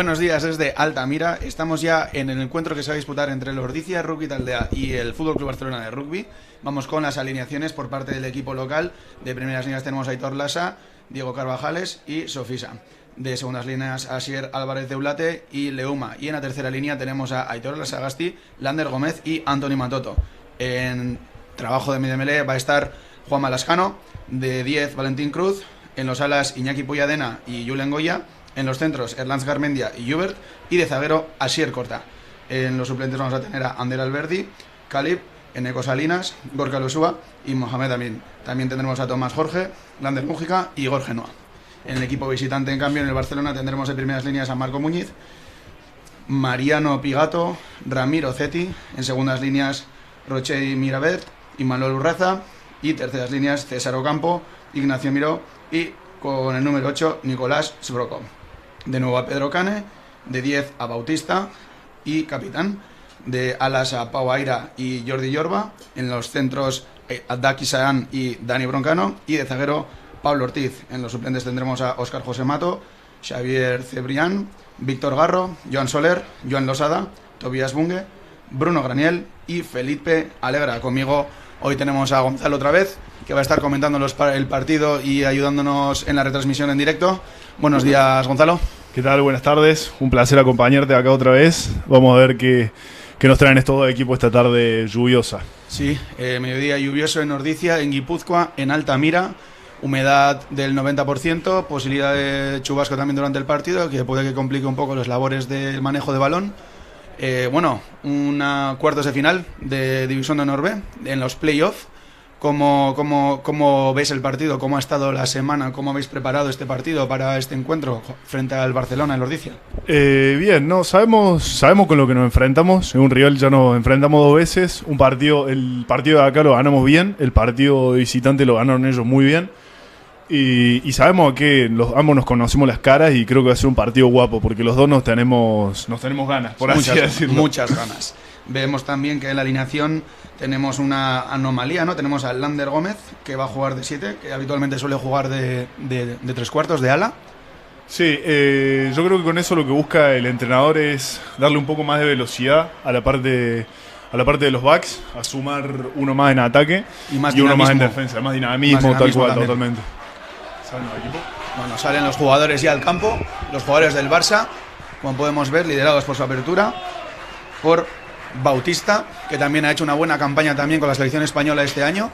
Buenos días desde Altamira. Estamos ya en el encuentro que se va a disputar entre el Ordizia Rugby Taldea y el Fútbol Club Barcelona de Rugby. Vamos con las alineaciones por parte del equipo local. De primeras líneas tenemos a Aitor Lasa, Diego Carvajales y Sofisa. De segundas líneas, Asier Álvarez de Ulate y Leuma. Y en la tercera línea tenemos a Aitor Lasagasti, Lander Gómez y Antoni Matoto. En trabajo de medio melee va a estar Juan Malascano, de 10 Valentín Cruz, en los alas Iñaki Puyadena y Julen Goya, en los centros Erlans Garmendia y Hubert, y de zaguero Asier Corta. En los suplentes vamos a tener a Ander Alberdi, Calib, Eneco Salinas, Gorka Losúa y Mohamed Amin. También tendremos a Tomás Jorge, Lander Mújica y Igor Genoa. En el equipo visitante, en cambio, en el Barcelona tendremos en primeras líneas a Marco Muñiz, Mariano Pigato, Ramiro Ceti, en segundas líneas Rochey Mirabert y Manuel Urraza, y terceras líneas César Ocampo, Ignacio Miró y con el número 8 Nicolás Sbroko. De nuevo a Pedro Cane, de 10 a Bautista y capitán, de alas a Pau Aira y Jordi Yorba, en los centros a Daki Saán y Dani Broncano, y de zaguero Pablo Ortiz. En los suplentes tendremos a Óscar José Mato, Xavier Cebrián, Víctor Garro, Joan Soler, Joan Losada, Tobías Bunge, Bruno Graniel y Felipe Alegra. Conmigo hoy tenemos a Gonzalo otra vez, que va a estar comentando el partido y ayudándonos en la retransmisión en directo. Buenos días, Gonzalo. ¿Qué tal? Buenas tardes. Un placer acompañarte acá otra vez. Vamos a ver qué nos traen estos dos equipos esta tarde lluviosa. Sí, mediodía lluvioso en Ordizia, en Guipúzcoa, en Altamira. Humedad del 90%, posibilidad de chubasco también durante el partido, que puede que complique un poco las labores del manejo de balón. Una cuartos de final de División de Honor B, en los playoffs. ¿Cómo ves el partido? ¿Cómo ha estado la semana? ¿Cómo habéis preparado este partido para este encuentro frente al Barcelona en Ordizia? Bien, no sabemos con lo que nos enfrentamos. En un rival ya nos enfrentamos dos veces. El partido de acá lo ganamos bien, el partido de visitante lo ganaron ellos muy bien. Y sabemos que ambos nos conocemos las caras y creo que va a ser un partido guapo porque los dos nos tenemos ganas, por así decirlo. Muchas ganas. Vemos también que en la alineación tenemos una anomalía, ¿no? Tenemos a Lander Gómez, que va a jugar de 7, que habitualmente suele jugar de 3/4 de ala. Sí, yo creo que con eso lo que busca el entrenador es darle un poco más de velocidad a la parte de los backs, a sumar uno más en ataque y uno más en defensa, más dinamismo tal cual, también. Totalmente. Bueno, salen los jugadores ya al campo, los jugadores del Barça, como podemos ver, liderados por su apertura, por Bautista, que también ha hecho una buena campaña también con la selección española este año.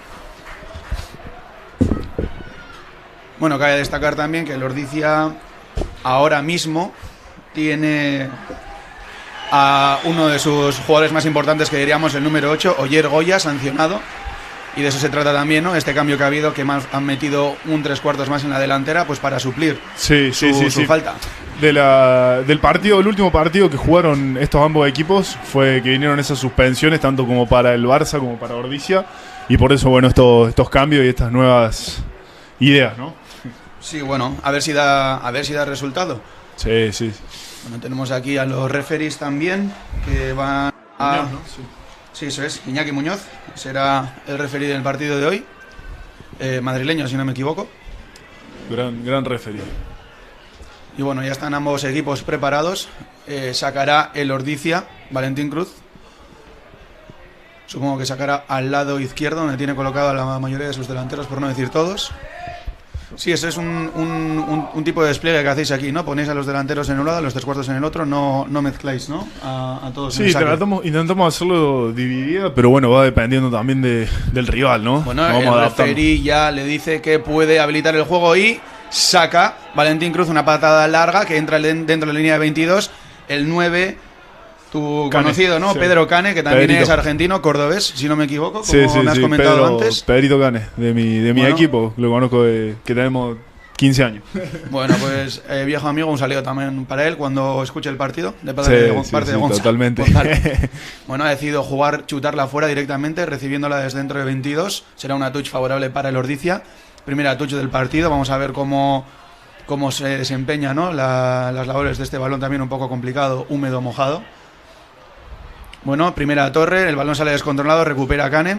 Bueno, cabe destacar también que el Ordizia ahora mismo tiene a uno de sus jugadores más importantes, que diríamos el número 8, Oyer Goya, sancionado. Y de eso se trata también, ¿no? Este cambio que ha habido, que han metido un 3/4 más en la delantera, pues para suplir su falta. Del partido, el último partido que jugaron estos ambos equipos fue que vinieron esas suspensiones, tanto como para el Barça como para Ordizia. Y por eso, bueno, estos cambios y estas nuevas ideas, ¿no? Sí, bueno, a ver si da resultado. Sí. Bueno, tenemos aquí a los referees también, que van a... Muñoz, ¿no? Sí, eso es. Iñaki Muñoz será el referee del partido de hoy. Madrileño, si no me equivoco. Gran referee. Y bueno, ya están ambos equipos preparados. Sacará el Ordizia, Valentín Cruz. Supongo que sacará al lado izquierdo, donde tiene colocado a la mayoría de sus delanteros, por no decir todos. Sí, eso es un tipo de despliegue que hacéis aquí, ¿no? Ponéis a los delanteros en un lado, a los 3/4 en el otro, no mezcláis, ¿no? A todos. Sí, intentamos hacerlo dividido, pero bueno, va dependiendo también del rival, ¿no? Bueno, el referee ya le dice que puede habilitar el juego y saca Valentín Cruz una patada larga que entra dentro de la línea de 22, el 9... Tu Cane, conocido, ¿no? Sí. Pedro Cane, que también es argentino, cordobés, si no me equivoco, como me has comentado antes. Pedrito Cane, de mi equipo, lo conozco que tenemos 15 años. Bueno, pues viejo amigo, un saludo también para él cuando escuche el partido, de parte de Gonzalo. Totalmente. Bueno, ha decidido chutarla afuera directamente, recibiéndola desde dentro de 22. Será una touch favorable para el Ordizia. Primera touch del partido, vamos a ver cómo se desempeña, ¿no? Las labores de este balón también un poco complicado, húmedo, mojado. Bueno, primera torre, el balón sale descontrolado, recupera Cane.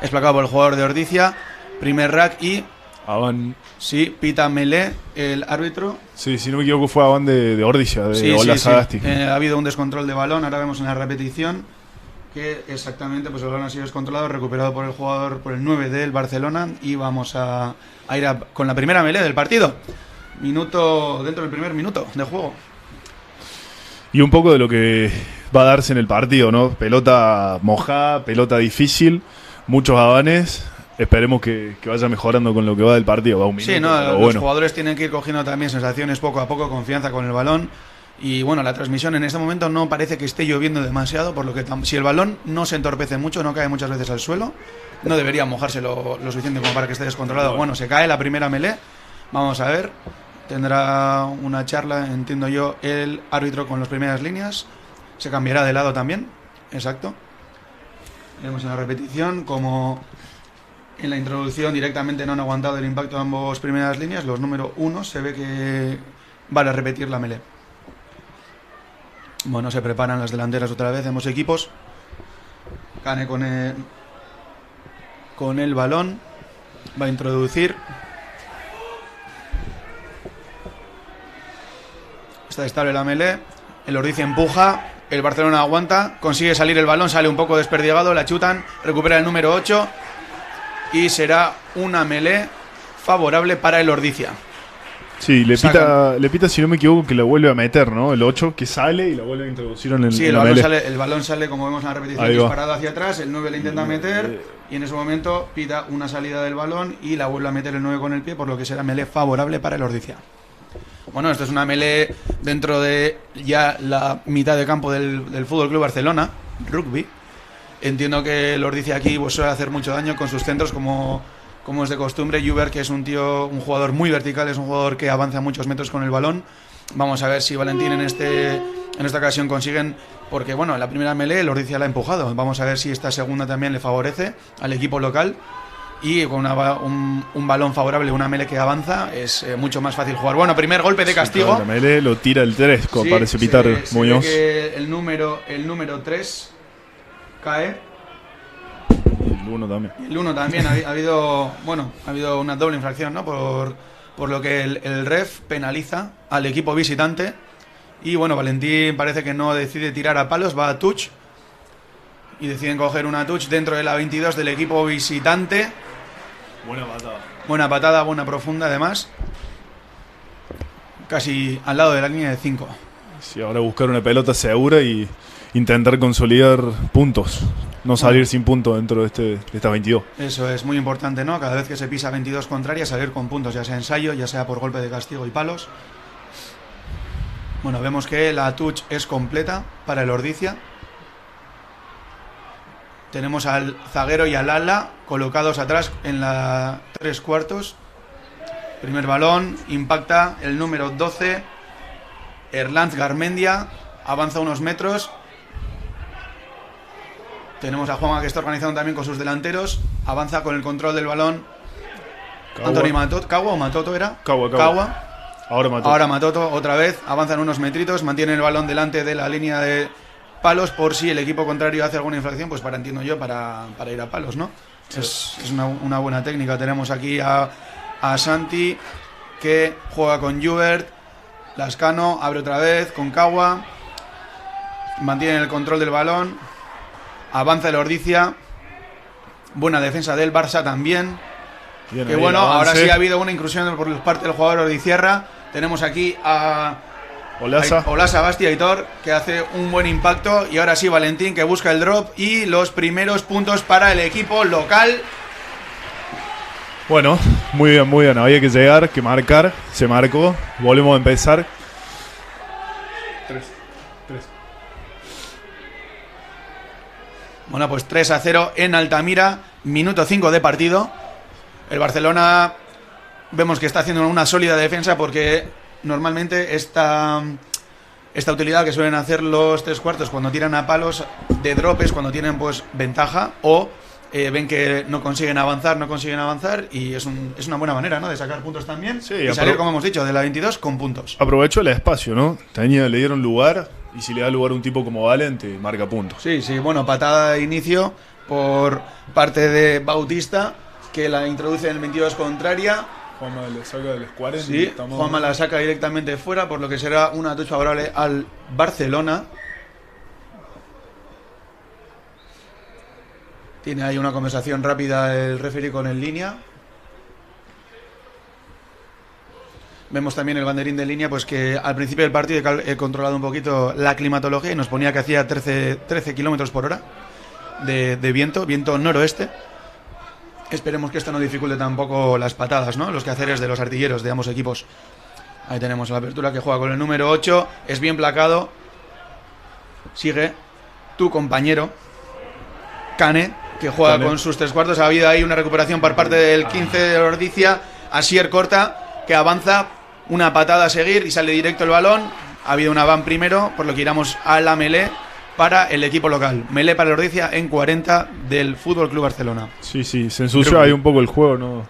Es placado por el jugador de Ordizia. Primer rack y Avan. Sí, pita Melé, el árbitro. Sí, si no me equivoco fue Avan de Ordizia, de Sí, Ola sí, sí. Sagasti. Ha habido un descontrol de balón, ahora vemos en la repetición que exactamente pues el balón ha sido descontrolado, recuperado por el jugador, por el 9 del Barcelona, y vamos a ir con la primera melé del partido. Dentro del primer minuto de juego. Y un poco de lo que va a darse en el partido, ¿no? Pelota mojada, pelota difícil, muchos avanes. Esperemos que vaya mejorando con lo que va del partido. Va un minuto, Sí, no, pero los bueno. jugadores tienen que ir cogiendo también sensaciones poco a poco, confianza con el balón. Y bueno, la transmisión en este momento no parece que esté lloviendo demasiado, por lo que si el balón no se entorpece mucho, no cae muchas veces al suelo, no debería mojarse lo suficiente como para que esté descontrolado. Bueno, se cae la primera melé. Vamos a ver. Tendrá una charla, entiendo yo, el árbitro con las primeras líneas. Se cambiará de lado también. Exacto. Vemos en la repetición como en la introducción directamente no han aguantado el impacto de ambas primeras líneas. Los número 1 se ve que van a repetir la melé. Bueno, se preparan las delanteras otra vez. Vemos equipos. Cane con el balón. Va a introducir. Está estable la melé. El Ordizia empuja. El Barcelona aguanta. Consigue salir el balón. Sale un poco desperdigado. La chutan. Recupera el número 8. Y será una melé favorable para el Ordizia. Sí, le pita, si no me equivoco, que la vuelve a meter, ¿no? El 8 que sale y la vuelve a introducir en el Sí, en el balón sale, como vemos en la repetición, disparado hacia atrás. El 9 le intenta meter y en ese momento pita una salida del balón y la vuelve a meter el 9 con el pie, por lo que será melé favorable para el Ordizia. Bueno, esto es una melé dentro de ya la mitad de campo del Fútbol Club Barcelona, rugby. Entiendo que el Ordizia aquí pues, suele hacer mucho daño con sus centros como es de costumbre. Juber, que es un jugador muy vertical, es un jugador que avanza muchos metros con el balón. Vamos a ver si Valentín en esta ocasión consiguen, porque bueno, en la primera melé el Ordizia la ha empujado. Vamos a ver si esta segunda también le favorece al equipo local. Y con un balón favorable, una melé que avanza, es mucho más fácil jugar. Bueno, primer golpe de castigo. La melé lo tira el 3, como parece pitar Muñoz. Que el número 3 cae. El 1 también. El 1 también. Ha habido una doble infracción, ¿no? Por lo que el ref penaliza al equipo visitante. Y bueno, Valentín parece que no decide tirar a palos, va a touch. Y deciden coger una touch dentro de la 22 del equipo visitante. Buena patada, buena profunda además. Casi al lado de la línea de 5. Sí, ahora buscar una pelota segura y intentar consolidar puntos. No salir sin puntos dentro de esta 22. Eso es muy importante, ¿no? Cada vez que se pisa 22 contrarias, salir con puntos, ya sea ensayo, ya sea por golpe de castigo y palos. Bueno, vemos que la touch es completa para el Ordizia. Tenemos al zaguero y al ala colocados atrás en la 3/4. Primer balón, impacta el número 12, Erlanz Garmendia, avanza unos metros. Tenemos a Juanma, que está organizando también con sus delanteros, avanza con el control del balón. Anthony Matoto, ¿Cagua o Matoto era? Cagua. Ahora Matoto, otra vez, avanzan unos metritos, mantiene el balón delante de la línea de palos por si el equipo contrario hace alguna infracción, pues entiendo yo, para ir a palos, ¿no? Sí. Es una buena técnica. Tenemos aquí a Santi, que juega con Jubert. Lascano abre otra vez con Cagua. Mantiene el control del balón. Avanza el Ordizia. Buena defensa del Barça también. Bien, que bueno, ahora sí ha habido una incursión por parte del jugador ordizierra. Tenemos aquí a Olasa Basti Aitor, que hace un buen impacto. Y ahora sí, Valentín, que busca el drop y los primeros puntos para el equipo local. Bueno, muy bien. Había que llegar, que marcar. Se marcó. Volvemos a empezar. 3. Bueno, pues 3-0 en Altamira. Minuto 5 de partido. El Barcelona vemos que está haciendo una sólida defensa, porque normalmente esta utilidad que suelen hacer los 3/4 cuando tiran a palos de drop es cuando tienen pues ventaja o ven que no consiguen avanzar y es una buena manera, ¿no?, de sacar puntos también, sí, y salir, como hemos dicho, de la 22 con puntos. Aprovechó el espacio, ¿no? Le dieron lugar, y si le da lugar a un tipo como Valente, marca puntos. Sí, bueno, patada de inicio por parte de Bautista. que la introduce en el 22 contraria. Juanma le saca de los 40. Sí, Juanma la saca directamente fuera, por lo que será una touch favorable al Barcelona. Tiene ahí una conversación rápida el referee con el línea. Vemos también el banderín de línea, pues que al principio del partido he controlado un poquito la climatología y nos ponía que hacía 13 kilómetros por hora de viento noroeste. Esperemos que esto no dificulte tampoco las patadas, ¿no? Los quehaceres de los artilleros de ambos equipos. Ahí tenemos la apertura que juega con el número 8. Es bien placado. Sigue tu compañero, Cane, que juega con sus 3/4. Ha habido ahí una recuperación por parte del 15 de Ordicia. Asier corta, que avanza. Una patada a seguir y sale directo el balón. Ha habido una van primero, por lo que iremos a la melee para el equipo local. Melee para el Ordicia en 40 del Fútbol Club Barcelona. Sí, se ensució ahí un poco el juego, no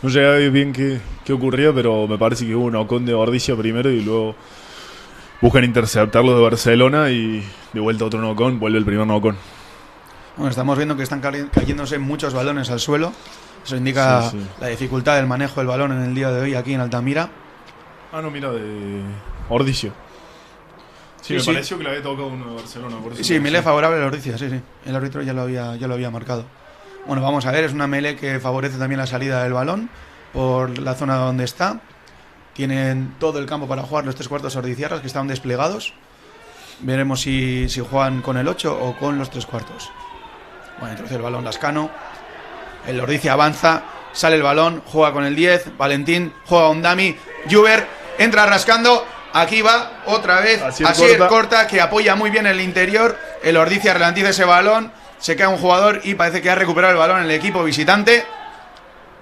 llegué a ver bien qué ocurría, pero me parece que hubo un ocón de Ordicia primero y luego buscan interceptarlo de Barcelona y de vuelta otro nocón, vuelve el primer nocón. Bueno, estamos viendo que están cayéndose muchos balones al suelo. Eso indica la dificultad del manejo del balón en el día de hoy aquí en Altamira. Ah, no, mira, de Ordicia. Sí, me pareció que le había tocado uno de Barcelona. Por eso melee favorable a la Ordicia, sí. El árbitro ya lo había marcado. Bueno, vamos a ver, es una melee que favorece también la salida del balón por la zona donde está. Tienen todo el campo para jugar los 3/4 ordiciarras que están desplegados. Veremos si juegan con el 8 o con los 3/4. Bueno, introduce el balón Lascano. El Ordicia avanza, sale el balón, juega con el 10. Valentín, juega un dummy. Juber entra rascando. Aquí va otra vez Asier corta, que apoya muy bien el interior. El Ordicia ralentiza ese balón. Se cae un jugador y parece que ha recuperado el balón en el equipo visitante.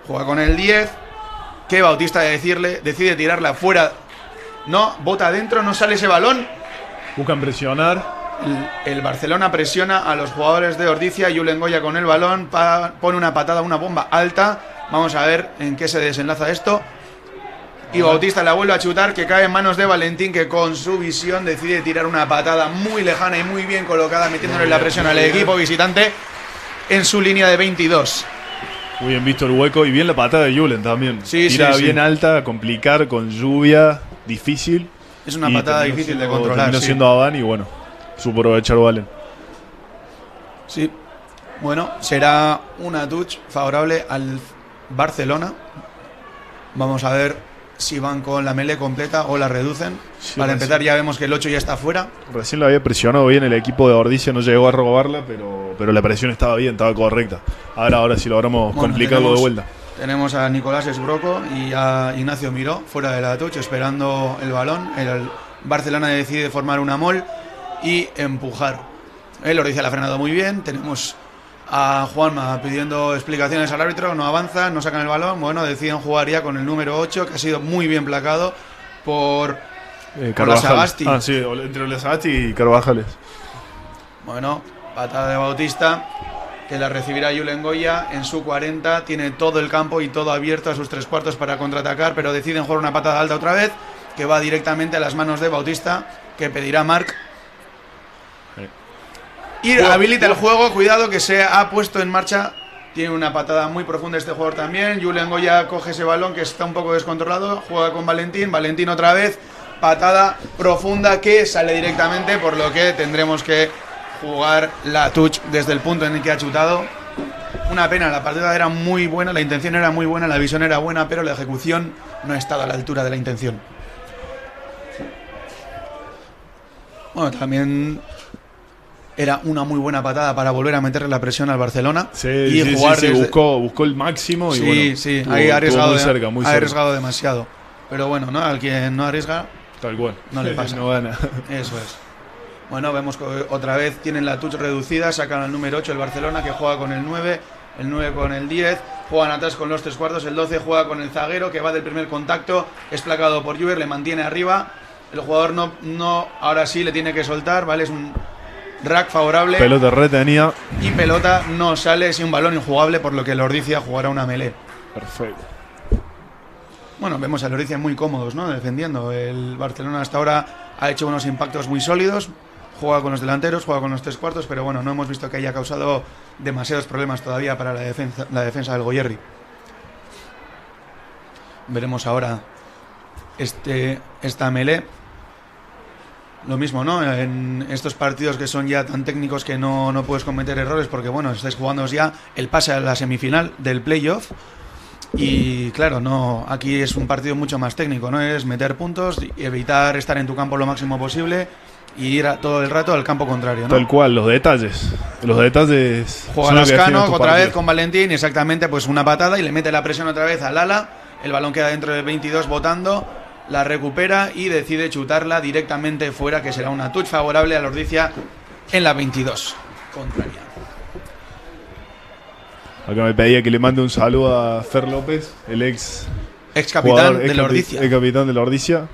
Juega con el 10. Que Bautista decide tirarla fuera. No, bota adentro, no sale ese balón. Buscan presionar. El Barcelona presiona a los jugadores de Ordicia. Julen Goya con el balón. Pone una patada, una bomba alta. Vamos a ver en qué se desenlaza esto. Y Bautista la vuelve a chutar, que cae en manos de Valentín, que con su visión decide tirar una patada muy lejana y muy bien colocada, metiéndole la presión al equipo visitante en su línea de 22. Muy bien visto el hueco y bien la patada de Julen también. Tira bien alta, a complicar, con lluvia, difícil. Es una patada difícil de controlar. Terminó siendo Adán y bueno, supo aprovechar Valen. Sí, bueno, será una touch favorable al Barcelona. Vamos a ver si van con la melee completa o la reducen. Para empezar ya vemos que el 8 ya está fuera. Recién lo había presionado bien el equipo de Ordicia, no llegó a robarla, pero la presión estaba bien, estaba correcta. Ahora sí logramos complicarlo de vuelta. Tenemos a Nicolás Esbroco y a Ignacio Miró fuera de la touch esperando el balón. El Barcelona decide formar una mol y empujar. El Ordicia la ha frenado muy bien. Tenemos a Juanma pidiendo explicaciones al árbitro, no avanzan, no sacan el balón. Bueno, deciden jugar ya con el número 8, que ha sido muy bien placado por Sagasti. Ah, sí, entre Sagasti y Carvajales. Bueno, patada de Bautista, que la recibirá Julen Goya en su 40. Tiene todo el campo y todo abierto a sus 3/4 para contraatacar, pero deciden jugar una patada alta otra vez, que va directamente a las manos de Bautista, que pedirá Marc. Y habilita el juego, cuidado que se ha puesto en marcha. Tiene una patada muy profunda este jugador también. Julen Goya coge ese balón que está un poco descontrolado. Juega con Valentín. Valentín otra vez. Patada profunda que sale directamente, por lo que tendremos que jugar la touch desde el punto en el que ha chutado. Una pena, la partida era muy buena, la intención era muy buena, la visión era buena, pero la ejecución no ha estado a la altura de la intención. Bueno, también era una muy buena patada para volver a meterle la presión al Barcelona. Buscó el máximo. Y ahí ha arriesgado, muy ha arriesgado demasiado. Pero bueno, ¿no? Al quien no arriesga, tal cual, no le pasa. No gana. Eso es. Bueno, vemos que otra vez tienen la touch reducida, sacan al número 8 el Barcelona, que juega con el 9, el 9 con el 10, juegan atrás con los 3/4, el 12 juega con el zaguero, que va del primer contacto, es placado por Juber, le mantiene arriba, el jugador no ahora sí le tiene que soltar, ¿vale? Es un rack favorable. Pelota retenida. Y pelota no sale, es un balón injugable, por lo que el Ordicia jugará una melee. Perfecto. Bueno, vemos a el Ordicia muy cómodos, ¿no? Defendiendo. El Barcelona hasta ahora ha hecho unos impactos muy sólidos. Juega con los delanteros, juega con los 3/4, pero bueno, no hemos visto que haya causado demasiados problemas todavía para la defensa del Goyerri. Veremos ahora esta melee. Lo mismo, ¿no? En estos partidos que son ya tan técnicos que no puedes cometer errores porque, bueno, estáis jugando ya el pase a la semifinal del playoff. Y claro, no, aquí es un partido mucho más técnico, ¿no? Es meter puntos, evitar estar en tu campo lo máximo posible y ir todo el rato al campo contrario, ¿no? Tal cual, los detalles. Los detalles. Juega Lascano otra vez con Valentín, exactamente, pues una patada y le mete la presión otra vez al ala. El balón queda dentro del 22 botando, la recupera y decide chutarla directamente fuera, que será una touch favorable a la Ordicia en la 22 contraria. Acá me pedía que le mande un saludo a Fer López, el ex capitán de la Ordicia. Ex capitán de la Ordicia.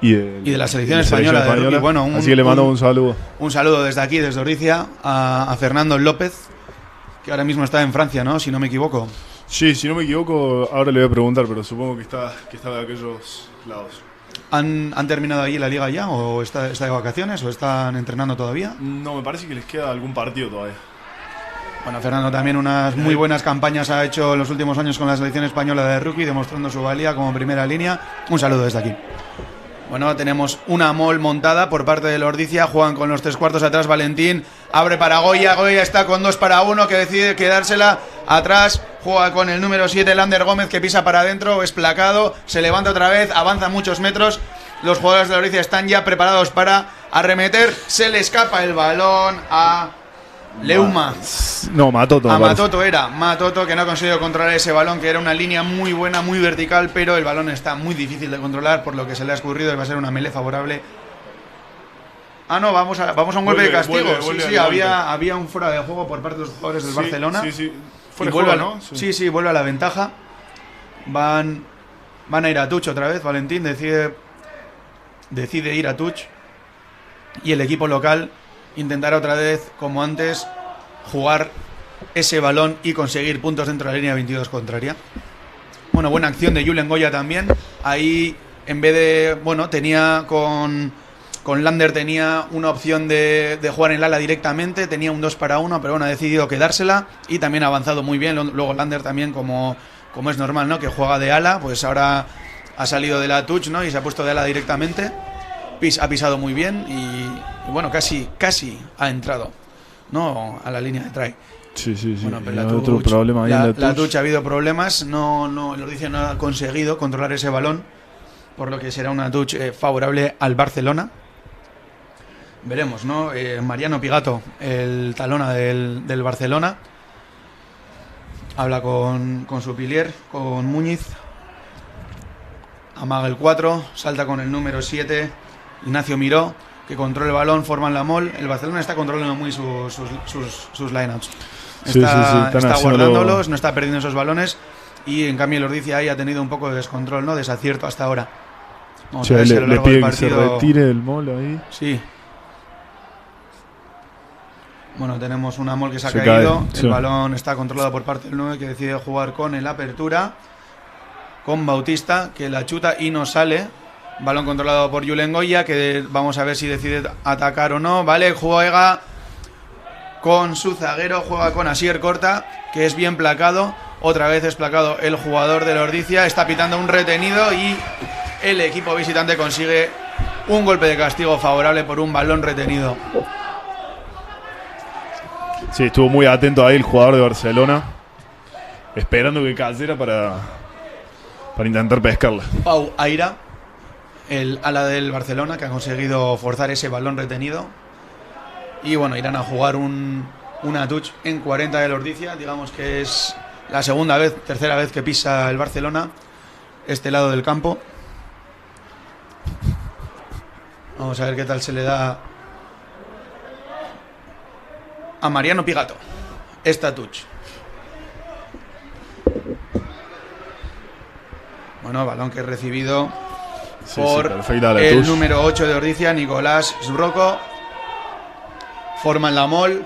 Y de la selección española. De rugby. Bueno, así que le mando un saludo. Un saludo desde aquí, desde Ordicia, a Fernando López, que ahora mismo está en Francia, ¿no? Si no me equivoco. Sí, si no me equivoco, ahora le voy a preguntar, pero supongo que está de aquellos lados. ¿Han terminado allí la liga ya? ¿O está de vacaciones? ¿O están entrenando todavía? No, me parece que les queda algún partido todavía. Bueno, Fernando también unas muy buenas campañas ha hecho en los últimos años con la selección española de rugby, demostrando su valía como primera línea. Un saludo desde aquí. Bueno, tenemos una mol montada por parte de la Ordicia. Juegan con los 3/4 atrás. Valentín abre para Goya. Goya está con 2 para 1, que decide quedársela atrás. Juega con el número 7, Lander Gómez, que pisa para adentro. Es placado. Se levanta otra vez. Avanza muchos metros. Los jugadores de la Ordicia están ya preparados para arremeter. Se le escapa el balón a Leuma. No, Matoto. A Matoto era. Matoto, que no ha conseguido controlar ese balón, que era una línea muy buena, muy vertical, pero el balón está muy difícil de controlar, por lo que se le ha escurrido y va a ser una melee favorable. Ah, no, vamos a un golpe de castigo. Sí, había un fuera de juego por parte de los jugadores del Barcelona. Sí. Sí, vuelve a la ventaja. Van a ir a touch otra vez. Valentín decide ir a touch. Y el equipo local intentará otra vez, como antes, jugar ese balón y conseguir puntos dentro de la línea 22 contraria. Bueno, buena acción de Julen Goya también. Ahí, en vez de... Bueno, tenía con Lander tenía una opción de jugar en el ala directamente. Tenía un 2 para 1, pero bueno, ha decidido quedársela. Y también ha avanzado muy bien. Luego Lander también, como es normal, ¿no? Que juega de ala, pues ahora ha salido de la touch, ¿no? Y se ha puesto de ala directamente. Ha pisado muy bien y bueno, casi ha entrado, ¿no? A la línea de try. Sí. Bueno, pero otro problema ahí en la touch ha habido problemas, el Ordicia no ha conseguido controlar ese balón, por lo que será una touch favorable al Barcelona. Veremos, ¿no? Mariano Pigato, el talona del Barcelona, habla con su pilier, con Muñiz, amaga el 4, salta con el número 7, Ignacio Miró, que controla el balón, forman la mol. El Barcelona está controlando muy sus lineouts. Está guardándolos, no está perdiendo esos balones. Y en cambio el Ordicia ahí ha tenido un poco de descontrol, ¿no? Desacierto hasta ahora. Vamos a ver si a lo largo del partido... que se retire el mol ahí. Sí. Bueno, tenemos una mol que se ha caído. El balón está controlado por parte del 9, que decide jugar con el apertura. Con Bautista, que la chuta y no sale. Balón controlado por Julen Goya, que vamos a ver si decide atacar o no. Vale, juega con su zaguero, juega con Asier Corta, que es bien placado. Otra vez es placado el jugador de la Ordicia. Está pitando un retenido y el equipo visitante consigue un golpe de castigo favorable por un balón retenido. Sí, estuvo muy atento ahí el jugador de Barcelona, esperando que cayera para intentar pescarla. Pau Aira, el ala del Barcelona, que ha conseguido forzar ese balón retenido. Y bueno, irán a jugar una touch en 40 de la Ordicia. Digamos que es la tercera vez que pisa el Barcelona este lado del campo. Vamos a ver qué tal se le da a Mariano Pigato esta touch. Bueno, balón que he recibido por el número 8 de Ordicia, Nicolás Zbroko. Forman la mol,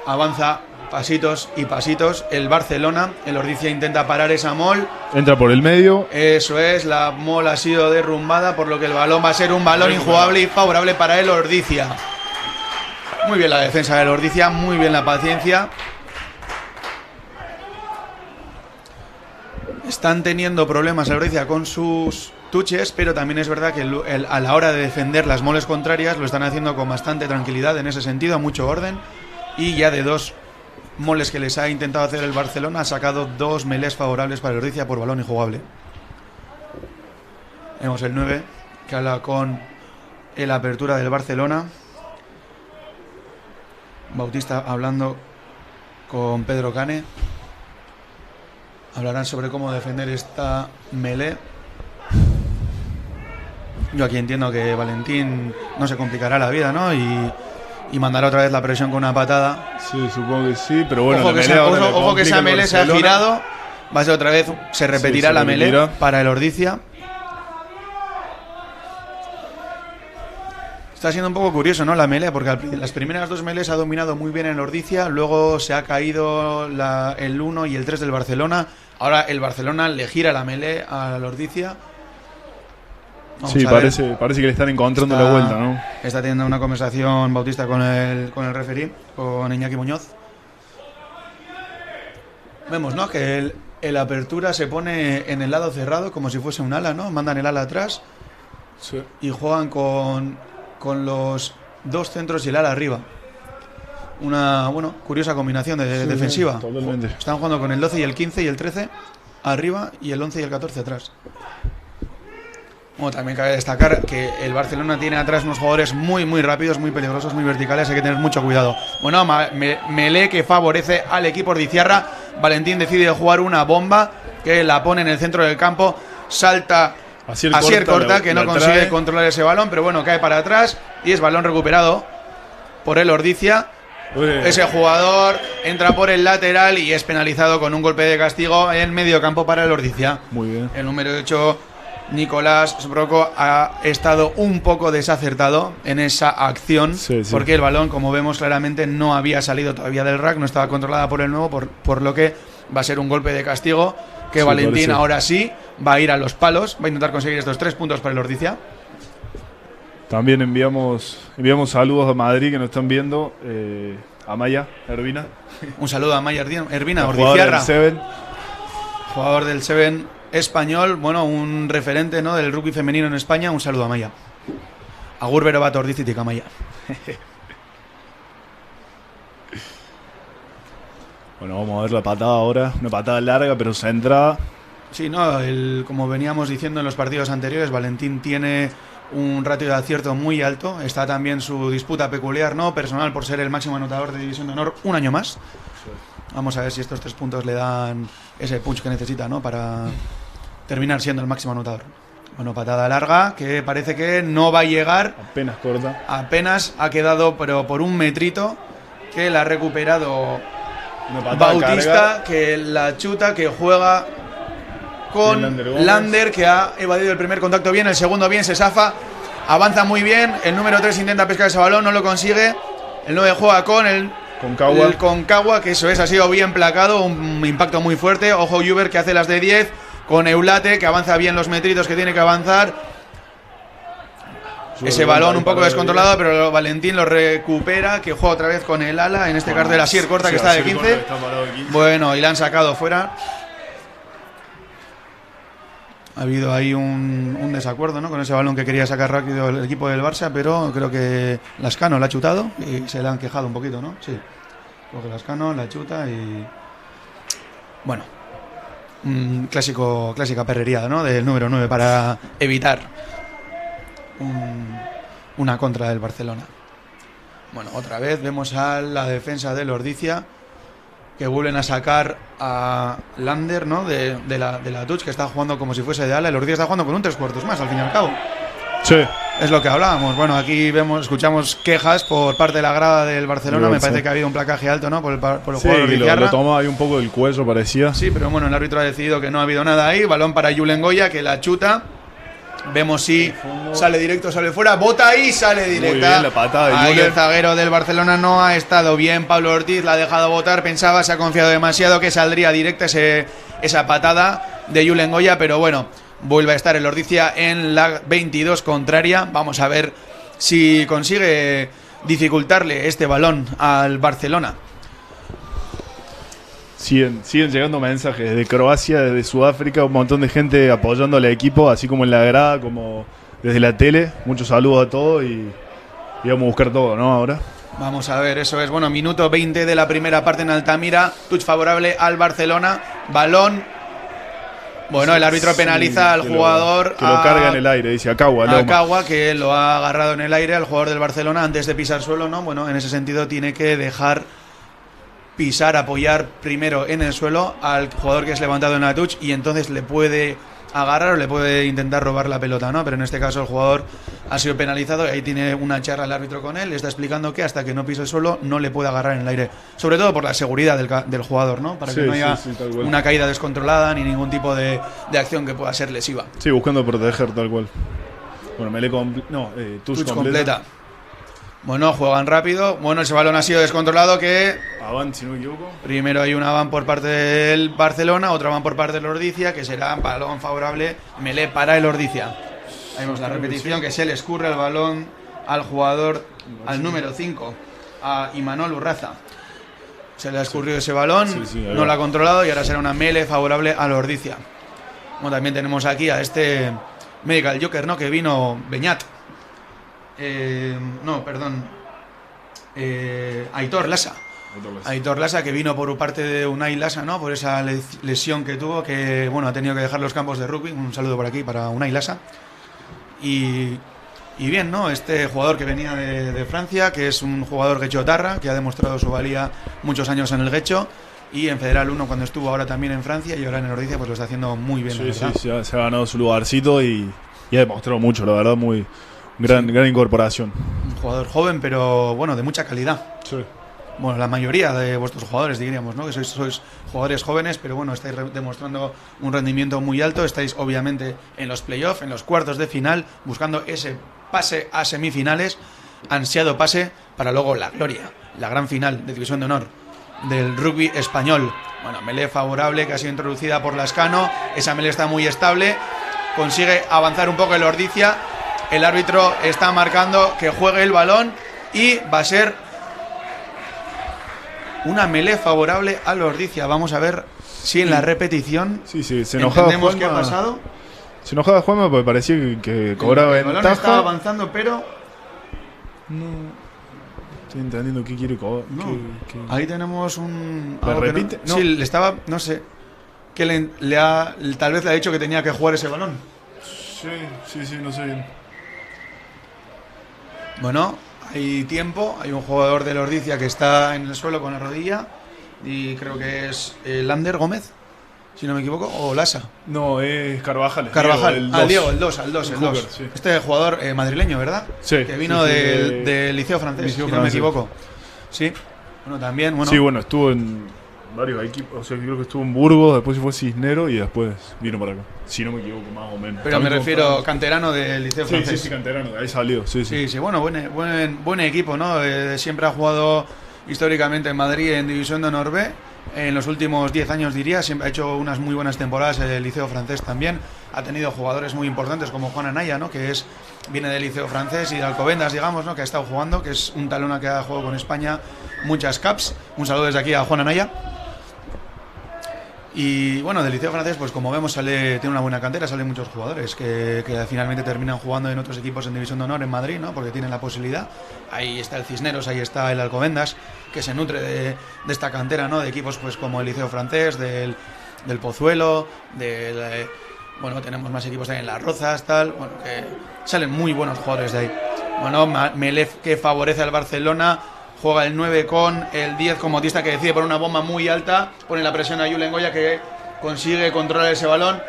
avanza pasitos y pasitos el Barcelona. El Ordicia intenta parar esa mol. Entra por el medio. Eso es, la mol ha sido derrumbada, por lo que el balón va a ser un balón injugable y favorable para el Ordicia. Muy bien la defensa del Ordicia, muy bien la paciencia. Están teniendo problemas el Ordicia con sus tuches, pero también es verdad que a la hora de defender las moles contrarias lo están haciendo con bastante tranquilidad en ese sentido, mucho orden, y ya de 2 moles que les ha intentado hacer el Barcelona ha sacado 2 melés favorables para el Ordicia por balón injugable. Vemos el 9 que habla con el apertura del Barcelona. Bautista hablando con Pedro Cane. Hablarán sobre cómo defender esta melé. Yo aquí entiendo que Valentín no se complicará la vida, ¿no? Y mandará otra vez la presión con una patada. Sí, supongo que sí, pero bueno, ojo que esa melé se ha girado. Va a ser otra vez, se repetirá la melé para el Ordicia. Está siendo un poco curioso, ¿no? La melé, porque las primeras 2 melés ha dominado muy bien el Ordicia, luego se ha caído el 1 y el 3 del Barcelona. Ahora el Barcelona le gira la melé al Ordicia. Sí, parece que le están encontrando la vuelta, ¿no? Está teniendo una conversación Bautista con el referí, con Iñaki Muñoz. Vemos, ¿no? Que el apertura se pone en el lado cerrado como si fuese un ala, ¿no? Mandan el ala atrás, sí, y juegan con los 2 centros y el ala arriba. Una, curiosa combinación defensiva. Totalmente. Están jugando con el 12 y el 15 y el 13 arriba y el 11 y el 14 atrás. Bueno, también cabe destacar que el Barcelona tiene atrás unos jugadores muy, muy rápidos, muy peligrosos, muy verticales. Hay que tener mucho cuidado. Bueno, melé que favorece al equipo ordiciarra. Valentín decide jugar una bomba que la pone en el centro del campo. Salta Asier Corta, que no consigue controlar ese balón, pero bueno, cae para atrás y es balón recuperado por el Ordicia. Ese jugador entra por el lateral y es penalizado con un golpe de castigo en medio campo para el Ordicia. Muy bien. El número 8, Nicolás Sbrocco, ha estado un poco desacertado en esa acción, porque el balón, como vemos claramente, no había salido todavía del rack, no estaba controlada por el nuevo, por lo que va a ser un golpe de castigo que Valentín ahora sí va a ir a los palos, va a intentar conseguir estos 3 puntos para el Ordicia. También enviamos saludos a Madrid que nos están viendo, a Maya Ervina. Un saludo a Maya Ervina, ordiciarra. Jugador del Seven español, bueno, un referente, ¿no?, del rugby femenino en España. Un saludo a Maya. Agur bero bat Ordizitik, Maya. Bueno, vamos a ver la patada ahora. Una patada larga, pero centrada. Sí, no, como veníamos diciendo en los partidos anteriores, Valentín tiene un ratio de acierto muy alto. Está también su disputa peculiar, ¿no?, personal, por ser el máximo anotador de División de Honor un año más. Vamos a ver si estos 3 puntos le dan ese punch que necesita, ¿no?, para terminar siendo el máximo anotador. Bueno, patada larga que parece que no va a llegar. Apenas corta. Apenas ha quedado, pero por un metrito, que la ha recuperado Bautista, que la chuta, que juega con Lander, que ha evadido el primer contacto bien, el segundo bien, se zafa, avanza muy bien. El número 3 intenta pescar ese balón, no lo consigue. El 9 juega con el Concagua, que eso es, ha sido bien placado, un impacto muy fuerte. Ojo Juber, que hace las de 10, con Eulate, que avanza bien los metritos que tiene que avanzar. Ese balón un poco descontrolado, pero Valentín lo recupera, que juega otra vez con el ala, en este caso de la Asier Corta, que está de 15. Bueno, y la han sacado fuera. Ha habido ahí un desacuerdo, ¿no?, con ese balón que quería sacar rápido el equipo del Barça, pero creo que Lascano la ha chutado y se le han quejado un poquito, ¿no? Sí. Coge Lascano, la chuta y... Bueno, clásica perrería, ¿no?, del número 9 para evitar una contra del Barcelona. Bueno, otra vez vemos a la defensa del Ordicia, que vuelven a sacar a Lander, ¿no?, de la touch, que está jugando como si fuese de ala. El Ordicia está jugando con un 3/4 más, al fin y al cabo. Sí. Es lo que hablábamos. Bueno, aquí escuchamos quejas por parte de la grada del Barcelona. Me parece que ha habido un placaje alto, ¿no?, por el jugador ordiciarra. Lo toma ahí un poco del cuello, parecía. Sí, pero bueno, el árbitro ha decidido que no ha habido nada ahí. Balón para Julen Goya, que la chuta. Vemos si sale directo, sale fuera, bota ahí, sale directa. Muy bien, la patada de ahí Julen. El zaguero del Barcelona no ha estado bien. Pablo Ortiz la ha dejado botar, pensaba, se ha confiado demasiado que saldría directa esa patada de Julen Goya, pero bueno, vuelve a estar el Ordicia en la 22 contraria. Vamos a ver si consigue dificultarle este balón al Barcelona. siguen llegando mensajes de Croacia, desde Sudáfrica, un montón de gente apoyando al equipo, así como en la grada, como desde la tele. Muchos saludos a todos y vamos a buscar todo, ¿no? Ahora. Vamos a ver, eso es. Bueno, minuto 20 de la primera parte en Altamira. Touch favorable al Barcelona. Balón. Bueno, el árbitro penaliza al jugador. Que lo carga en el aire, dice Acagua, que lo ha agarrado en el aire al jugador del Barcelona antes de pisar suelo, ¿no? Bueno, en ese sentido tiene que dejar pisar, apoyar primero en el suelo al jugador que es levantado en la touch y entonces le puede agarrar o le puede intentar robar la pelota, ¿no? Pero en este caso el jugador ha sido penalizado y ahí tiene una charla el árbitro con él, le está explicando que hasta que no pise el suelo no le puede agarrar en el aire, sobre todo por la seguridad del jugador, ¿no? Para que no haya una caída descontrolada ni ningún tipo de acción que pueda ser lesiva. Sí, buscando proteger tal cual. Bueno, touch completa. Bueno, juegan rápido. Bueno, ese balón ha sido descontrolado que... Avant, si no me equivoco. Primero hay una van por parte del Barcelona, otra van por parte del Ordicia, que será balón favorable, Melé para el Ordicia. Ahí vemos la repetición, que se le escurre el balón al jugador, al número 5, a Imanol Urraza. Se le ha escurrido ese balón, no lo ha controlado y ahora será una Melé favorable al Ordicia. Bueno, también tenemos aquí a este Medical Joker, ¿no? Que vino Beñat. Aitor Lasa, que vino por parte de Unai Lasa, ¿no? Por esa lesión que tuvo, que bueno, ha tenido que dejar los campos de rugby. Un saludo por aquí para Unai Lasa. Y bien, ¿no? Este jugador que venía de Francia, que es un jugador guechotarra, que ha demostrado su valía muchos años en el Guecho. Y en Federal 1 cuando estuvo ahora también en Francia y ahora en el Ordicia, pues lo está haciendo muy bien. Sí, se ha ganado su lugarcito y ha demostrado mucho, la verdad, muy... Gran incorporación. Un jugador joven, pero bueno, de mucha calidad. Sí. Bueno, la mayoría de vuestros jugadores, diríamos, ¿no? Que sois jugadores jóvenes, pero bueno, estáis demostrando un rendimiento muy alto. Estáis, obviamente, en los playoffs, en los cuartos de final, buscando ese pase a semifinales, ansiado pase para luego la gloria, la gran final de División de Honor del rugby español. Bueno, melé favorable que ha sido introducida por Lascano. Esa melé está muy estable. Consigue avanzar un poco el Ordicia. El árbitro está marcando que juegue el balón y va a ser una melé favorable al Ordicia. Vamos a ver si en la repetición se enojaba entendemos qué ha pasado. Se enojaba Juanma porque parecía que cobraba el ventaja. El balón estaba avanzando, pero... No estoy entendiendo qué quiere cobrar. No. Ahí tenemos un... ¿La repite? No. Sí, le estaba... No sé. Que tal vez le ha dicho que tenía que jugar ese balón. Sí, no sé bien. Bueno, hay tiempo, hay un jugador del Ordicia que está en el suelo con la rodilla y creo que es Lander Gómez, si no me equivoco, o Lasa. No, es Carvajal. Diego, el 2. Sí. Este jugador madrileño, ¿verdad? Sí. Que vino del Liceo Francés, si no me equivoco. Sí, bueno, también, bueno. Sí, bueno, estuvo en varios equipos, o sea, creo que estuvo en Burgos, después se fue Cisnero y después vino para acá, si no me equivoco, más o menos. Pero me refiero canterano del Liceo Francés. Sí, canterano, de ahí salió, sí. Bueno, buen equipo, ¿no? Siempre ha jugado históricamente en Madrid en División de Honor B. En los últimos 10 años, diría, siempre ha hecho unas muy buenas temporadas el Liceo Francés también. Ha tenido jugadores muy importantes como Juan Anaya, ¿no? Que viene del Liceo Francés y de Alcobendas, digamos, ¿no? Que ha estado jugando, que es un talón que ha jugado con España muchas caps. Un saludo desde aquí a Juan Anaya. Y bueno, del Liceo Francés, pues como vemos, tiene una buena cantera, salen muchos jugadores que finalmente terminan jugando en otros equipos en División de Honor en Madrid, ¿no? Porque tienen la posibilidad. Ahí está el Cisneros, ahí está el Alcobendas, que se nutre de esta cantera, ¿no? De equipos pues como el Liceo Francés, del Pozuelo, bueno, tenemos más equipos ahí en Las Rozas, tal, bueno, que salen muy buenos jugadores de ahí. Bueno, Melef, que favorece al Barcelona. Juega el 9 con el 10 como motista, que decide por una bomba muy alta. Pone la presión a Julen Goya, que consigue controlar ese balón.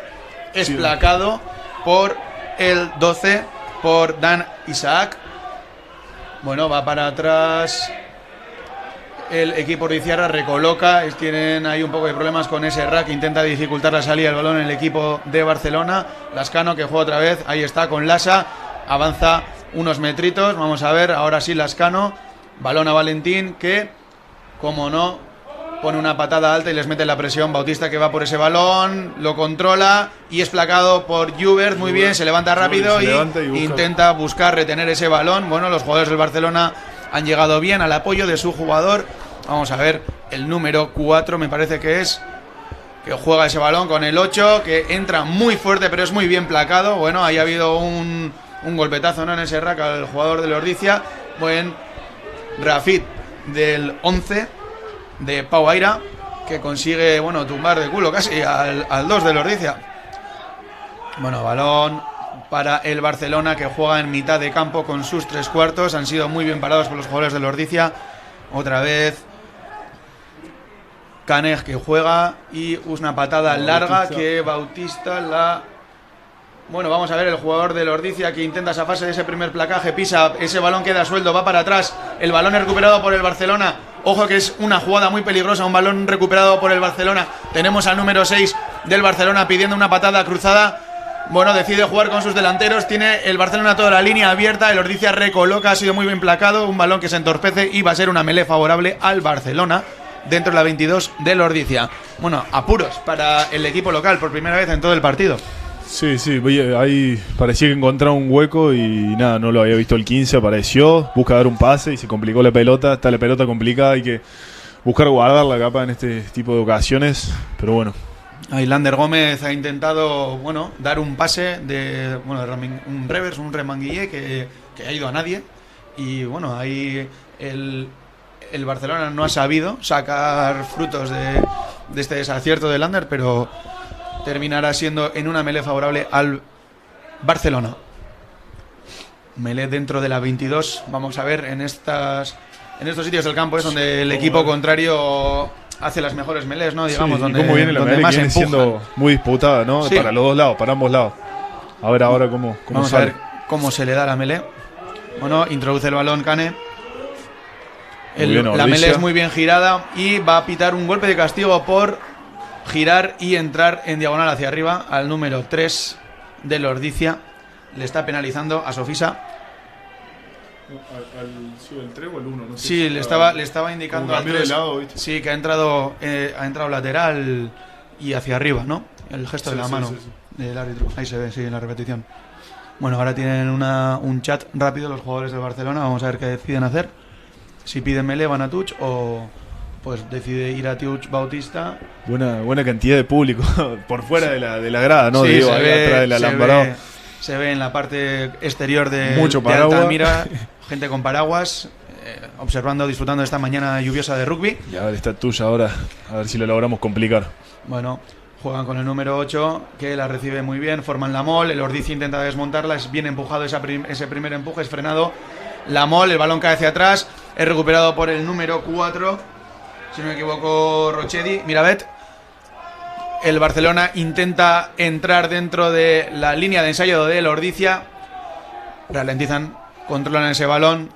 Es placado por el 12, por Dan Isaac. Bueno, va para atrás el equipo Ordiziarra, recoloca. Tienen ahí un poco de problemas con ese rack. Intenta dificultar la salida del balón en el equipo de Barcelona. Lascano, que juega otra vez. Ahí está con Lasa. Avanza unos metritos. Vamos a ver, ahora sí Lascano. Balón a Valentín, que, como no, pone una patada alta y les mete la presión. Bautista, que va por ese balón, lo controla y es placado por Jubert. Muy bien, se levanta rápido y intenta buscar retener ese balón. Bueno, los jugadores del Barcelona han llegado bien al apoyo de su jugador. Vamos a ver el número 4 me parece que es, que juega ese balón con el 8, que entra muy fuerte pero es muy bien placado. Bueno, ahí ha habido un golpetazo, ¿no?, en ese rack al jugador del Ordizia. Buen Rafid del 11 de Pau Aira, que consigue, bueno, tumbar de culo casi al 2 del Ordizia. Bueno, balón para el Barcelona, que juega en mitad de campo con sus 3/4. Han sido muy bien parados por los jugadores del Ordizia. Otra vez Canej, que juega, y una patada larga que Bautista la... Bueno, vamos a ver el jugador del Ordizia que intenta zafarse de ese primer placaje, pisa, ese balón queda suelto, va para atrás, el balón es recuperado por el Barcelona. Ojo que es una jugada muy peligrosa, un balón recuperado por el Barcelona. Tenemos al número 6 del Barcelona pidiendo una patada cruzada. Bueno, decide jugar con sus delanteros, tiene el Barcelona toda la línea abierta, el Ordizia recoloca, ha sido muy bien placado, un balón que se entorpece y va a ser una melee favorable al Barcelona dentro de la 22 del Ordizia. Bueno, apuros para el equipo local por primera vez en todo el partido. Sí, ahí parecía que encontraba un hueco y nada, no lo había visto el 15, apareció, busca dar un pase y se complicó la pelota. Está la pelota complicada, hay que buscar guardarla capaz en este tipo de ocasiones, pero bueno. Ahí Lander Gómez ha intentado, bueno, dar un pase de, bueno, un reverse, un remanguillé que ha ido a nadie, y bueno, ahí el Barcelona no ha sabido sacar frutos de este desacierto de Lander, pero terminará siendo en una melee favorable al Barcelona. Melee dentro de la 22. Vamos a ver, en estos sitios del campo es donde el equipo contrario hace las mejores melees, ¿no? Digamos, sí, donde, y cómo viene la donde melee, más viene empujan. siendo muy disputada, ¿no? Sí. Para los dos lados, para ambos lados. A ver ahora cómo Vamos sale. a ver cómo se le da la melee. Bueno, introduce el balón Cane. La melee es muy bien girada y va a pitar un golpe de castigo por girar y entrar en diagonal hacia arriba al número 3 del Ordizia. Le está penalizando a Sofisa. ¿El 3 o el 1? No sé Sí, le estaba indicando al 3. de lado, ¿viste? Sí, que ha entrado lateral y hacia arriba, ¿no? El gesto de la mano del árbitro. Ahí se ve, sí, en la repetición. Bueno, ahora tienen un chat rápido los jugadores del Barcelona. Vamos a ver qué deciden hacer. Si piden melee van a Tuch o pues decide ir a Tuch Bautista. Buena cantidad de público por fuera de la grada, ¿no? Sí, Digo, se ahí ve, atrás del alambrado. Se ve en la parte exterior de Mucho de paraguas. Altamira, gente con paraguas, observando, disfrutando de esta mañana lluviosa de rugby. Y a ver, está tuya ahora, a ver si lo logramos complicar. Bueno, juegan con el número 8, que la recibe muy bien, forman la mol, el Ordizia intenta desmontarla, es bien empujado ese primer empuje, es frenado. La mol, el balón cae hacia atrás, es recuperado por el número 4, si no me equivoco, Rochedi, Mirabet. El Barcelona intenta entrar dentro de la línea de ensayo del Ordizia. Ralentizan, controlan ese balón.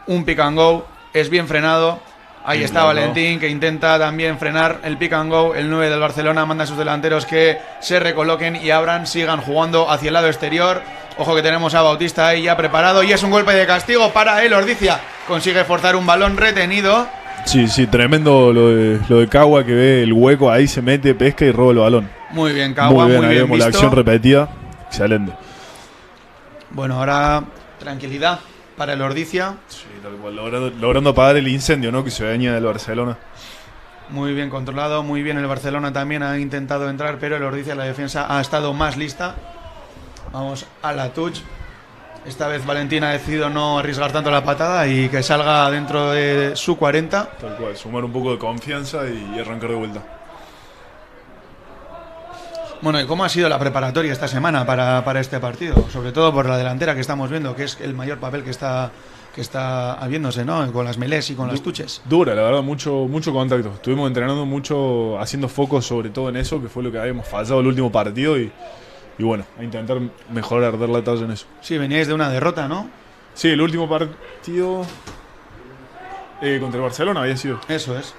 Un pick and go, es bien frenado. Ahí está Valentín, que intenta también frenar el pick and go. El 9 del Barcelona manda a sus delanteros que se recoloquen y abran, sigan jugando hacia el lado exterior. Ojo que tenemos a Bautista ahí ya preparado. Y es un golpe de castigo para el Ordizia. Consigue forzar un balón retenido. Sí, tremendo lo de Cagua, que ve el hueco, ahí se mete, pesca y roba el balón. Muy bien, Cagua, muy ahí bien vemos la visto. acción repetida, excelente. Bueno, ahora tranquilidad para el Ordizia. Sí, tal cual, logrando apagar el incendio, ¿no?, que se venía del Barcelona. Muy bien controlado, muy bien el Barcelona también ha intentado entrar, pero el Ordizia, la defensa, ha estado más lista. Vamos a la touch. Esta vez Valentín ha decidido no arriesgar tanto la patada y que salga dentro de su 40. Tal cual, sumar un poco de confianza y arrancar de vuelta. Bueno, ¿y cómo ha sido la preparatoria esta semana para este partido? Sobre todo por la delantera que estamos viendo, que es el mayor papel que está habiéndose, ¿no? Con las melés y con las tuches. Dura, la verdad, mucho contacto. Estuvimos entrenando mucho, haciendo foco sobre todo en eso, que fue lo que habíamos fallado el último partido y bueno, a intentar mejorar, dar la talla en eso. Sí, veníais de una derrota, ¿no? Sí, el último partido contra el Barcelona había sido. Eso es.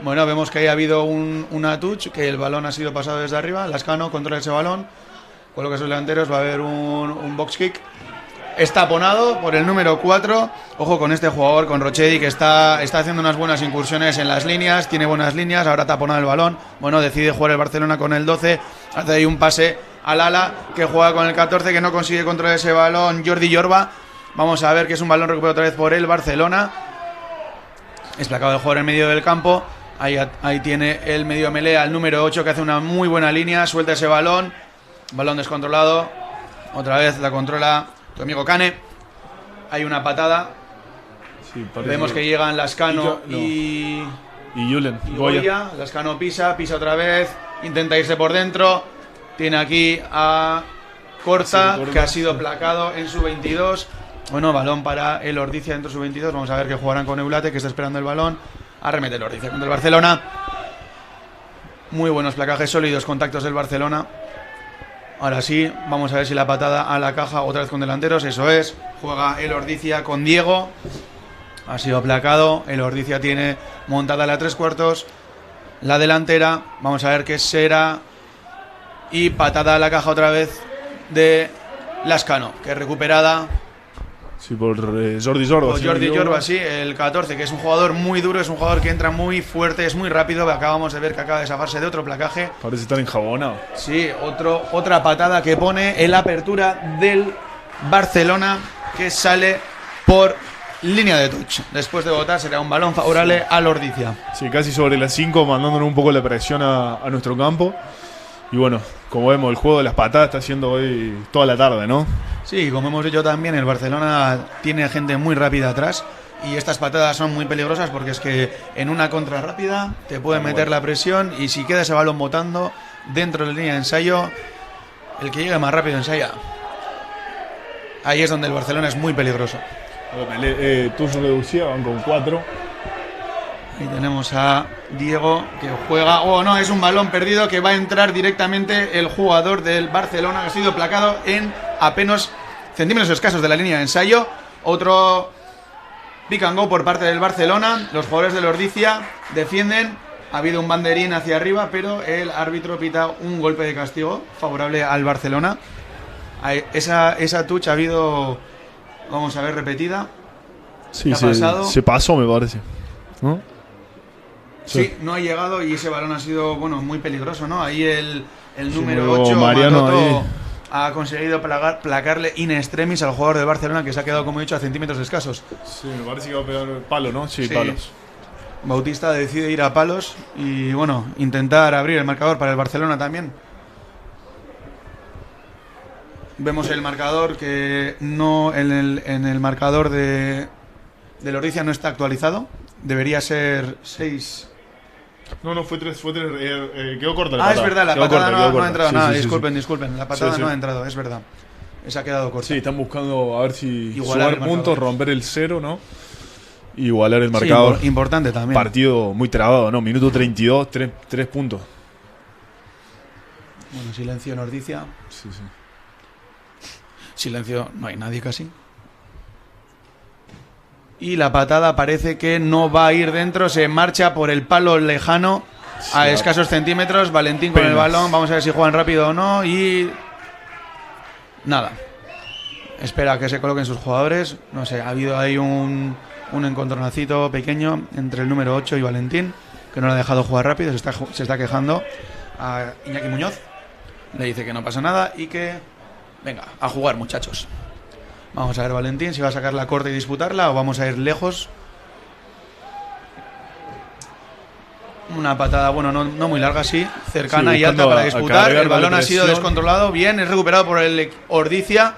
Bueno, vemos que ahí ha habido una touch, que el balón ha sido pasado desde arriba. Lascano controla ese balón, coloca sus delanteros, va a haber un box kick. Está taponado por el número 4. Ojo con este jugador, con Rochedi, que está haciendo unas buenas incursiones en las líneas, tiene buenas líneas, ahora taponado el balón. Bueno, decide jugar el Barcelona con el 12, hace ahí un pase al ala, que juega con el 14, que no consigue controlar ese balón, Jordi Yorba. Vamos a ver que es un balón recuperado otra vez por el Barcelona. Es placado el jugador en medio del campo. Ahí tiene el medio melé al número 8 que hace una muy buena línea. Suelta ese balón. Balón descontrolado. Otra vez la controla tu amigo Kane. Hay una patada. Sí, vemos que llegan Lascano y Julen. Goya. Lascano pisa otra vez. Intenta irse por dentro. Tiene aquí a Corta, que ha sido placado en su 22. Bueno, balón para el Ordizia dentro de su 22. Vamos a ver que jugarán con Eulate, que está esperando el balón. Arremete el Ordizia contra el Barcelona. Muy buenos placajes, sólidos contactos del Barcelona. Ahora sí, vamos a ver si la patada a la caja otra vez con delanteros. Eso es, juega el Ordizia con Diego. Ha sido aplacado. El Ordizia tiene montada la 3/4. La delantera, vamos a ver qué será. Y patada a la caja otra vez de Lascano, que es recuperada. Sí, por Jordi Jorba. Por Jordi Jorba, sí, el 14, que es un jugador muy duro, es un jugador que entra muy fuerte, es muy rápido. Acabamos de ver que acaba de zafarse de otro placaje. Parece estar enjabonado. Sí, otra patada que pone en la apertura del Barcelona, que sale por línea de touch. Después de botar será un balón favorable al Ordizia. Sí, casi sobre las 5, mandándonos un poco la presión a nuestro campo. Y bueno, como vemos, el juego de las patadas está haciendo hoy toda la tarde, ¿no? Sí, como hemos dicho también, el Barcelona tiene gente muy rápida atrás y estas patadas son muy peligrosas porque es que en una contra rápida te pueden meter la presión y si queda ese balón botando dentro de la línea de ensayo, el que llegue más rápido ensaya. Ahí es donde el Barcelona es muy peligroso. Tus reducías van con 4. Ahí tenemos a Diego que juega. Oh, no, es un balón perdido que va a entrar directamente el jugador del Barcelona, que ha sido placado en apenas centímetros escasos de la línea de ensayo. Otro pick and go por parte del Barcelona. Los jugadores del Ordizia defienden. Ha habido un banderín hacia arriba, pero el árbitro pita un golpe de castigo favorable al Barcelona. Esa touch ha habido, vamos a ver, repetida. Sí, se pasó, me parece, ¿no? Sí, no ha llegado y ese balón ha sido, bueno, muy peligroso, ¿no? Ahí el número 8, Mariano, Matoto, ha conseguido placarle in extremis al jugador de Barcelona, que se ha quedado, como he dicho, a centímetros escasos. Sí, me parece que va a pegar el palo, ¿no? Sí, palos. Bautista decide ir a palos y, bueno, intentar abrir el marcador para el Barcelona también. Vemos el marcador que no en el marcador del Ordizia no está actualizado. Debería ser 6. No, fue 3. Quedó corta la patada. Es verdad, la patada no ha entrado. Sí, nada, sí, disculpen. La patada no ha entrado, es verdad. Esa ha quedado corta. Sí, están buscando a ver si igualar sumar puntos, romper el 0, ¿no? Igualar el marcador. Sí, importante también. Partido muy trabado, ¿no? Minuto 32, 3 puntos. Bueno, silencio en Ordizia. Sí. Silencio, no hay nadie casi. Y la patada parece que no va a ir dentro, se marcha por el palo lejano a escasos centímetros. Valentín con el balón, vamos a ver si juegan rápido o no. Y nada, espera a que se coloquen sus jugadores. No sé, ha habido ahí un encontronacito pequeño entre el número 8 y Valentín, que no lo ha dejado jugar rápido. Se está quejando a Iñaki Muñoz. Le dice que no pasa nada y que venga, a jugar, muchachos. Vamos a ver, Valentín, si va a sacar la corta y disputarla o vamos a ir lejos. Una patada, bueno, no muy larga, sí, cercana y alta para disputar. El balón ha sido descontrolado. Bien, es recuperado por el Ordizia.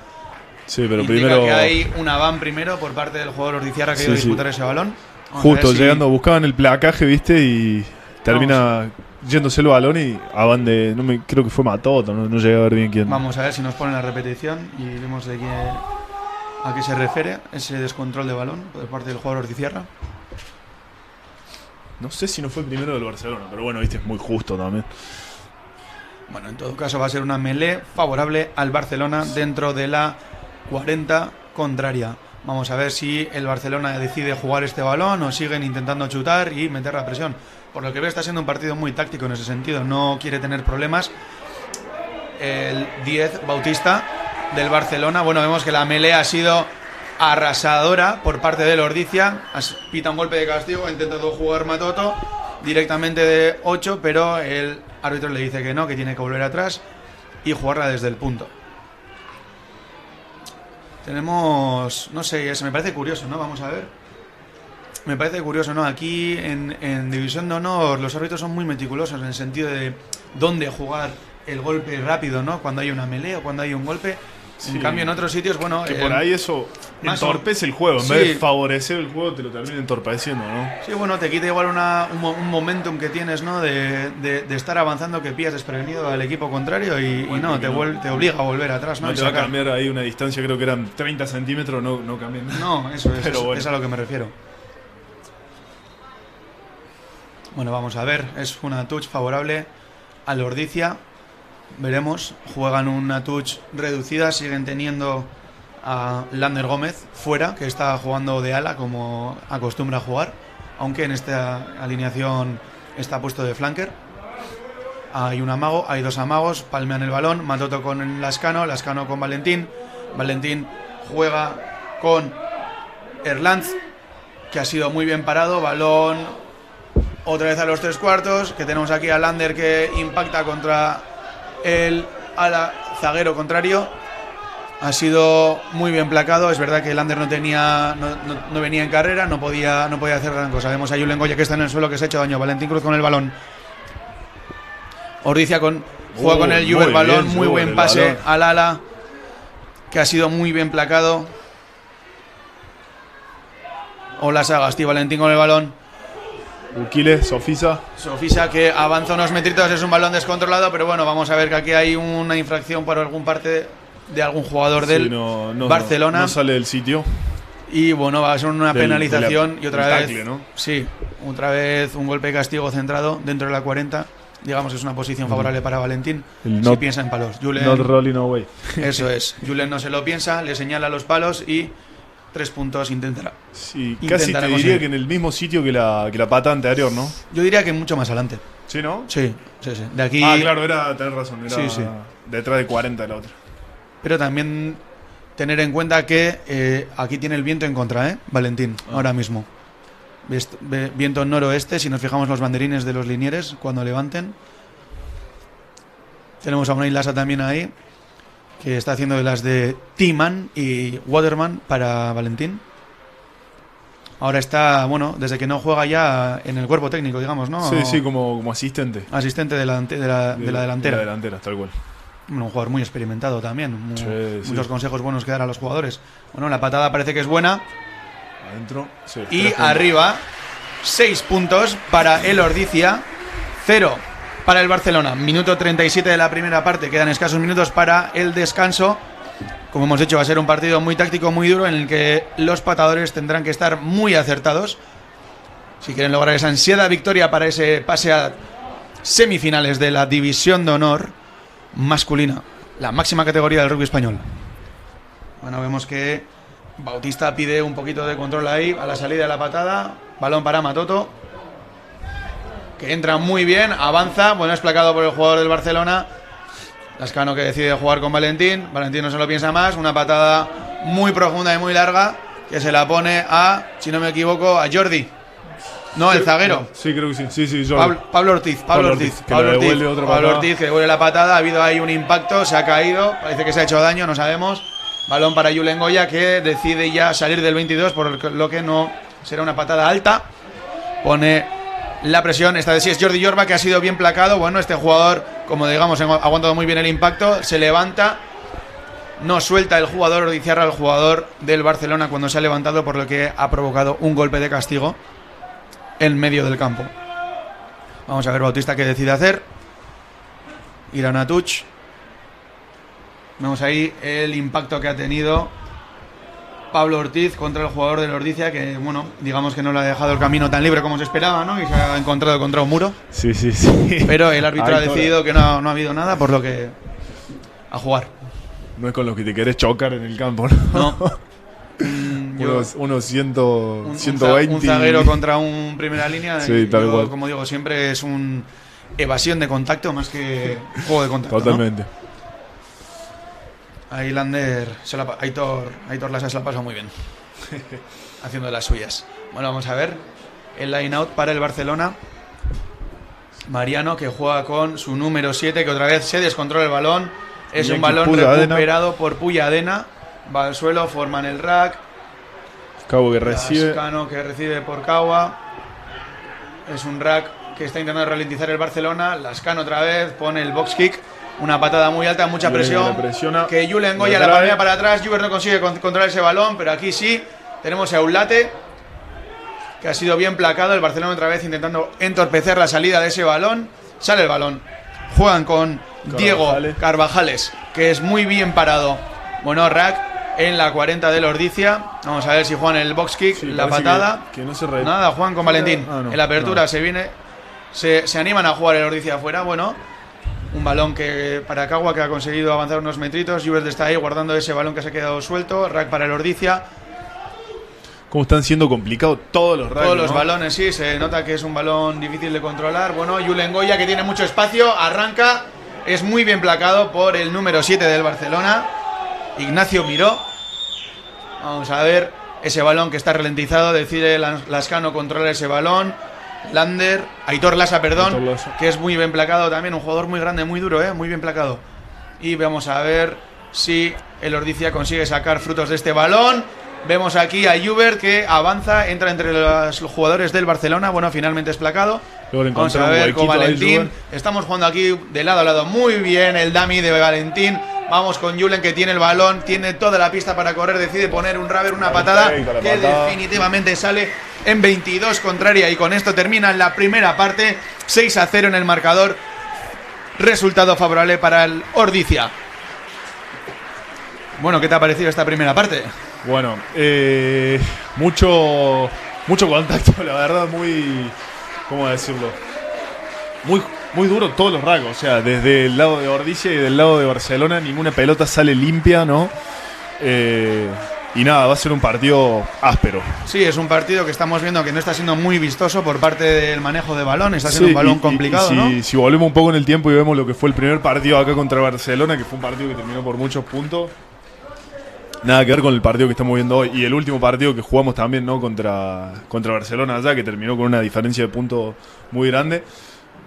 Sí, pero implica primero que hay una van primero por parte del jugador ordiciarra que ha ido a disputar ese balón. Justo llegando, buscaban el placaje, ¿viste? Y termina yéndose el balón y a van de. Creo que fue Matoto, no llegué a ver bien quién. Vamos a ver si nos ponen la repetición y vemos a qué se refiere ese descontrol de balón por parte del jugador ordiciarra. No sé si no fue el primero del Barcelona, pero bueno, viste, es muy justo también. Bueno, en todo caso va a ser una melee favorable al Barcelona dentro de la 40 contraria. Vamos a ver si el Barcelona decide jugar este balón o siguen intentando chutar y meter la presión. Por lo que veo está siendo un partido muy táctico en ese sentido, no quiere tener problemas. El 10, Bautista, del Barcelona. Bueno, vemos que la melee ha sido arrasadora por parte del Ordizia. Pita un golpe de castigo, ha intentado jugar Matoto directamente de 8, pero el árbitro le dice que no, que tiene que volver atrás y jugarla desde el punto. Tenemos, no sé, me parece curioso, ¿no? Vamos a ver. Me parece curioso, ¿no? Aquí en División de Honor los árbitros son muy meticulosos en el sentido de dónde jugar el golpe rápido, ¿no? Cuando hay una melee o cuando hay un golpe. Sí. En cambio, en otros sitios, bueno... Que por ahí eso más entorpece el juego. En sí. vez de favorecer el juego, te lo termina entorpeciendo, ¿no? Sí, bueno, te quita igual un momentum que tienes, ¿no? De estar avanzando, que pillas desprevenido al equipo contrario y no, te obliga a volver atrás, ¿no? No te va a cambiar ahí una distancia, creo que eran 30 centímetros, no cambian nada. No, eso es, Pero bueno. es a lo que me refiero. Bueno, vamos a ver, es una touch favorable al Ordicia. Veremos, juegan una touch reducida, siguen teniendo a Lander Gómez fuera, que está jugando de ala como acostumbra a jugar, aunque en esta alineación está puesto de flanker. Hay un amago, hay dos amagos, palmean el balón, Matoto con Lascano con Valentín, Valentín juega con Erlanz, que ha sido muy bien parado, balón otra vez a los 3/4, que tenemos aquí a Lander que impacta contra el ala zaguero contrario. Ha sido muy bien placado. Es verdad que Lander no venía en carrera, no podía hacer gran cosa. Vemos a Julen Goya que está en el suelo, que se ha hecho daño. Valentín Cruz con el balón. Ordicia juega con el Juve balón, muy buen pase al ala, que ha sido muy bien placado. Hola Sagasti, Valentín con el balón. Uquile, Sofisa, que avanza unos metritos, es un balón descontrolado, pero bueno, vamos a ver que aquí hay una infracción por algún parte de algún jugador del Barcelona. No sale del sitio. Y bueno, va a ser una penalización y otra vez. Tackle, ¿no? Sí, otra vez un golpe de castigo centrado dentro de la 40. Digamos que es una posición favorable para Valentín. Si piensa en palos. Julen, not rolling away. Eso es. Julen no se lo piensa, le señala los palos y 3 puntos intentará. Sí, casi te diría que en el mismo sitio que la patada anterior, ¿no? Yo diría que mucho más adelante. ¿Sí, no? Sí. De aquí. Claro, tenés razón. Era sí. detrás de 40 de la otra. Pero también tener en cuenta que aquí tiene el viento en contra, Valentín, ahora mismo. Viento noroeste, si nos fijamos los banderines de los linieres cuando levanten. Tenemos a Unai Lasa también ahí, que está haciendo de las de T-Man y Waterman para Valentín. Ahora está, bueno, desde que no juega ya en el cuerpo técnico, digamos, ¿no? Sí, como asistente. Asistente de la delantera. De la delantera, tal cual. Bueno, un jugador muy experimentado también. Muchos sí. consejos buenos que dar a los jugadores. Bueno, la patada parece que es buena. Adentro, sí. Y arriba, 6 puntos para el Ordicia, 0 para el Barcelona. Minuto 37 de la primera parte, quedan escasos minutos para el descanso. Como hemos dicho, va a ser un partido muy táctico, muy duro, en el que los patadores tendrán que estar muy acertados si quieren lograr esa ansiada victoria para ese pase a semifinales de la División de Honor masculina, la máxima categoría del rugby español. Bueno, vemos que Bautista pide un poquito de control ahí a la salida de la patada. Balón para Matoto, que entra muy bien, avanza. Bueno, es placado por el jugador del Barcelona. Lascano, que decide jugar con Valentín. Valentín no se lo piensa más. Una patada muy profunda y muy larga, que se la pone a, si no me equivoco, a Jordi. No, el zaguero. Sí, creo que sí. Sí, Jordi. Pablo Ortiz. Pablo Ortiz, que devuelve la patada. Ha habido ahí un impacto, se ha caído. Parece que se ha hecho daño, no sabemos. Balón para Julen Goya, que decide ya salir del 22, por lo que no será una patada alta. Pone la presión. Esta vez sí es Jordi Yorba, que ha sido bien placado. Bueno, este jugador, como digamos, ha aguantado muy bien el impacto. Se levanta. No suelta el jugador Ordiciarra al jugador del Barcelona cuando se ha levantado, por lo que ha provocado un golpe de castigo en medio del campo. Vamos a ver Bautista qué decide hacer. Ir a una touch. Vemos ahí el impacto que ha tenido Pablo Ortiz contra el jugador del Ordicia, que, bueno, digamos que no le ha dejado el camino tan libre como se esperaba, ¿no? Y se ha encontrado contra un muro. Sí. Pero el árbitro ha decidido que no ha habido nada, por lo que a jugar. No es con los que te querés chocar en el campo, ¿no? Unos 120. Un zaguero contra un primera línea. Sí, tal cual. Como digo, siempre es un evasión de contacto más que juego de contacto. Totalmente. ¿No? Ahí Lander, Aitor Lasa se la pasa muy bien, haciendo de las suyas. Bueno, vamos a ver el line out para el Barcelona. Mariano, que juega con su número 7, que otra vez se descontrola el balón. Es un balón recuperado por Puyadena. Va al suelo, forman el rack. Cabo que recibe. Lascano que recibe por Cagua. Es un rack que está intentando ralentizar el Barcelona. Lascano otra vez pone el box kick. Una patada muy alta, mucha presión. Que Julen Goya la palmea para atrás. Juber no consigue controlar ese balón, pero aquí sí. Tenemos a Eulate, que ha sido bien placado. El Barcelona otra vez intentando entorpecer la salida de ese balón. Sale el balón. Juegan con Diego Carvajales, que es muy bien parado. Bueno, rack en la 40 del Ordicia. Vamos a ver si juegan el box kick, la patada. Que no se Nada, juegan con Valentín. No, en la apertura se viene. Se animan a jugar el Ordicia afuera. Bueno, un balón que para Cagua, que ha conseguido avanzar unos metritos. Jubert está ahí guardando ese balón que se ha quedado suelto. Rack para el Ordicia. Cómo están siendo complicados todos los racks. Todos los balones, sí, se nota que es un balón difícil de controlar. Bueno, Julen Goya, que tiene mucho espacio, arranca. Es muy bien placado por el número 7 del Barcelona, Ignacio Miró. Vamos a ver ese balón que está ralentizado. Decide Lascano controlar ese balón. Aitor Lasa, que es muy bien placado también. Un jugador muy grande, muy duro, muy bien placado. Y vamos a ver si el Ordicia consigue sacar frutos de este balón. Vemos aquí a Jubert que avanza, entra entre los jugadores del Barcelona. Bueno, finalmente es placado. Vamos a ver con Valentín. Estamos jugando aquí de lado a lado. Muy bien el dummy de Valentín. Vamos con Julen, que tiene el balón, tiene toda la pista para correr. Decide poner un rubber, una patada que definitivamente sale en 22 contraria. Y con esto termina la primera parte. 6-0 en el marcador. Resultado favorable para el Ordicia. Bueno, ¿qué te ha parecido esta primera parte? Bueno, mucho contacto, la verdad, muy, ¿cómo decirlo? Muy duro todos los racks, o sea, desde el lado de Ordicia y del lado de Barcelona ninguna pelota sale limpia, ¿no? Y nada, va a ser un partido áspero. Sí, es un partido que estamos viendo que no está siendo muy vistoso por parte del manejo de balón, está siendo un balón complicado, ¿no? Si volvemos un poco en el tiempo y vemos lo que fue el primer partido acá contra Barcelona, que fue un partido que terminó por muchos puntos. Nada que ver con el partido que estamos viendo hoy. Y el último partido que jugamos también, ¿no? Contra Barcelona allá, que terminó con una diferencia de puntos muy grande.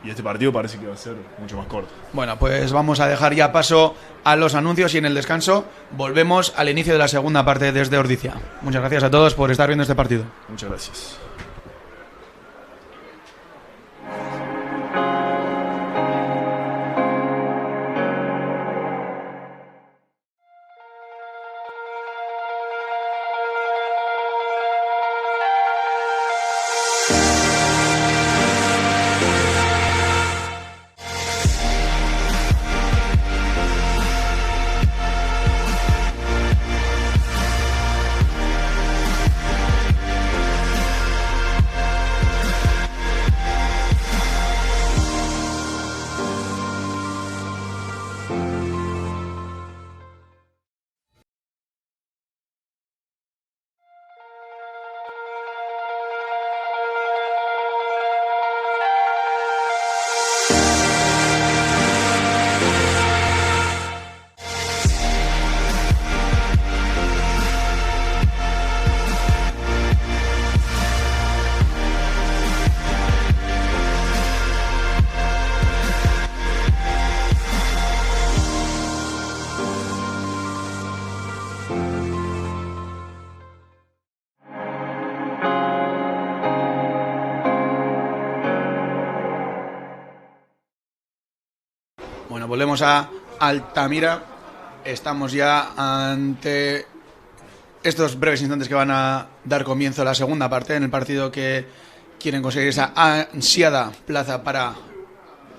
Y este partido parece que va a ser mucho más corto. Bueno, pues vamos a dejar ya paso a los anuncios y en el descanso volvemos al inicio de la segunda parte desde Ordicia. Muchas gracias a todos por estar viendo este partido. Muchas gracias. Bueno, volvemos a Altamira. Estamos ya ante estos breves instantes que van a dar comienzo a la segunda parte, en el partido que quieren conseguir esa ansiada plaza para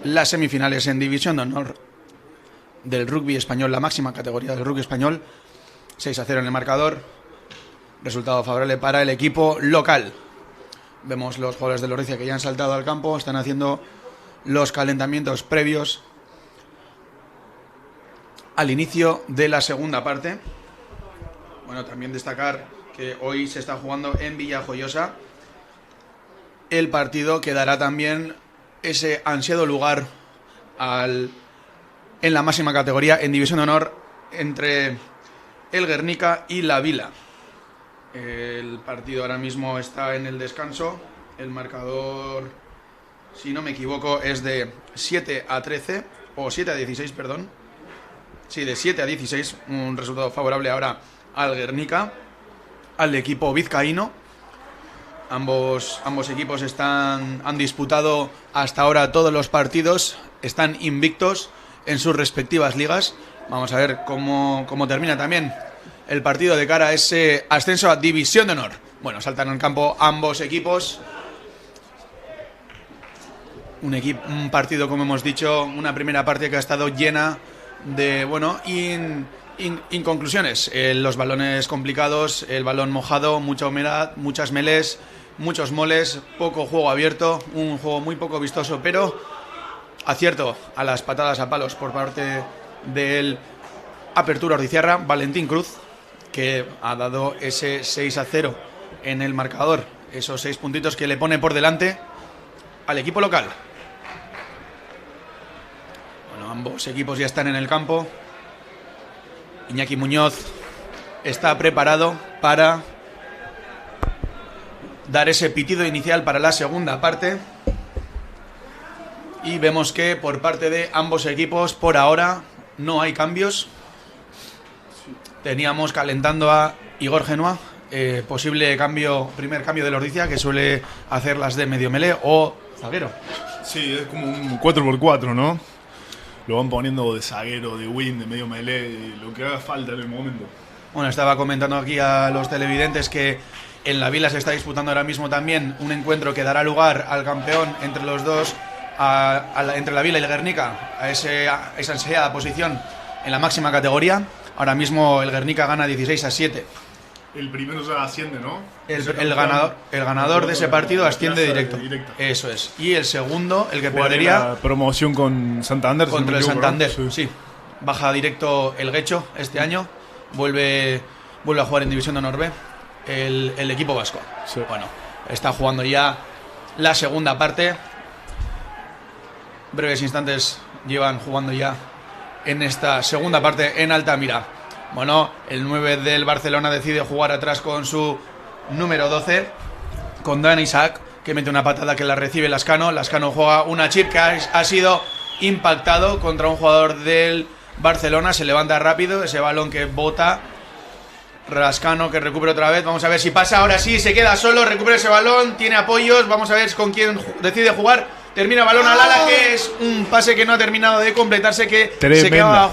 las semifinales en División de Honor del rugby español, la máxima categoría del rugby español. 6-0 en el marcador. Resultado favorable para el equipo local. Vemos los jugadores del Ordicia que ya han saltado al campo, están haciendo los calentamientos previos al inicio de la segunda parte. Bueno, también destacar que hoy se está jugando en Villajoyosa el partido que dará también ese ansiado lugar en la máxima categoría en División de Honor entre el Guernica y la Vila. El partido ahora mismo está en el descanso. El marcador, si no me equivoco, es de 7-13 o 7-16, perdón. Sí, de 7-16, un resultado favorable ahora al Guernica. al equipo vizcaíno. Ambos equipos han disputado hasta ahora todos los partidos, están invictos en sus respectivas ligas. Vamos a ver cómo termina también el partido de cara a ese ascenso a División de Honor. Bueno, saltan al campo ambos equipos. Un partido, como hemos dicho, una primera parte que ha estado llena de, inconclusiones. Los balones complicados, el balón mojado, mucha humedad, muchas melés, muchos moles, poco juego abierto, un juego muy poco vistoso, pero acierto a las patadas a palos por parte del Apertura Ordizierra, Valentín Cruz, que ha dado ese 6-0 en el marcador, esos 6 puntitos que le pone por delante al equipo local. Bueno, ambos equipos ya están en el campo. Iñaki Muñoz está preparado para dar ese pitido inicial para la segunda parte. Y vemos que por parte de ambos equipos, por ahora, no hay cambios. Teníamos calentando a Igor Genua, posible primer cambio de Lordicia, que suele hacer las de medio melé o zaguero. Sí, es como un 4x4, ¿no? Lo van poniendo de zaguero, de win, de medio melé, lo que haga falta en el momento. Bueno, estaba comentando aquí a los televidentes que en la Vila se está disputando ahora mismo también un encuentro que dará lugar al campeón entre los dos, entre la Vila y el Guernica, a esa ansiada posición en la máxima categoría. Ahora mismo el Guernica gana 16-7. El primero ya asciende, ¿no? El ganador de ese partido asciende directo. Eso es. Y el segundo, el que perdería... La promoción con Santander. Contra el Santander, ¿no? Sí. Baja directo el Guecho este año. Vuelve a jugar en División de Honor B el equipo vasco. Sí. Bueno, está jugando ya la segunda parte. Breves instantes llevan jugando ya en esta segunda parte en Altamira. Bueno, el 9 del Barcelona decide jugar atrás con su número 12, con Dan Isaac, que mete una patada que la recibe Lascano. Lascano juega una chip que ha sido impactado contra un jugador del Barcelona. Se levanta rápido, ese balón que bota. Lascano que recupera otra vez. Vamos a ver si pasa. Ahora sí, se queda solo, recupera ese balón, tiene apoyos. Vamos a ver con quién decide jugar. Termina balón al ala, que es un pase que no ha terminado de completarse, que tremenda. Se quedaba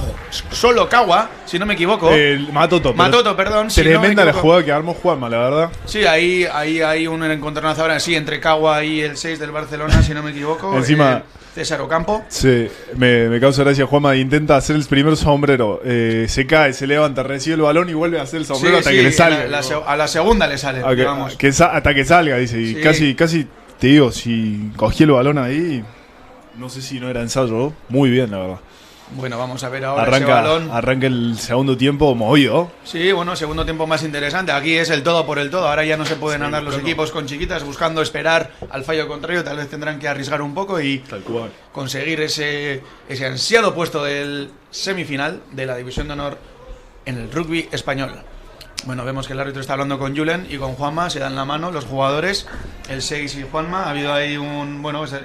solo Kawa, si no me equivoco. Matoto, perdón. Tremenda la jugada que armó Juanma, la verdad. Sí, ahí hay un encontronazo ahora, sí, entre Kawa y el 6 del Barcelona, si no me equivoco. Encima, César Ocampo. Sí, me causa gracia. Juanma intenta hacer el primer sombrero, se cae, se levanta, recibe el balón y vuelve a hacer el sombrero hasta que le salga. A la segunda le sale, vamos. Hasta que salga, dice. Y sí. casi te digo, si cogí el balón ahí, no sé si no era ensayo. Muy bien, la verdad. Bueno, vamos a ver ahora ese balón. Arranca el segundo tiempo movido. Sí, bueno, segundo tiempo más interesante. Aquí es el todo por el todo. Ahora ya no se pueden andar los equipos con chiquitas buscando esperar al fallo contrario. Tal vez tendrán que arriesgar un poco y conseguir ese ansiado puesto del semifinal de la División de Honor en el rugby español. Bueno, vemos que el árbitro está hablando con Julen y con Juanma, se dan la mano los jugadores, el 6 y Juanma. Ha habido ahí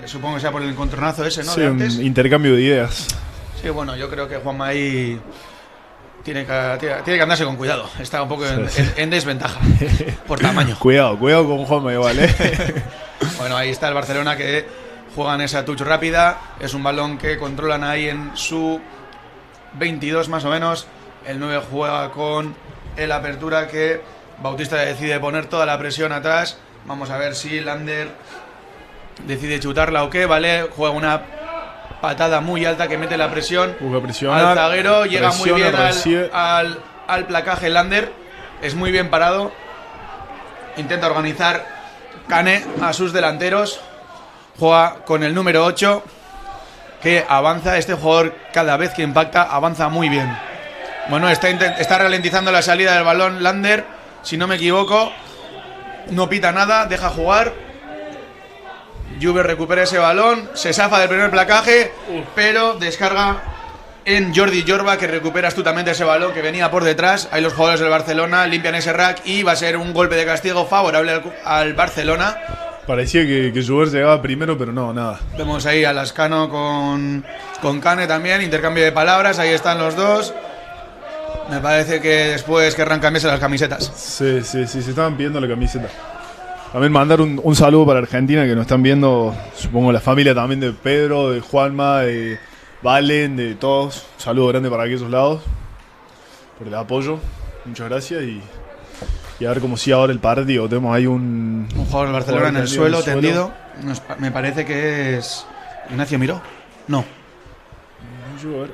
supongo que sea por el encontronazo ese, ¿no? Sí, de antes. Un intercambio de ideas. Sí, bueno, yo creo que Juanma ahí tiene que andarse con cuidado. Está un poco en desventaja por tamaño. Cuidado con Juanma igual, ¿eh? Bueno, ahí está el Barcelona que juegan esa touch rápida. Es un balón que controlan ahí en su 22 más o menos. El 9 juega con el Apertura, que Bautista decide poner toda la presión atrás. Vamos a ver si Lander decide chutarla o qué. Vale, juega una patada muy alta que mete la presión al zaguero. Llega muy bien al placaje Lander. Es muy bien parado. Intenta organizar Cane a sus delanteros. Juega con el número 8, que avanza. Este jugador, cada vez que impacta, avanza muy bien. Bueno, está ralentizando la salida del balón Lander, si no me equivoco. No pita nada, deja jugar. Juve recupera ese balón, se zafa del primer placaje, pero descarga en Jordi Jorba, que recupera astutamente ese balón que venía por detrás. Ahí los jugadores del Barcelona limpian ese rack y va a ser un golpe de castigo favorable al Barcelona. Parecía que Juve llegaba primero, pero no, nada. Vemos ahí a Lascano con Cane también, intercambio de palabras, ahí están los dos. Me parece que después querrán cambiarse las camisetas. Sí, se estaban pidiendo la camiseta. También mandar un saludo para Argentina, que nos están viendo, supongo la familia también de Pedro, de Juanma, de Valen, de todos. Un saludo grande para aquellos lados, por el apoyo. Muchas gracias y a ver cómo sigue ahora el partido. Tenemos ahí un jugador del Barcelona en el suelo, tendido. Me parece que es Ignacio Miró. No.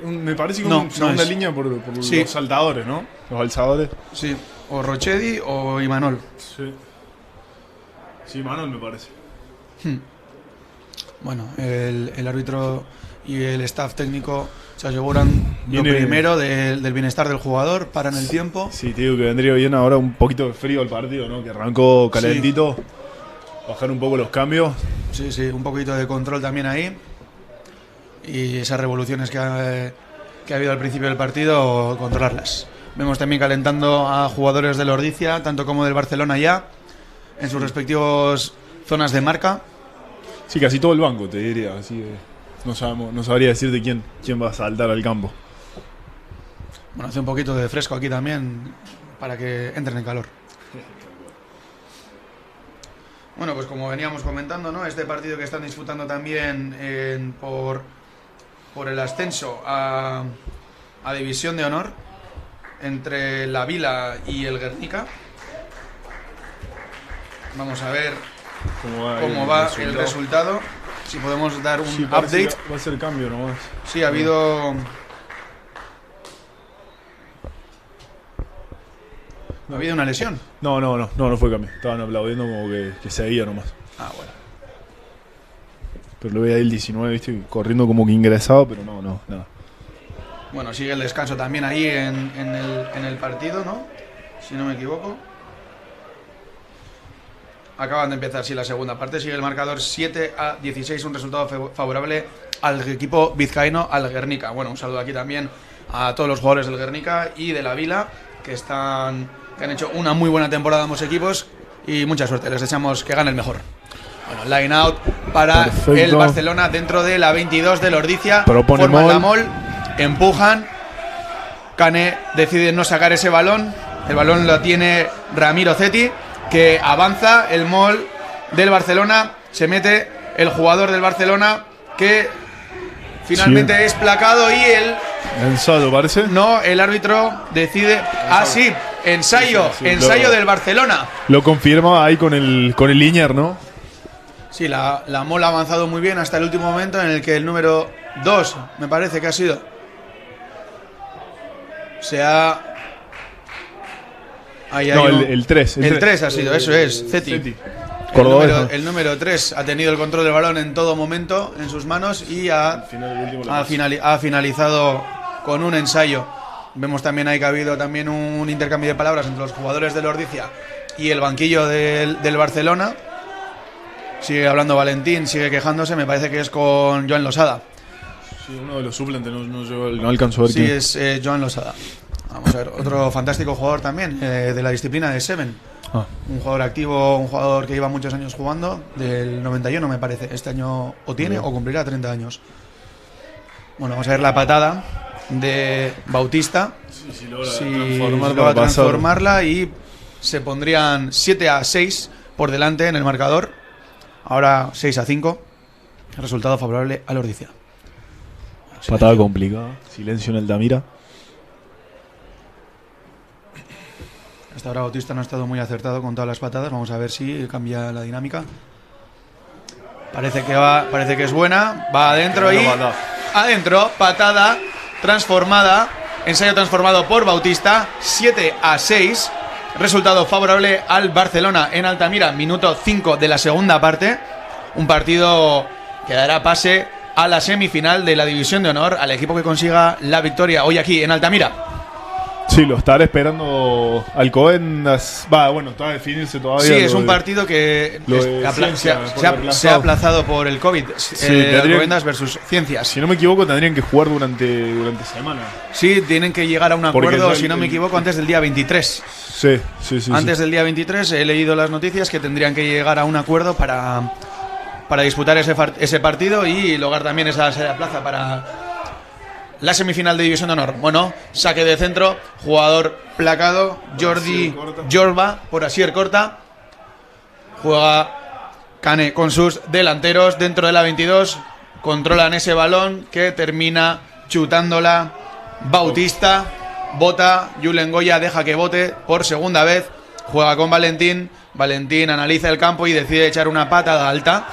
Me parece que no, una segunda línea por sí. Los saltadores, ¿no? Los alzadores. Sí, o Rochedi o Imanol. Sí, Imanol me parece. Bueno, el árbitro y el staff técnico se aseguran lo primero del bienestar del jugador, paran el tiempo. Sí, te digo que vendría bien ahora un poquito de frío el partido, ¿no? Que arrancó calentito, bajar un poco los cambios. Sí, un poquito de control también ahí. Y esas revoluciones que ha habido al principio del partido, controlarlas. Vemos también calentando a jugadores del Ordizia, tanto como del Barcelona ya, en sus respectivos zonas de marca. Sí, casi todo el banco, te diría. Así que no sabría decirte quién va a saltar al campo. Bueno, hace un poquito de fresco aquí también, para que entren en calor. Bueno, pues como veníamos comentando, ¿no? Este partido que están disputando también por el ascenso a División de Honor entre la Vila y el Guernica. Vamos a ver cómo va el resultado. Si podemos dar un update. Va a ser cambio nomás. Sí, ha habido... ¿Ha habido una lesión? No fue cambio. Estaban aplaudiendo como que seguía nomás. Ah, bueno. Pero lo veía ahí el 19, ¿viste? Corriendo como que ingresado, pero nada. Bueno, sigue el descanso también ahí en el partido, ¿no? Si no me equivoco. Acaban de empezar, sí, la segunda parte. Sigue el marcador 7-16, un resultado favorable al equipo vizcaíno, al Guernica. Bueno, un saludo aquí también a todos los jugadores del Guernica y de la Vila, que han hecho una muy buena temporada ambos equipos, y mucha suerte. Les deseamos que gane el mejor. Bueno, line out para el Barcelona dentro de la 22 del Ordizia. Forman la mol, empujan. Cane decide no sacar ese balón. El balón lo tiene Ramiro Zeti, que avanza el mol del Barcelona. Se mete el jugador del Barcelona, que finalmente es placado, y ensayo, parece. No, el árbitro decide. Sí, ensayo del Barcelona. Lo confirma ahí con el Linier, ¿no? Sí, la mol ha avanzado muy bien hasta el último momento, en el que el número 2, me parece que ha sido, el 3. El 3 ha sido, eso es, Zeti. El número 3 ha tenido el control del balón en todo momento en sus manos y ha finalizado con un ensayo. Vemos también ahí que ha habido también un intercambio de palabras entre los jugadores del Ordizia y el banquillo del Barcelona. Sigue hablando Valentín, sigue quejándose, me parece que es con Joan Losada. Sí, uno de los suplentes, no alcanzó a ver. Sí, es Joan Losada. Vamos a ver, otro fantástico jugador también, de la disciplina de Seven. Un jugador activo, un jugador que lleva muchos años jugando, del 91 me parece. Este año o tiene o cumplirá 30 años. Bueno, vamos a ver la patada de Bautista. Si logra transformarla, y se pondrían 7-6 por delante en el marcador. Ahora 6-5. Resultado favorable al Ordizia. Patada complicada. Silencio en el Altamira. Hasta ahora Bautista no ha estado muy acertado con todas las patadas. Vamos a ver si cambia la dinámica. Parece que es buena. Va adentro y... Adentro, patada transformada. Ensayo transformado por Bautista. 7-6. Resultado favorable al Barcelona en Altamira. Minuto 5 de la segunda parte. Un partido que dará pase a la semifinal de la División de Honor al equipo que consiga la victoria hoy aquí en Altamira. Sí, lo estará esperando Alcobendas. Está a definirse todavía. Sí, es un partido que se ha aplazado por el COVID. Alcobendas versus Ciencias. Si no me equivoco, tendrían que jugar durante semana. Sí, tienen que llegar a un acuerdo, si no me equivoco, antes del día 23. Sí. Antes del día 23 he leído las noticias que tendrían que llegar a un acuerdo para disputar ese partido y lograr también esa plaza para la semifinal de División de Honor. Bueno, saque de centro, jugador placado, Jordi Jorba, por Asier Corta. Juega Cane con sus delanteros dentro de la 22. Controlan ese balón que termina chutándola Bautista. Bota, Julen Goya deja que bote por segunda vez. Juega con Valentín. Valentín analiza el campo y decide echar una patada alta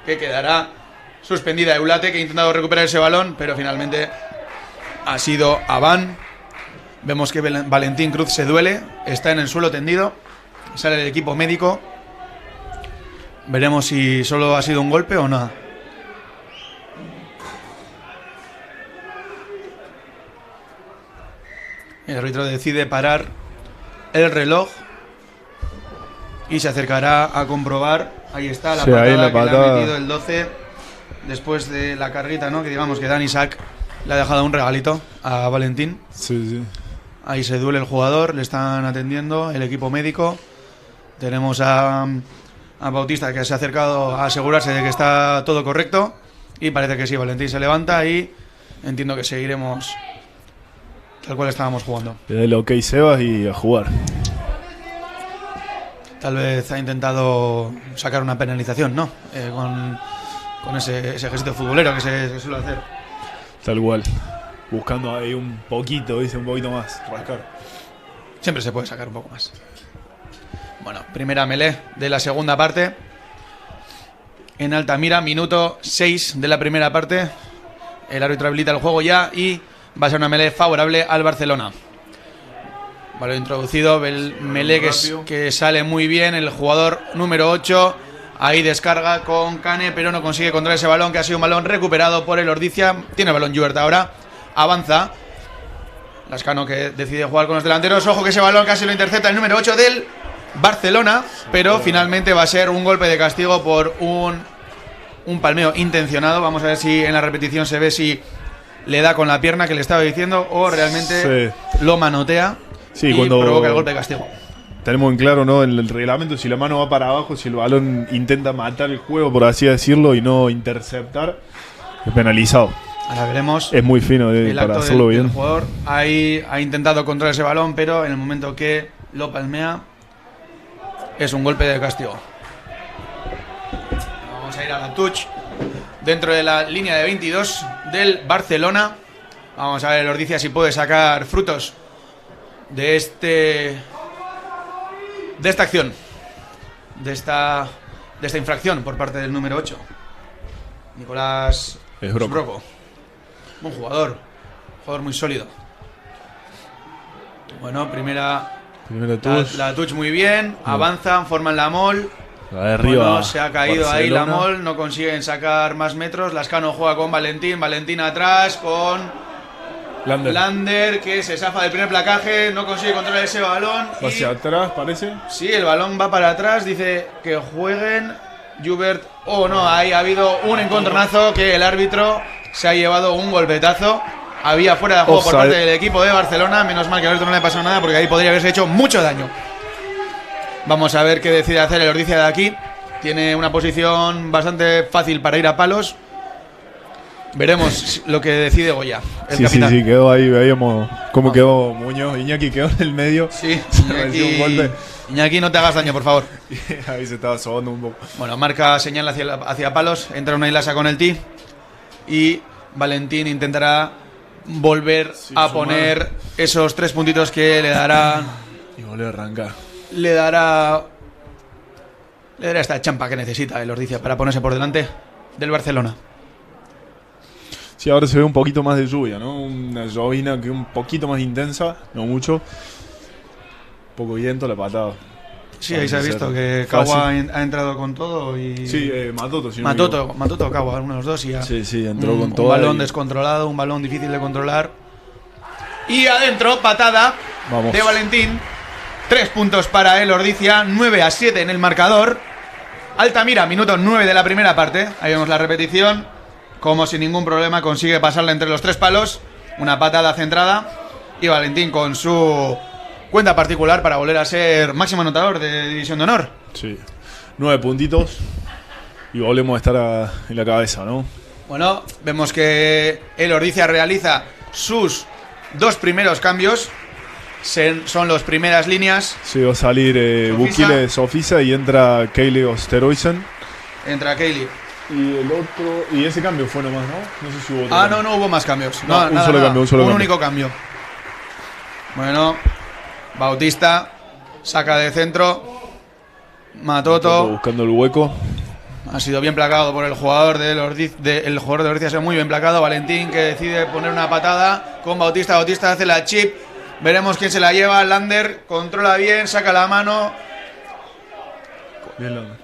que quedará suspendida. Eulate, que ha intentado recuperar ese balón, pero finalmente ha sido Abán. Vemos que Valentín Cruz se duele, está en el suelo tendido. Sale el equipo médico. Veremos si solo ha sido un golpe o nada. El árbitro decide parar el reloj y se acercará a comprobar. Ahí está la patada, ahí la que le patada. ha metido el 12 después de la carguita, ¿no? Que digamos que Dan Isaac le ha dejado un regalito a Valentín. Sí. Ahí se duele el jugador, le están atendiendo el equipo médico. Tenemos a Bautista, que se ha acercado a asegurarse de que está todo correcto. Y parece que sí, Valentín se levanta y entiendo que seguiremos tal cual estábamos jugando. Le da el ok Sebas y a jugar. Tal vez ha intentado sacar una penalización, ¿no? Con ese ejército futbolero que se suele hacer. Tal cual. Buscando ahí un poquito más. Rascar. Siempre se puede sacar un poco más. Bueno, primera melee de la segunda parte. En Altamira, minuto 6 de la primera parte. El árbitro habilita el juego ya y va a ser una melee favorable al Barcelona. Balón introducido, melee que sale muy bien. El jugador número 8 ahí descarga con Cane, pero no consigue controlar ese balón, que ha sido un balón recuperado por el Ordizia. Tiene el balón Jubert ahora, avanza Lascano, que decide jugar con los delanteros. Ojo que ese balón casi lo intercepta el número 8 del Barcelona, pero finalmente va a ser un golpe de castigo por un palmeo intencionado. Vamos a ver si en la repetición se ve si le da con la pierna que le estaba diciendo o realmente lo manotea. Sí, y cuando provoca el golpe de castigo. Tenemos en claro, ¿no? En el reglamento, si la mano va para abajo, si el balón intenta matar el juego, por así decirlo, y no interceptar, es penalizado. Ahora veremos. Es muy fino el para acto hacerlo del bien. jugador ahí ha intentado controlar ese balón, pero en el momento que lo palmea es un golpe de castigo. Vamos a ir a la touch dentro de la línea de 22 del Barcelona. Vamos a ver el Ordizia si puede sacar frutos de esta acción, de esta infracción por parte del número 8, Nicolás Sbroko. Buen jugador muy sólido. Bueno, primera touch. La touch muy bien, avanzan, forman la mol. De arriba, bueno, se ha caído Barcelona. ahí la mol, no consiguen sacar más metros. Lascano juega con Valentín atrás con Lander, que se zafa del primer placaje, no consigue controlar ese balón. Va hacia atrás, parece. Sí, el balón va para atrás, dice que jueguen. Jubert, no, ahí ha habido un encontronazo que el árbitro se ha llevado un golpetazo. Había fuera de juego por parte del equipo de Barcelona. Menos mal que al árbitro no le pasó nada, porque ahí podría haberse hecho mucho daño. Vamos a ver qué decide hacer el Ordizia de aquí. Tiene una posición bastante fácil para ir a palos. Veremos lo que decide Goya, el capitán. Sí, quedó ahí, veíamos cómo quedó Muñoz. Iñaki quedó en el medio. Sí, un golpe. Iñaki, no te hagas daño, por favor. Ahí se estaba sobando un poco. Bueno, marca señal hacia palos, entra una hilasa con el tee y Valentín intentará volver a poner esos 3 puntitos que le dará. Y volver a arrancar. Le dará esta champa que necesita el Ordizia para ponerse por delante del Barcelona. Sí, ahora se ve un poquito más de lluvia, ¿no? Una llovina que un poquito más intensa, no mucho. Poco viento, la patada. Sí, ahí se ha visto que Kawa ha entrado con todo y... Sí, Matoto, si no Matoto o Kawa, uno de los dos. Y sí, entró con todo. Un balón descontrolado, un balón difícil de controlar. Y adentro, patada de Valentín. 3 puntos para el Ordizia, 9-7 en el marcador. Altamira, minuto 9 de la primera parte. Ahí vemos la repetición. Como sin ningún problema consigue pasarla entre los 3 palos. Una patada centrada. Y Valentín con su cuenta particular para volver a ser máximo anotador de División de Honor. Sí, 9 puntitos. Y volvemos a estar en la cabeza, ¿no? Bueno, vemos que el Ordizia realiza sus 2 primeros cambios. Son las primeras líneas. Sí, va a salir Bukile Sofisa y entra Kaylee Osteroisen. Entra Kaylee. Y el otro. Y ese cambio fue nomás, ¿no? No sé si hubo otro. No hubo más cambios. No, un solo cambio. Un único cambio. Bueno, Bautista saca de centro. Matoto buscando el hueco. Ha sido bien placado por el jugador del el jugador de Ordizia ha sido muy bien placado. Valentín, que decide poner una patada con Bautista. Bautista hace la chip. Veremos quién se la lleva. Lander controla bien, saca la mano.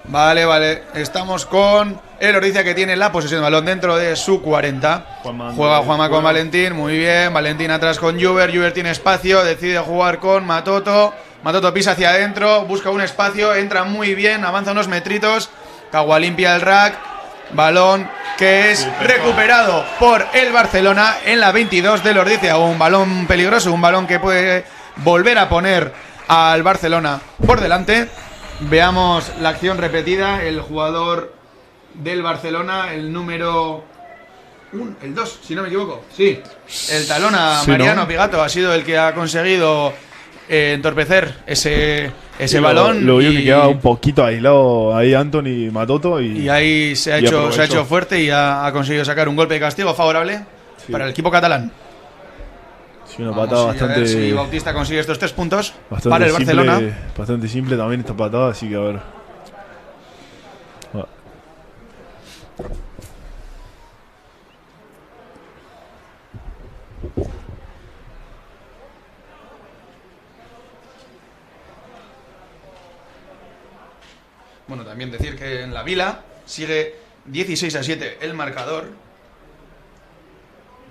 Vale. Estamos con el Ordizia, que tiene la posesión de balón dentro de su 40. Juega Juanma con Valentín, muy bien. Valentín atrás con Juber. Juber tiene espacio, decide jugar con Matoto. Matoto pisa hacia adentro, busca un espacio, entra muy bien, avanza unos metritos. Cagua limpia el rack. Balón que es recuperado por el Barcelona en la 22 del Ordizia. Un balón peligroso, un balón que puede volver a poner al Barcelona por delante. Veamos la acción repetida. El jugador del Barcelona, el número 1, el 2, si no me equivoco. Sí, el talón a Mariano Pigato ha sido el que ha conseguido entorpecer ese balón. Lo vio que quedaba un poquito aislado ahí Anthony Matoto. Y ahí se ha hecho fuerte y ha conseguido sacar un golpe de castigo favorable para el equipo catalán. Sí, una patada bastante. A ver si Bautista consigue estos 3 puntos para el Barcelona. Bastante simple también esta patada, así que a ver. Bueno, también decir que en la Vila sigue 16-7 el marcador.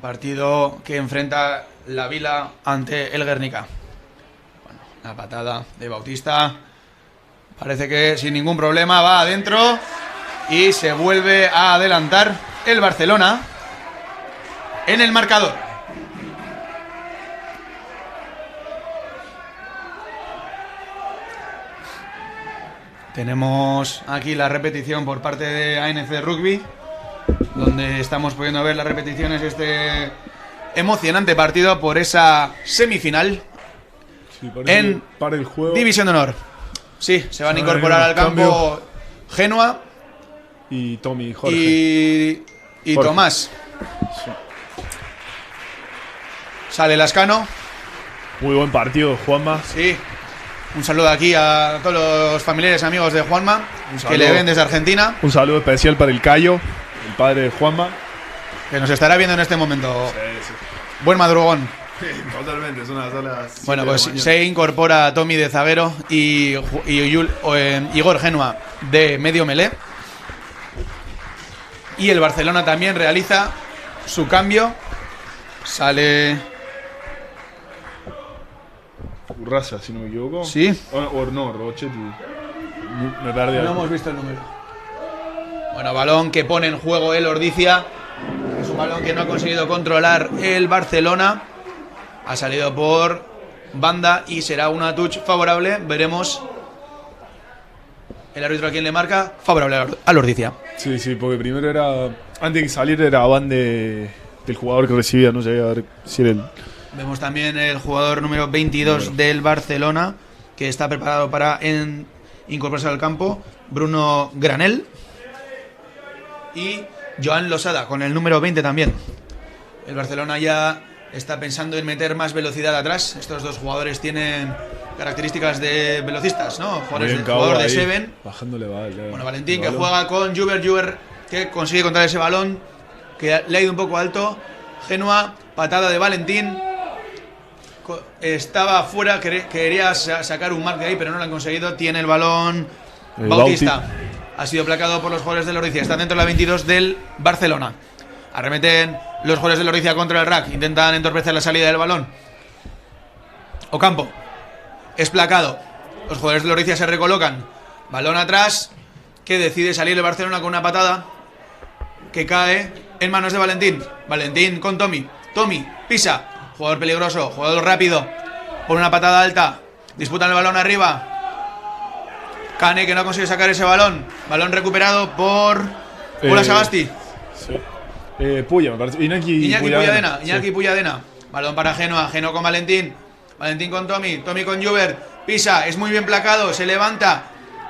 Partido que enfrenta la Vila ante el Guernica. Bueno, la patada de Bautista. Parece que sin ningún problema va adentro. Y se vuelve a adelantar el Barcelona en el marcador. Tenemos aquí la repetición por parte de ANC Rugby, donde estamos pudiendo ver las repeticiones de este emocionante partido por esa semifinal en para el juego. División de Honor. Sí, se van a incorporar al campo Genua y Tommy, Jorge. Y Jorge. Tomás. Sí. Sale Lascano. Muy buen partido, Juanma. Sí. Un saludo aquí a todos los familiares y amigos de Juanma, que le ven desde Argentina. Un saludo especial para el Cayo, el padre de Juanma, que nos estará viendo en este momento. Sí. Buen madrugón. Sí, totalmente, son las. Bueno, pues se incorpora Tommy de zaguero y Igor Genua de medio melé. Y el Barcelona también realiza su cambio. Sale Urraza, si no me equivoco. Sí. O no, Rochetti. Me perdí. No hemos visto el número. Bueno, balón que pone en juego el Ordizia. Es un balón que no ha conseguido controlar el Barcelona. Ha salido por banda y será una touch favorable. Veremos el árbitro a quien le marca. Favorable al Ordizia. Sí, porque primero era. Antes de salir era van del jugador que recibía. No sé a ver si era el. Vemos también el jugador número 22 del Barcelona, que está preparado para incorporarse al campo, Bruno Granel. Y Joan Losada, con el número 20 también. El Barcelona ya está pensando en meter más velocidad atrás. Estos dos jugadores tienen características de velocistas, ¿no? Jugador de Seven. Bajándole, vale. Bueno, Valentín, que juega con Juber, que consigue controlar ese balón, que le ha ido un poco alto. Genua, patada de Valentín. Estaba fuera, quería sacar un marque ahí, pero no lo han conseguido. Tiene el balón Bautista. Ha sido placado por los jugadores del Ordizia. Están dentro de la 22 del Barcelona. Arremeten los jugadores del Ordizia contra el rack. Intentan entorpecer la salida del balón. Ocampo. Es placado. Los jugadores del Ordizia se recolocan. Balón atrás. Que decide salir el Barcelona con una patada que cae en manos de Valentín. Valentín con Tommy. Tommy pisa. Jugador peligroso, jugador rápido. Por una patada alta. Disputan el balón arriba. Cane, que no consigue sacar ese balón. Balón recuperado por Ula Sagasti. Sí. Puya, me parece. Iñaki Puyadena. Iñaki Puyadena. Balón para Genoa. Genoa con Valentín. Valentín con Tommy. Tommy con Juber. Pisa. Es muy bien placado. Se levanta.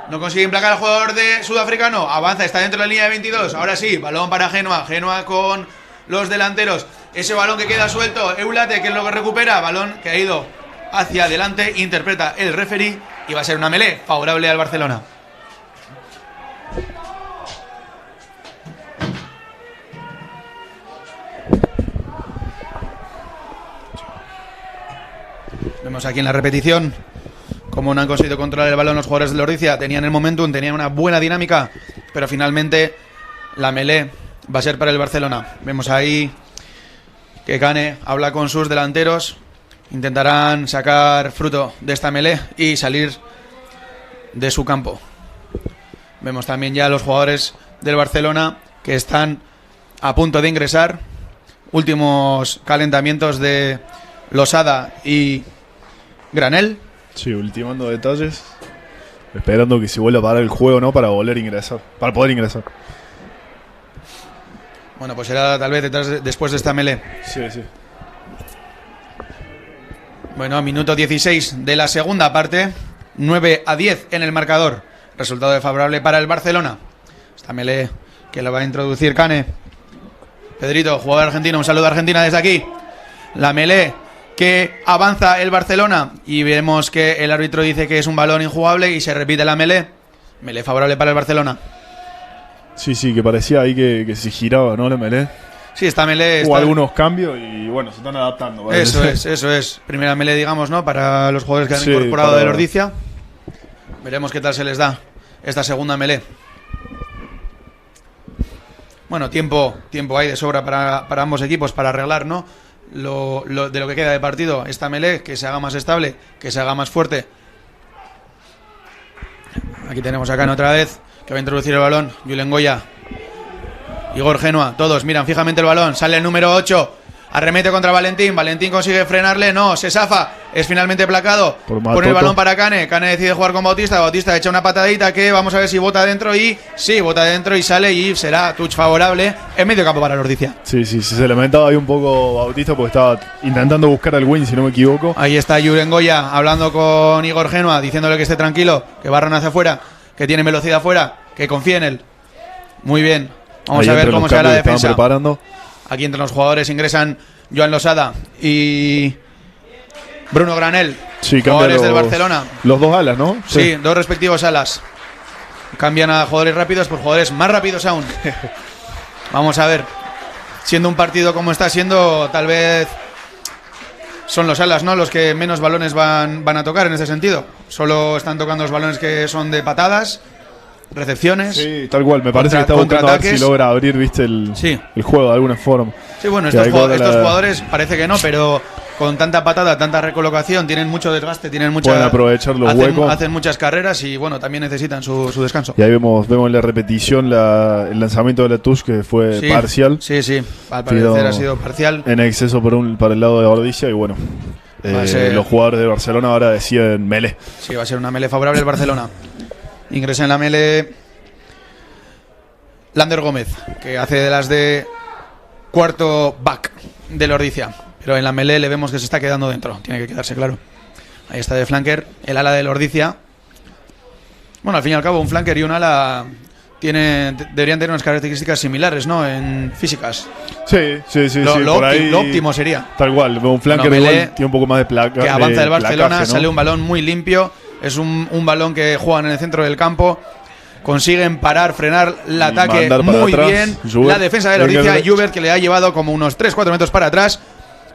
No consigue emplacar al jugador de sudafricano. Avanza. Está dentro de la línea de 22. Ahora sí. Balón para Genoa. Genoa con los delanteros. Ese balón que queda suelto. Eulate, que es lo que recupera. Balón que ha ido hacia adelante. Interpreta el referee. Y va a ser una melé favorable al Barcelona. Vemos aquí en la repetición cómo no han conseguido controlar el balón los jugadores de Ordicia. Tenían el momentum, tenían una buena dinámica, pero finalmente la melé va a ser para el Barcelona. Vemos ahí que Kane habla con sus delanteros. Intentarán sacar fruto de esta melé y salir de su campo. Vemos también ya los jugadores del Barcelona que están a punto de ingresar. Últimos calentamientos de Losada y Granel. Sí, ultimando detalles. Esperando que se vuelva a parar el juego, ¿no? Para poder ingresar. Bueno, pues será tal vez después de esta melé. Sí. Bueno, minuto 16 de la segunda parte. 9-10 en el marcador. Resultado favorable para el Barcelona. Esta melé que lo va a introducir Kane. Pedrito, jugador argentino. Un saludo a Argentina desde aquí. La melé que avanza el Barcelona y vemos que el árbitro dice que es un balón injugable y se repite la melé. Melé favorable para el Barcelona. Sí, que parecía ahí que se giraba, ¿no? La melé. Sí, esta melé... Hubo algunos cambios y bueno, se están adaptando. Eso es. Primera melé, digamos, ¿no? Para los jugadores que han incorporado del Ordicia. Veremos qué tal se les da esta segunda melé. Bueno, tiempo hay de sobra para ambos equipos para arreglar, ¿no? De lo que queda de partido, esta melé, que se haga más estable, que se haga más fuerte. Aquí tenemos a Kane otra vez, que va a introducir el balón. Julen Goya, Igor Genoa, todos miran fijamente el balón. Sale el número 8, arremete contra Valentín. Valentín consigue frenarle, no, se zafa. Es finalmente placado. Pone el balón para Kane. Kane decide jugar con Bautista. Bautista echa una patadita que vamos a ver si bota adentro. Y sí, bota adentro y sale. Y será touch favorable en medio campo para el Ordicia. Sí, se lamentaba ahí un poco Bautista porque estaba intentando buscar al win, si no me equivoco. Ahí está Julen Goya hablando con Igor Genoa, diciéndole que esté tranquilo, que barran hacia afuera, que tiene velocidad afuera, que confíe en él. Muy bien. Vamos a ver cómo será la defensa. Aquí entre los jugadores ingresan Joan Losada y Bruno Granel, jugadores del Barcelona. Los dos alas, ¿no? Sí, dos respectivos alas. Cambian a jugadores rápidos por jugadores más rápidos aún. Vamos a ver. Siendo un partido como está siendo, tal vez son los alas, ¿no? Los que menos balones van a tocar en ese sentido. Solo están tocando los balones que son de patadas, recepciones. Sí, tal cual. Me parece que está buscando a ver si logra abrir, viste, el juego de alguna forma. Sí, bueno, estos jugadores parece que no, pero con tanta patada, tanta recolocación, tienen mucho desgaste, pueden aprovechar los huecos. Hacen muchas carreras y bueno, también necesitan su descanso. Y ahí vemos en la repetición el lanzamiento de la Touch, que fue parcial. Sí, al parecer ha sido parcial. En exceso para el lado de Ordicia y bueno, los jugadores de Barcelona ahora deciden melé. Sí, va a ser una melé favorable el Barcelona. Ingresa en la melé Lander Gómez, que hace de las de cuarto back del Ordicia. Pero en la melé le vemos que se está quedando dentro. Tiene que quedarse claro. Ahí está de flanker, el ala del Ordicia. Bueno, al fin y al cabo, un flanker y un ala deberían tener unas características similares, ¿no? En físicas. Sí. Lo óptimo sería. Tal cual, un flanker igual tiene un poco más de placa. Que avanza el Barcelona, placaje, ¿no? Sale un balón muy limpio. Es un balón que juegan en el centro del campo. Consiguen frenar el ataque muy bien. La defensa del Ordicia, Juber, que le ha llevado como unos 3-4 metros para atrás.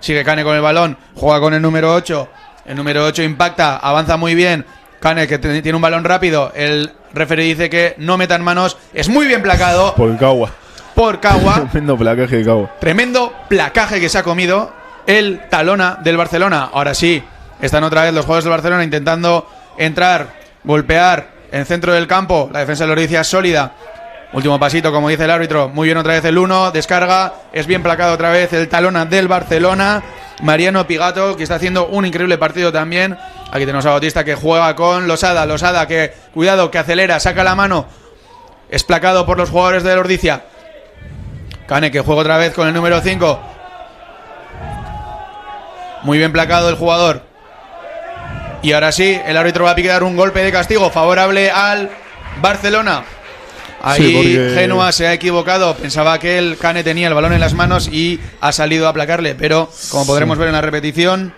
Sigue Kane con el balón, juega con el número 8. El número 8 impacta, avanza muy bien. Kane, que tiene un balón rápido. El referee dice que no metan manos. Es muy bien placado. Por Cagua. Tremendo placaje de Cagua. Tremendo placaje que se ha comido el Talona del Barcelona. Ahora sí, están otra vez los jugadores del Barcelona intentando entrar, golpear en el centro del campo. La defensa del Ordicia es sólida. Último pasito, como dice el árbitro. Muy bien otra vez el 1. Descarga. Es bien placado otra vez el Talona del Barcelona. Mariano Pigato, que está haciendo un increíble partido también. Aquí tenemos a Bautista, que juega con Losada. Losada, que cuidado, que acelera, saca la mano. Es placado por los jugadores del Ordicia. Cane que juega otra vez con el número 5. Muy bien placado el jugador. Y ahora sí, el árbitro va a picar un golpe de castigo favorable al Barcelona. Ahí Sí, porque Genoa se ha equivocado. Pensaba que el Cane tenía el balón en las manos y ha salido a aplacarle. Pero, como podremos ver en la repetición,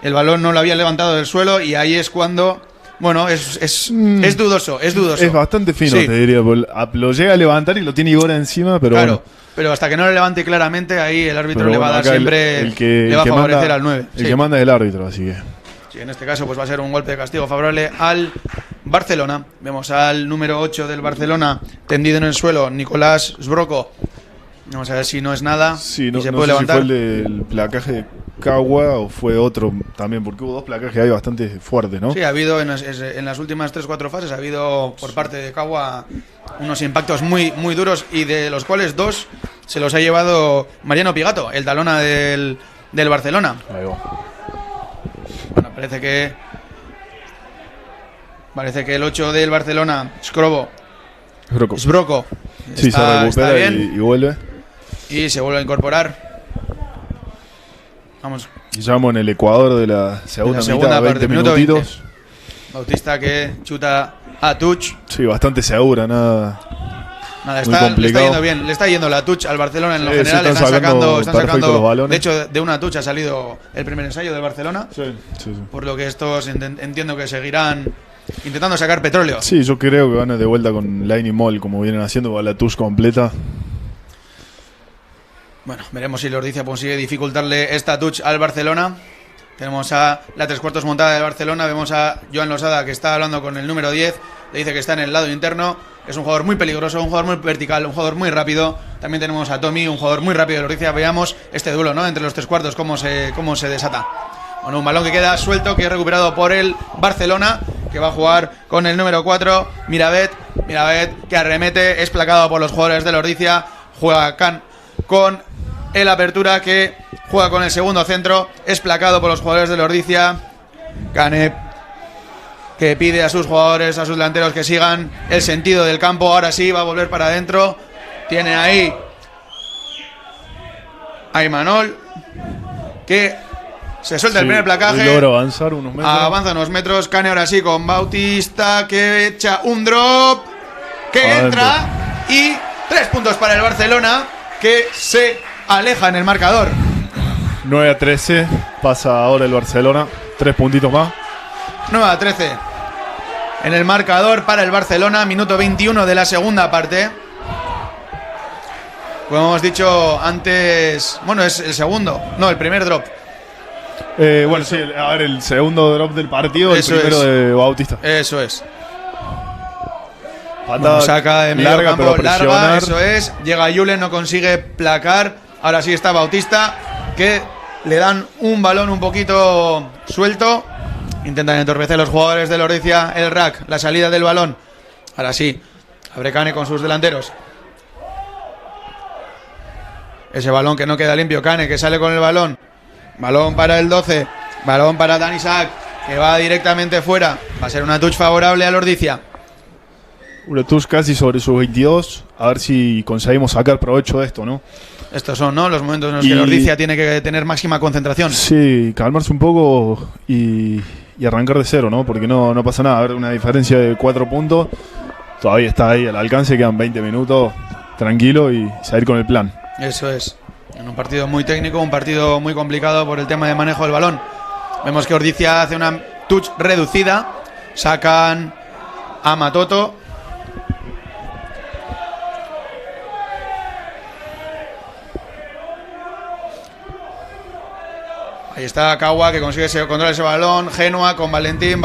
el balón no lo había levantado del suelo. Y ahí es cuando... Bueno, es dudoso, es dudoso. Es bastante fino, Sí. te diría. Lo llega a levantar y lo tiene Igor encima, pero Claro, bueno. pero hasta que no lo levante claramente, ahí el árbitro Pero le va a bueno, dar acá siempre... el le va a que favorecer manda, al 9. El que manda es el árbitro, así que... Sí, en este caso pues va a ser un golpe de castigo favorable al Barcelona. Vemos al número 8 del Barcelona tendido en el suelo, Nicolás Sbroko. Vamos a ver si no es nada Sí, no, y se no puede sé levantar. si fue el del placaje de Cagua o fue otro también, porque hubo dos placajes ahí bastante fuertes, ¿no? Sí, ha habido en las últimas 3-4 fases, ha habido por parte de Cagua unos impactos muy, muy duros y de los cuales 2 se los ha llevado Mariano Pigato, el talona del Barcelona. Ahí va. Bueno, parece que el 8 del Barcelona, Sbroko, Sí, se está recupera bien y vuelve. y se vuelve a incorporar. Vamos, Y llamo en el Ecuador de la segunda, segunda mitad, parte, 20 minuto minutitos. Bautista que chuta a Tuch. Sí, bastante segura, nada. Nada, Muy le está complicado. yendo bien, le está yendo la Tuch al Barcelona en lo Sí, general. se están sacando Están perfecto sacando los balones. de hecho, de una Tuch ha salido el primer ensayo del Barcelona. Sí, sí, sí. Por lo que estos entiendo que seguirán intentando sacar petróleo. Sí, yo creo que van de vuelta con Line y Mall, como vienen haciendo, con la touch completa. Bueno, veremos si el Ordizia consigue dificultarle esta touch al Barcelona. Tenemos a la 3/4 montada de Barcelona. Vemos a Joan Losada que está hablando con el número 10. Le dice que está en el lado interno. Es un jugador muy peligroso, un jugador muy vertical, un jugador muy rápido. También tenemos a Tommy, un jugador muy rápido del Ordizia. Veamos este duelo, ¿no? Entre los 3/4, cómo se desata. Bueno, un balón que queda suelto, que es recuperado por el Barcelona, que va a jugar con el número 4, Miravet, que arremete, es placado por los jugadores del Ordizia. Juega Can con el Apertura, que juega con el segundo centro, es placado por los jugadores del Ordizia. Cane, que pide a sus jugadores, a sus delanteros, que sigan el sentido del campo. Ahora sí, va a volver para adentro. Tiene ahí a Imanol, que se suelta el primer placaje. Logra avanzar unos metros. Avanza unos metros. Cane ahora sí con Bautista, que echa un drop, que Adentro. entra. Y 3 puntos para el Barcelona, que se aleja en el marcador. 9-13, pasa ahora el Barcelona. 3 puntitos más. 9-13 en el marcador para el Barcelona. Minuto 21 de la segunda parte. Como hemos dicho antes, bueno, es el segundo, no, el primer drop. Bueno, sí, a ver, el segundo drop del partido, Eso el primero es. de Bautista. Eso es. Patada Bueno, saca de medio larga, campo, pero larga, presionar. eso es. Llega Julen, no consigue placar. Ahora sí está Bautista, que le dan un balón un poquito suelto. Intentan entorpecer los jugadores del Ordizia el rack, la salida del balón. Ahora sí, abre Cane con sus delanteros. Ese balón que no queda limpio, Cane, que sale con el balón. Balón para el 12, balón para Dan Isaac, que va directamente fuera. Va a ser una touch favorable al Ordizia. Una touch casi sobre sus 22. A ver si conseguimos sacar provecho de esto, ¿no? Estos son, ¿no?, los momentos en los que el Ordizia tiene que tener máxima concentración. Sí, calmarse un poco y arrancar de cero, ¿no? Porque no pasa nada. A ver, una diferencia de 4 puntos. Todavía está ahí al alcance, quedan 20 minutos. Tranquilo y salir con el plan. Eso es. En un partido muy técnico, un partido muy complicado por el tema de manejo del balón. Vemos que Ordizia hace una touch reducida. Sacan a Matoto. Ahí está Cagua, que consigue controlar ese balón. Genoa con Valentín,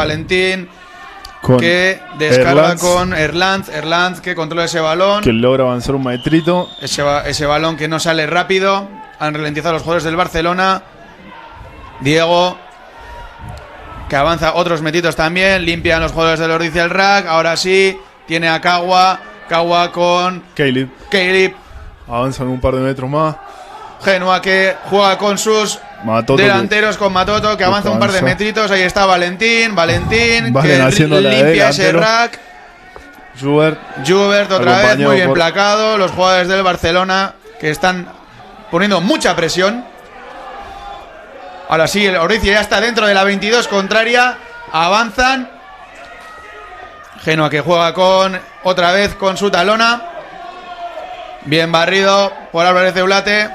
Con que descarga Erlanz, con Erlanz, que controla ese balón. que logra avanzar un maestrito. Ese balón que no sale rápido. Han ralentizado los jugadores del Barcelona. Diego, que avanza otros metitos también. Limpian los jugadores del Ordizia el rack. Ahora sí, tiene a Cagua con Caleb avanzan un par de metros más. Genoa, que juega con sus Matoto, delanteros, con Matoto, que avanza un par de avanza. metritos. Ahí está Valentín, Valen que haciendo la de limpia ese delantero. rack. Joubert Joubert otra vez, acompañado muy bien por- placado. Los jugadores del Barcelona que están poniendo mucha presión. Ahora sí, el Ordizia ya está dentro de la 22 contraria. Avanzan. Genoa que juega otra vez con su talona. Bien barrido por Álvarez de Eulate.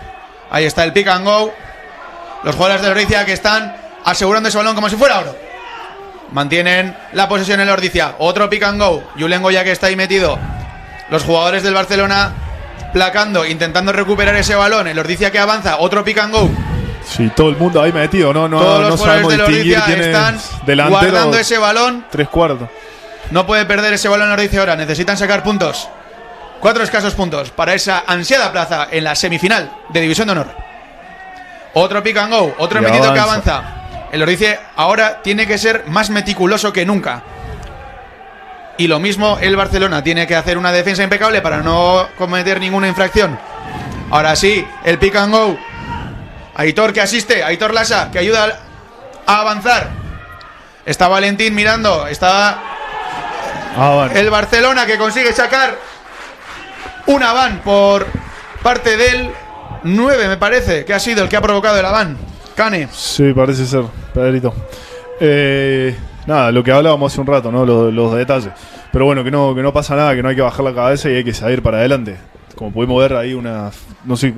Ahí está el pick and go. Los jugadores del Ordizia que están asegurando ese balón como si fuera oro. Mantienen la posesión en el Ordizia. Otro pick and go. Julen Goya que está ahí metido. Los jugadores del Barcelona placando, intentando recuperar ese balón. El Ordizia que avanza. Otro pick and go. Sí, todo el mundo ahí metido. Todos No los sabemos jugadores del distinguir Ordizia quién están es delantero. guardando ese balón. 3/4. No puede perder ese balón el Ordizia ahora. Necesitan sacar puntos. 4 escasos puntos para esa ansiada plaza en la semifinal de División de Honor. Otro pick and go. Otro metido que avanza. El Ordizia ahora tiene que ser más meticuloso que nunca. Y lo mismo el Barcelona. Tiene que hacer una defensa impecable para no cometer ninguna infracción. Ahora sí, el pick and go. Aitor que asiste. Aitor Lasa que ayuda a avanzar. Está Valentín mirando. Está Bueno. el Barcelona que consigue sacar una van por parte del 9, me parece, que ha sido el que ha provocado la van. Cane. Sí, parece ser, Pedrito. Nada, lo que hablábamos hace un rato, ¿no? Los detalles. Pero bueno, que no pasa nada, que no hay que bajar la cabeza y hay que salir para adelante. Como pudimos ver ahí unas, no sé,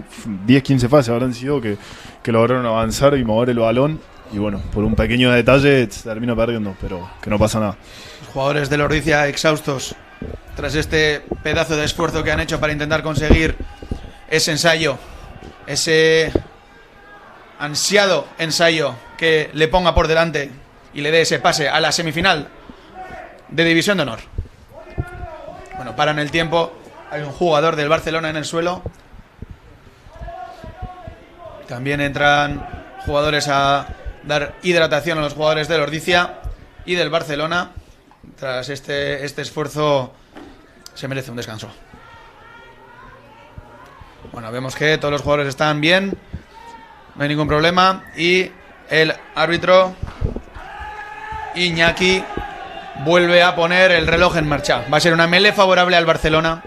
10, 15 fases habrán sido que lograron avanzar y mover el balón. Y bueno, por un pequeño detalle se termina perdiendo, pero que no pasa nada. Los jugadores del Ordizia exhaustos tras este pedazo de esfuerzo que han hecho para intentar conseguir ese ensayo, ese ansiado ensayo que le ponga por delante y le dé ese pase a la semifinal de División de Honor. Bueno, paran el tiempo. Hay un jugador del Barcelona en el suelo. También entran jugadores a dar hidratación a los jugadores del Ordizia y del Barcelona. Tras este esfuerzo se merece un descanso. Bueno, vemos que todos los jugadores están bien, no hay ningún problema. Y el árbitro Iñaki vuelve a poner el reloj en marcha. Va a ser una melee favorable al Barcelona.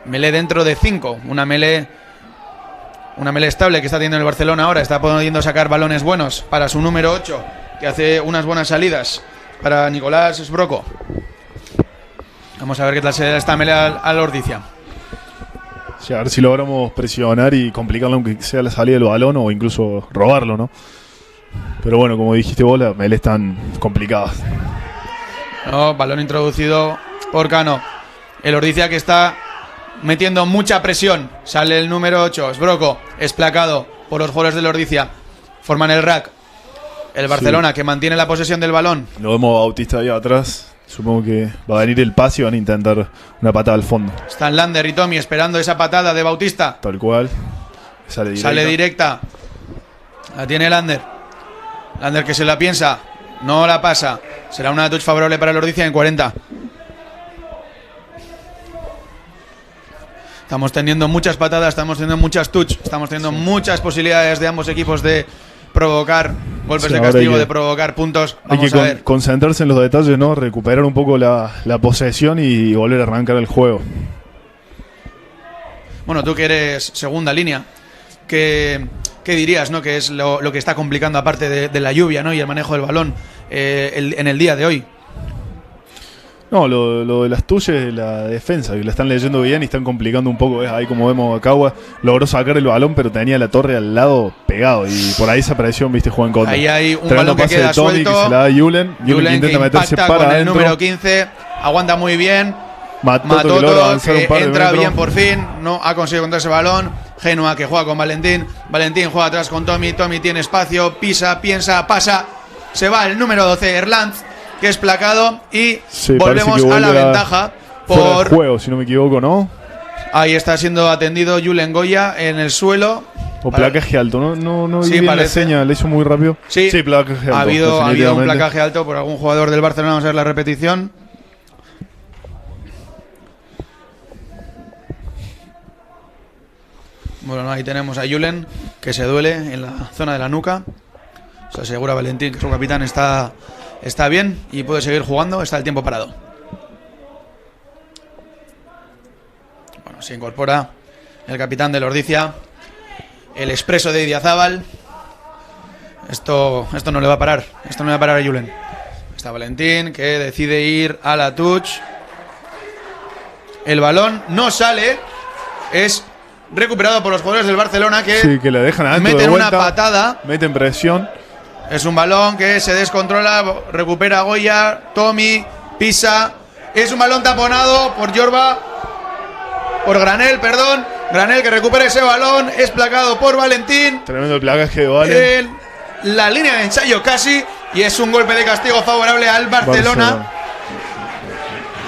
Melee dentro de 5. Una melee estable que está teniendo el Barcelona ahora. Está pudiendo sacar balones buenos para su número 8, que hace unas buenas salidas para Nicolás Sbroko. Vamos a ver qué tal se da esta melee al Ordizia. Sí, a ver si logramos presionar y complicarle aunque sea la salida del balón o incluso robarlo, ¿no? Pero bueno, como dijiste vos, las melees están complicadas. No, balón introducido por Cano. El Ordizia que está metiendo mucha presión. Sale el número 8, Sbroko, es placado por los jugadores del Ordizia. Forman el rack. El Barcelona que mantiene la posesión del balón. Lo vemos a Bautista ahí atrás. Supongo que va a venir el pase y van a intentar una patada al fondo. Están Lander y Tommy esperando esa patada de Bautista. Tal cual. Sale directa. La tiene Lander. Lander que se la piensa. No la pasa. Será una touch favorable para el Ordizia en 40. Estamos teniendo muchas patadas, estamos teniendo muchas touch, estamos teniendo muchas posibilidades de ambos equipos de provocar golpes de castigo, de provocar puntos. Vamos a ver. Concentrarse en los detalles, ¿no? Recuperar un poco la posesión y volver a arrancar el juego. Bueno, tú que eres segunda línea, ¿qué dirías, no? Que es lo que está complicando aparte de la lluvia, ¿no? Y el manejo del balón en el día de hoy. No, lo de las tuyas, la defensa, que la están leyendo bien y están complicando un poco. Ahí como vemos a Cagua, logró sacar el balón, pero tenía la torre al lado pegado. Y por ahí esa presión, viste, juega en contra. Ahí hay un balón que queda suelto. Que se la da a Julen que intenta meterse para con adentro. El número 15, aguanta muy bien. Matoto que entra bien por fin, no ha conseguido contra ese balón. Genoa que juega con Valentín. Valentín juega atrás con Tommy. Tommy tiene espacio, pisa, piensa, pasa. Se va el número 12, Erlanz, que es placado y volvemos a la ventaja por juego, si no me equivoco, ¿no? Ahí está siendo atendido Julen Goya en el suelo. O placaje alto, no sí, vi bien la señal, le hizo muy rápido. Sí, placaje alto. Ha habido un placaje alto por algún jugador del Barcelona. Vamos a ver la repetición. Bueno, ahí tenemos a Julen, que se duele en la zona de la nuca. Se asegura Valentín que su capitán está bien y puede seguir jugando. Está el tiempo parado. Bueno, se incorpora el capitán del Ordicia, el expreso de Idiazábal. Esto no le va a parar. Esto no le va a parar a Julen. Está Valentín, que decide ir a la touch. El balón no sale. Es recuperado por los jugadores del Barcelona, que, sí, que le dejan adentro meten de vuelta, una patada. Meten presión. Es un balón que se descontrola. Recupera Goya. Tommy pisa. Es un balón taponado por Yorba. Por Granel, perdón. Granel que recupera ese balón. Es placado por Valentín. Tremendo el placaje de Valen. La línea de ensayo casi. Y es un golpe de castigo favorable al Barcelona.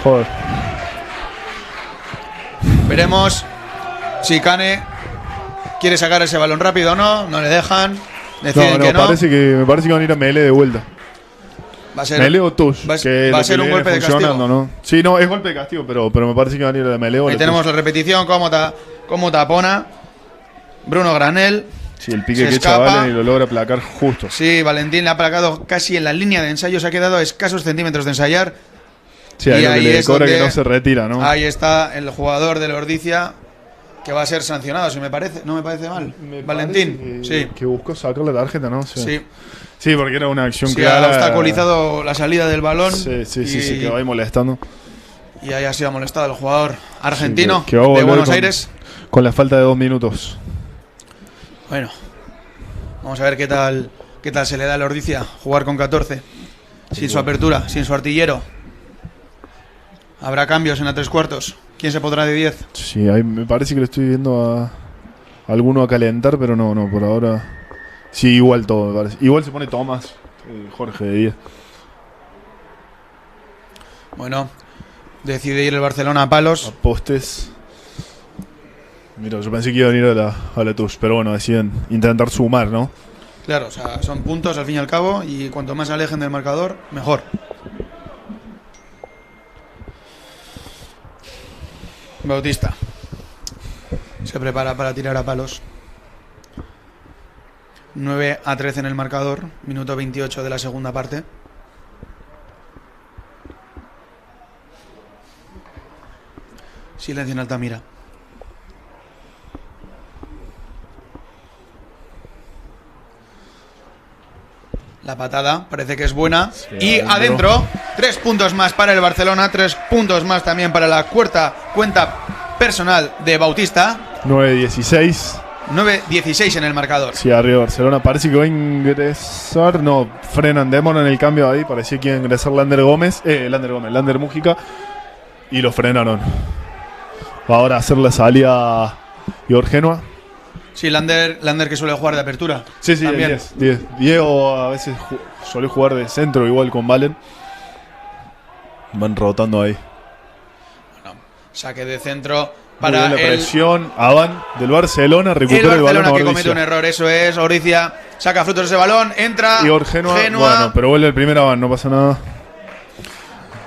Joder. Veremos si Cane quiere sacar ese balón rápido o no. No le dejan. Deciden que no. Me parece que van a ir a Mele de vuelta. Va a ser, Mele o Tush. va a ser un golpe de castigo, ¿no? Sí, no, es golpe de castigo, pero me parece que van a ir a Mele o Ahí tenemos la repetición, cómo tapona Bruno Granel. Sí, el pique que echa Valen y lo logra aplacar justo. Sí, Valentín le ha aplacado casi en la línea de ensayo. Se ha quedado a escasos centímetros de ensayar. Sí, ahí, ahí es cobra que no se retira, ¿no? Ahí está el jugador del Ordicia, que va a ser sancionado, si me parece. No me parece mal. Valentín, sí. Que buscó sacar la tarjeta, ¿no? O sea, sí. Sí, porque era una acción sí, clara. Ha obstaculizado la salida del balón. Sí, que va ahí molestando. Y ahí ha sido molestado el jugador argentino que de Buenos Aires. Con la falta de 2 minutos. Bueno, vamos a ver qué tal se le da al Ordicia jugar con 14. Sin su apertura, sin su artillero. Habrá cambios en la 3/4. ¿Quién se pondrá de 10? Sí, ahí me parece que le estoy viendo a alguno a calentar, pero no, por ahora. Sí, igual todo, me parece. Igual se pone Tomás, Jorge de 10. Bueno, decide ir el Barcelona a palos. A postes. Mira, yo pensé que iban a ir a la touch, pero bueno, deciden intentar sumar, ¿no? Claro, o sea, son puntos al fin y al cabo, y cuanto más se alejen del marcador, mejor. Bautista se prepara para tirar a palos. 9-13 en el marcador, minuto 28 de la segunda parte. Silencio en Altamira. La patada parece que es buena. Sí, y adentro, 3 puntos más para el Barcelona, 3 puntos más también para la cuenta personal de Bautista. 9-16. 9-16 en el marcador. Sí, arriba Barcelona. Parece que va a ingresar. No, frenan, demoran el cambio ahí. Parecía que iba a ingresar Lander Mújica. Y lo frenaron. Va ahora a hacer la salida Igor Genua. Sí, Lander que suele jugar de apertura. Sí, también. 10. Diego a veces suele jugar de centro igual con Valen. Van rotando ahí. Bueno, saque de centro para la presión. Avan del Barcelona recupera el balón. El Barcelona que comete un error, eso es. Ordicia saca frutos ese balón, entra Igor Genua. Bueno, pero vuelve el primer Avan, no pasa nada.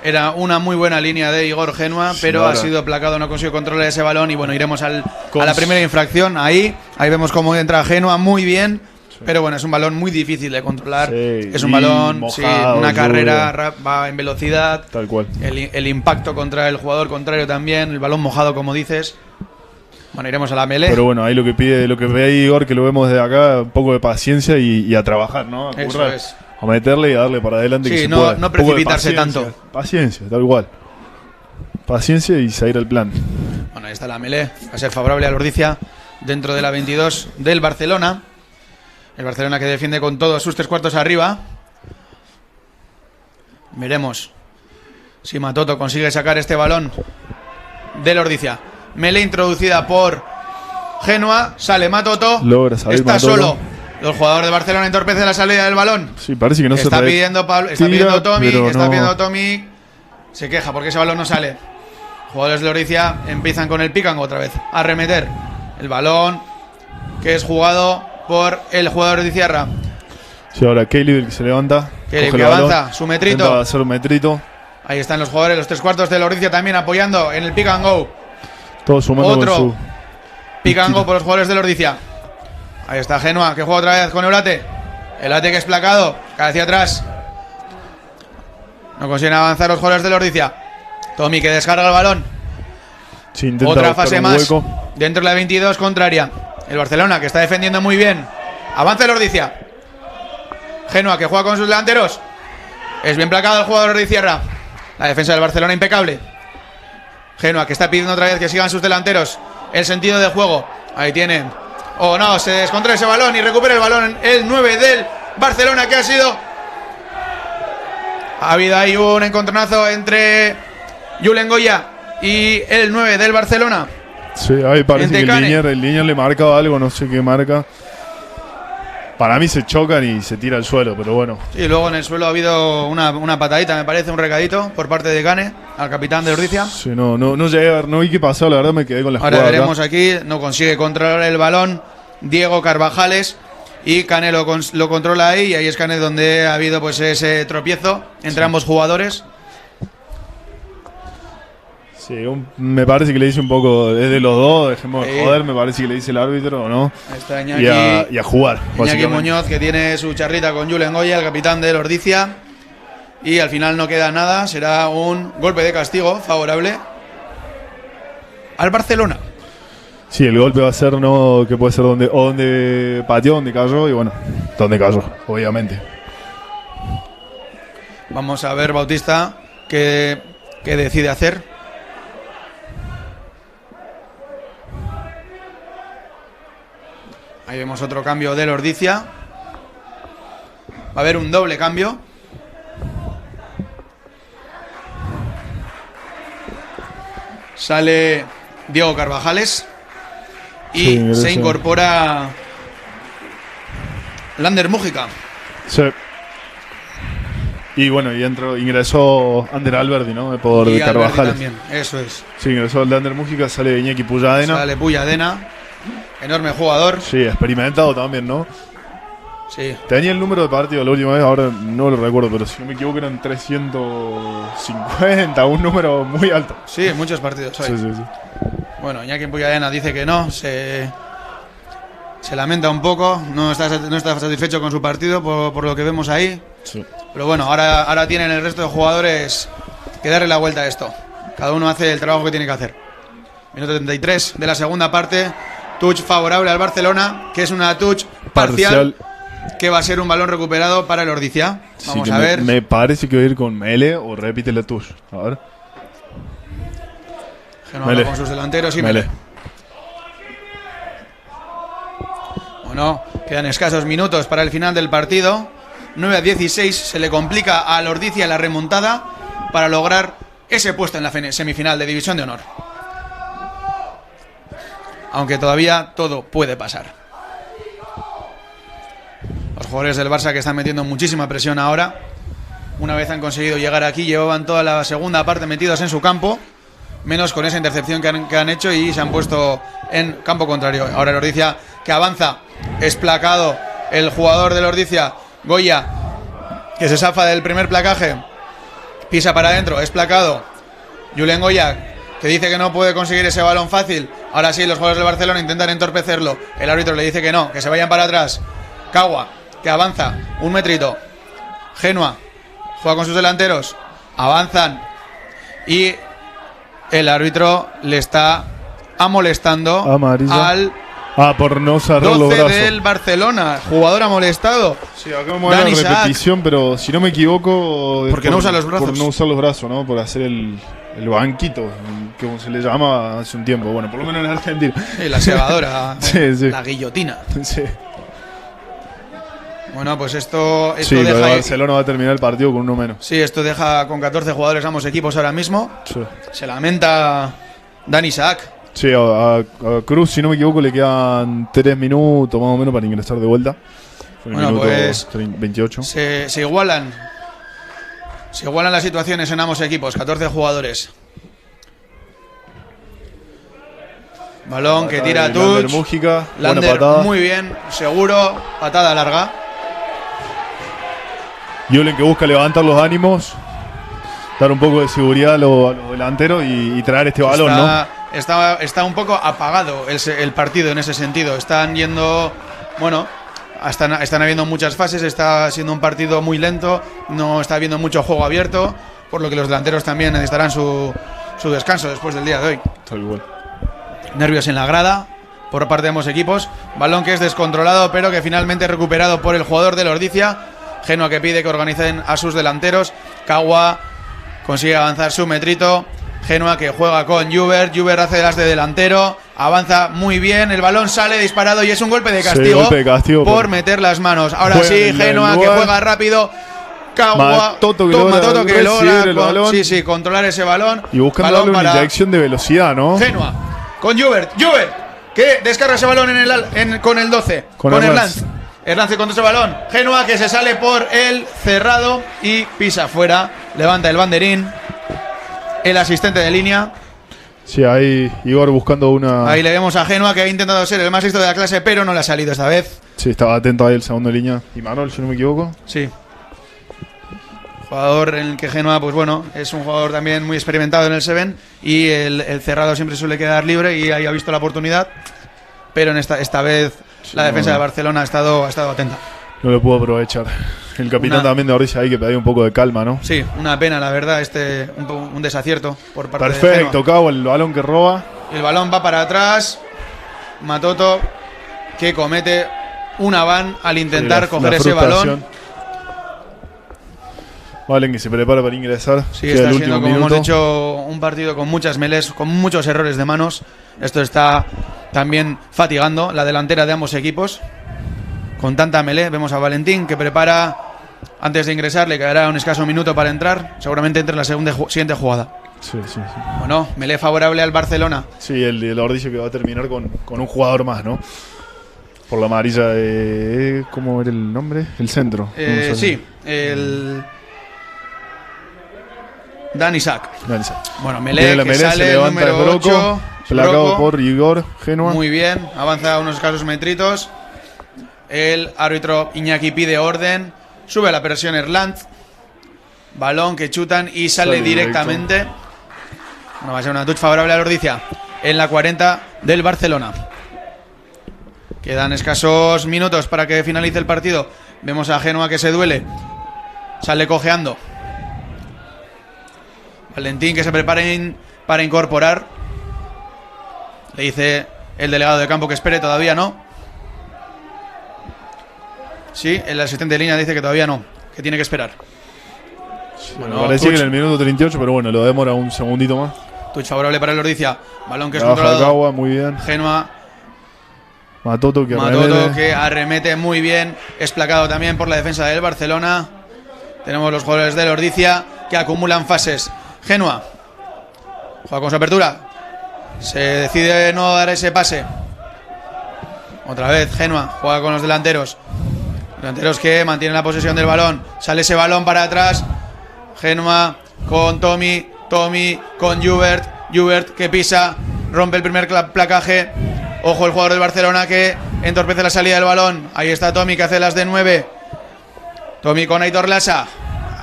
Era una muy buena línea de Igor Genua, pero ha sido aplacado, no consiguió controlar ese balón. Y bueno, iremos a la primera infracción. Ahí vemos cómo entra Genua muy bien. Sí. Pero bueno, es un balón muy difícil de controlar. Sí, es un balón, mojado, una carrera, va en velocidad. Tal cual. El impacto contra el jugador contrario también. El balón mojado, como dices. Bueno, iremos a la melee. Pero bueno, ahí lo que ve ahí Igor, que lo vemos desde acá, un poco de paciencia y a trabajar, ¿no? A eso es. A meterle y a darle para adelante. Sí, que se no, no precipitarse tanto. Paciencia, tal cual. Paciencia y seguir el plan. Bueno, ahí está la melee. Va a ser favorable a Ordicia dentro de la 22 del Barcelona. El Barcelona que defiende con todos sus 3/4 arriba. Veremos si Matoto consigue sacar este balón del Ordicia. Melee introducida por Genua. Sale Matoto. Logra salir está Matoto. Solo. El jugador de Barcelona entorpece la salida del balón. Sí, parece que no está pidiendo Pablo, está pidiendo Tommy. No. Se queja porque ese balón no sale. Jugadores de Ordicia empiezan con el pick-and-go otra vez. A remeter el balón que es jugado por el jugador de Ciarra. Sí, ahora Caleb que se levanta. Caleb que avanza, su metrito. Va a hacer un metrito. Ahí están los jugadores, los 3/4 de la Ordicia también apoyando en el pick-and-go. Todos sumando otro con su pick-and-go por los jugadores de la Ordicia. Ahí está Genua, que juega otra vez con Eulate. Eulate que es placado, cae hacia atrás. No consiguen avanzar los jugadores de la Ordicia. Tommy que descarga el balón. Sí, otra fase más. dentro de la 22 contraria. El Barcelona, que está defendiendo muy bien. Avanza el Ordizia. Génova, que juega con sus delanteros. Es bien placado el jugador Ordizierra. La defensa del Barcelona impecable. Génova, que está pidiendo otra vez que sigan sus delanteros el sentido de juego. Ahí tienen. Oh no, se descontrola ese balón y recupera el balón el 9 del Barcelona, que ha sido... Ha habido ahí un encontronazo entre Julen Goya y el 9 del Barcelona. Sí, ahí parece que el Linier le marca algo, no sé qué marca. Para mí se chocan y se tira al suelo, pero bueno. Sí, luego en el suelo ha habido una patadita, me parece, un recadito por parte de Cane al capitán de Ordizia. Sí, no llegué a ver, no vi qué pasó, la verdad me quedé con la jugada. Ahora veremos aquí, no consigue controlar el balón Diego Carvajales y Cane lo controla ahí, y ahí es Cane donde ha habido pues ese tropiezo entre ambos jugadores. Sí, me parece que le dice un poco, es de los dos, dejemos de joder, me parece que le dice el árbitro, ¿o no? Está Iñaki, y a jugar. Iñaki Muñoz, que tiene su charrita con Julen Goya, el capitán del Ordizia. Y al final no queda nada, será un golpe de castigo favorable al Barcelona. Sí, el golpe va a ser, ¿no? Que puede ser donde pateó, donde cayó, y bueno, donde cayó, obviamente. Vamos a ver, Bautista, qué decide hacer. Ahí vemos otro cambio del Ordizia. Va a haber un doble cambio. Sale Diego Carvajales y sí, se incorpora Lander Mújica. Sí. Y bueno, ingresó Ander Alberdi, ¿no? Por y Carvajales. También, eso es. Sí, ingresó el Lander Mújica, sale Iñaki Puyadena. Sale Puyadena, enorme jugador. Sí, experimentado también, ¿no? Sí. Tenía el número de partido la última vez, ahora no lo recuerdo, pero si no me equivoco eran 350, un número muy alto. Sí, muchos partidos hoy. Sí. Bueno, Iñaki Puyadena dice que no, se lamenta un poco, no está satisfecho con su partido por lo que vemos ahí. Sí. Pero bueno, ahora tienen el resto de jugadores que darle la vuelta a esto. Cada uno hace el trabajo que tiene que hacer. Minuto 33 de la segunda parte. Touch favorable al Barcelona, que es una touch parcial. Que va a ser un balón recuperado para el Ordizia. Vamos a ver. Me parece que voy a ir con Mele o repite la touch. A ver. Génova con sus delanteros y Mele. Bueno, quedan escasos minutos para el final del partido. 9-16, se le complica al Ordizia la remontada para lograr ese puesto en la semifinal de División de Honor. Aunque todavía todo puede pasar. Los jugadores del Barça que están metiendo muchísima presión ahora. Una vez han conseguido llegar aquí, llevaban toda la segunda parte metidos en su campo, menos con esa intercepción que han hecho, y se han puesto en campo contrario. Ahora el Ordizia que avanza, es placado el jugador del Ordizia, Goya, que se zafa del primer placaje, pisa para adentro, es placado. Julen Goya, que dice que no puede conseguir ese balón fácil. Ahora sí, los jugadores del Barcelona intentan entorpecerlo. El árbitro le dice que no, que se vayan para atrás. Cagua, que avanza, un metrito. Génova, juega con sus delanteros, avanzan, y el árbitro le está amolestando al por no usar los 12 brazos del Barcelona, jugador amolestado. Sí, acá me voy a la repetición, pero si no me equivoco, porque no usa los brazos. Por no usar los brazos, ¿no? Por hacer el banquito, que como se le llama hace un tiempo. Bueno, por lo menos en Argentina. Sí, la cebadora, sí. La guillotina. Sí. Bueno, pues esto sí, deja. Barcelona va a terminar el partido con uno menos. Sí, esto deja con 14 jugadores ambos equipos ahora mismo. Sí. Se lamenta Dani Isaac. Sí, a Cruz, si no me equivoco, le quedan 3 minutos más o menos para ingresar de vuelta. Bueno, pues 28. Se igualan las situaciones en ambos equipos, 14 jugadores. Balón patada que tira Touch. Lander muy bien, seguro, patada larga. Julen que busca levantar los ánimos, dar un poco de seguridad a los delanteros y traer este balón, ¿no? Está un poco apagado el partido en ese sentido. Están yendo, bueno, están habiendo muchas fases, está siendo un partido muy lento, no está habiendo mucho juego abierto, por lo que los delanteros también necesitarán su descanso después del día de hoy. Tal cual. Nervios en la grada por parte de ambos equipos. Balón que es descontrolado, pero que finalmente es recuperado por el jugador del Ordizia. Genoa que pide que organicen a sus delanteros. Cagua consigue avanzar su metrito. Genoa que juega con Jubert. Jubert hace las de delantero. Avanza muy bien. El balón sale disparado y es un golpe de castigo, golpe de castigo por meter las manos. Ahora sí, Genoa que juega rápido. Cagua, Matoto que logra el balón. controlar ese balón. Y buscando balón darle una inyección de velocidad, ¿no? Genoa con Jubert. Que descarga ese balón con el 12. Con Erlanz. Erlanz contra ese balón. Genoa que se sale por el cerrado y pisa fuera. Levanta el banderín. El asistente de línea. Sí, ahí Igor buscando una... Ahí le vemos a Genoa que ha intentado ser el más listo de la clase, pero no le ha salido esta vez. Sí, estaba atento ahí el segundo de línea. Y Manuel, si no me equivoco. Sí. Jugador en el que Genoa, pues bueno, es un jugador también muy experimentado en el Seven. Y el cerrado siempre suele quedar libre y ahí ha visto la oportunidad. Pero en esta vez la defensa de Barcelona ha estado atenta. No lo pudo aprovechar. El capitán también de Ordizia ahí que pedía un poco de calma, ¿no? Sí, una pena, la verdad, un desacierto por parte de Perfecto, Cabo, el balón que roba. El balón va para atrás. Matoto que comete una van al intentar coger ese balón. Valen que se prepara para ingresar. Sí, está siendo, como hemos dicho, un partido con muchas melés, con muchos errores de manos. Esto está también fatigando la delantera de ambos equipos. Con tanta melé, vemos a Valentín que prepara, antes de ingresar, le quedará un escaso minuto para entrar. Seguramente entre en la siguiente jugada. Sí. Bueno, melé favorable al Barcelona. Sí, el Ordizia que va a terminar con un jugador más, ¿no? Por la amarilla de... ¿Cómo era el nombre? El centro. Sí, el... Dan Isaac. Bueno, Melé que sale el número 8. Placado por Igor, Genoa. Muy bien, avanza unos escasos metritos. El árbitro Iñaki pide orden. Sube a la presión Erlanz. Balón que chutan y sale directamente. Bueno, va a ser una touch favorable al Ordizia en la 40 del Barcelona. Quedan escasos minutos para que finalice el partido. Vemos a Genoa que se duele. Sale cojeando. Valentín que se prepara para incorporar. Le dice el delegado de campo que espere, todavía no. Sí, el asistente de línea dice que todavía no, que tiene que esperar. Bueno, parecía que en el minuto 38, pero bueno, lo demora un segundito más. Touch favorable para el Ordizia. Balón que es controlado. Cagua, muy bien. Genoa. Matoto que arremete muy bien. Es placado también por la defensa del Barcelona. Tenemos los jugadores del Ordizia que acumulan fases. Genoa juega con su apertura. Se decide no dar ese pase. Otra vez Genoa juega con los delanteros. Delanteros que mantienen la posesión del balón. Sale ese balón para atrás. Genoa con Tommy con Jubert que pisa. Rompe el primer placaje. Ojo el jugador del Barcelona que entorpece la salida del balón. Ahí está Tommy que hace las de 9. Tommy con Aitor Lasa.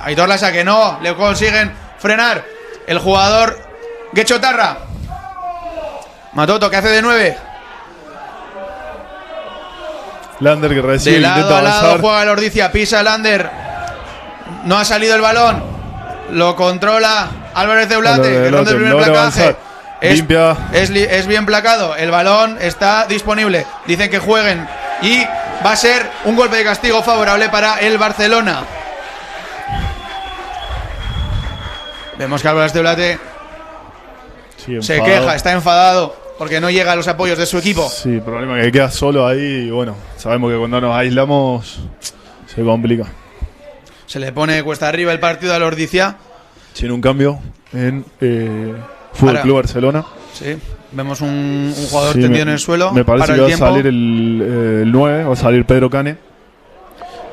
Aitor Lasa que no le consiguen frenar. El jugador Guechotarra. Matoto que hace de 9. Lander que recibe. De lado a lado juega el Ordizia. Pisa Lander. No ha salido el balón. Lo controla Álvarez de Eulate. Que rompe el primer placaje. Es bien placado. El balón está disponible. Dicen que jueguen. Y va a ser un golpe de castigo favorable para el Barcelona. Vemos que Álvarez de Eulate se queja, está enfadado porque no llega a los apoyos de su equipo. Sí, el problema es que queda solo ahí y bueno, sabemos que cuando nos aislamos se complica. Se le pone cuesta arriba el partido al Ordizia. Sin un cambio en Fútbol Club Barcelona. Sí, vemos un jugador tendido en el suelo. Me parece que va a salir el 9, va a salir Pedro Cane.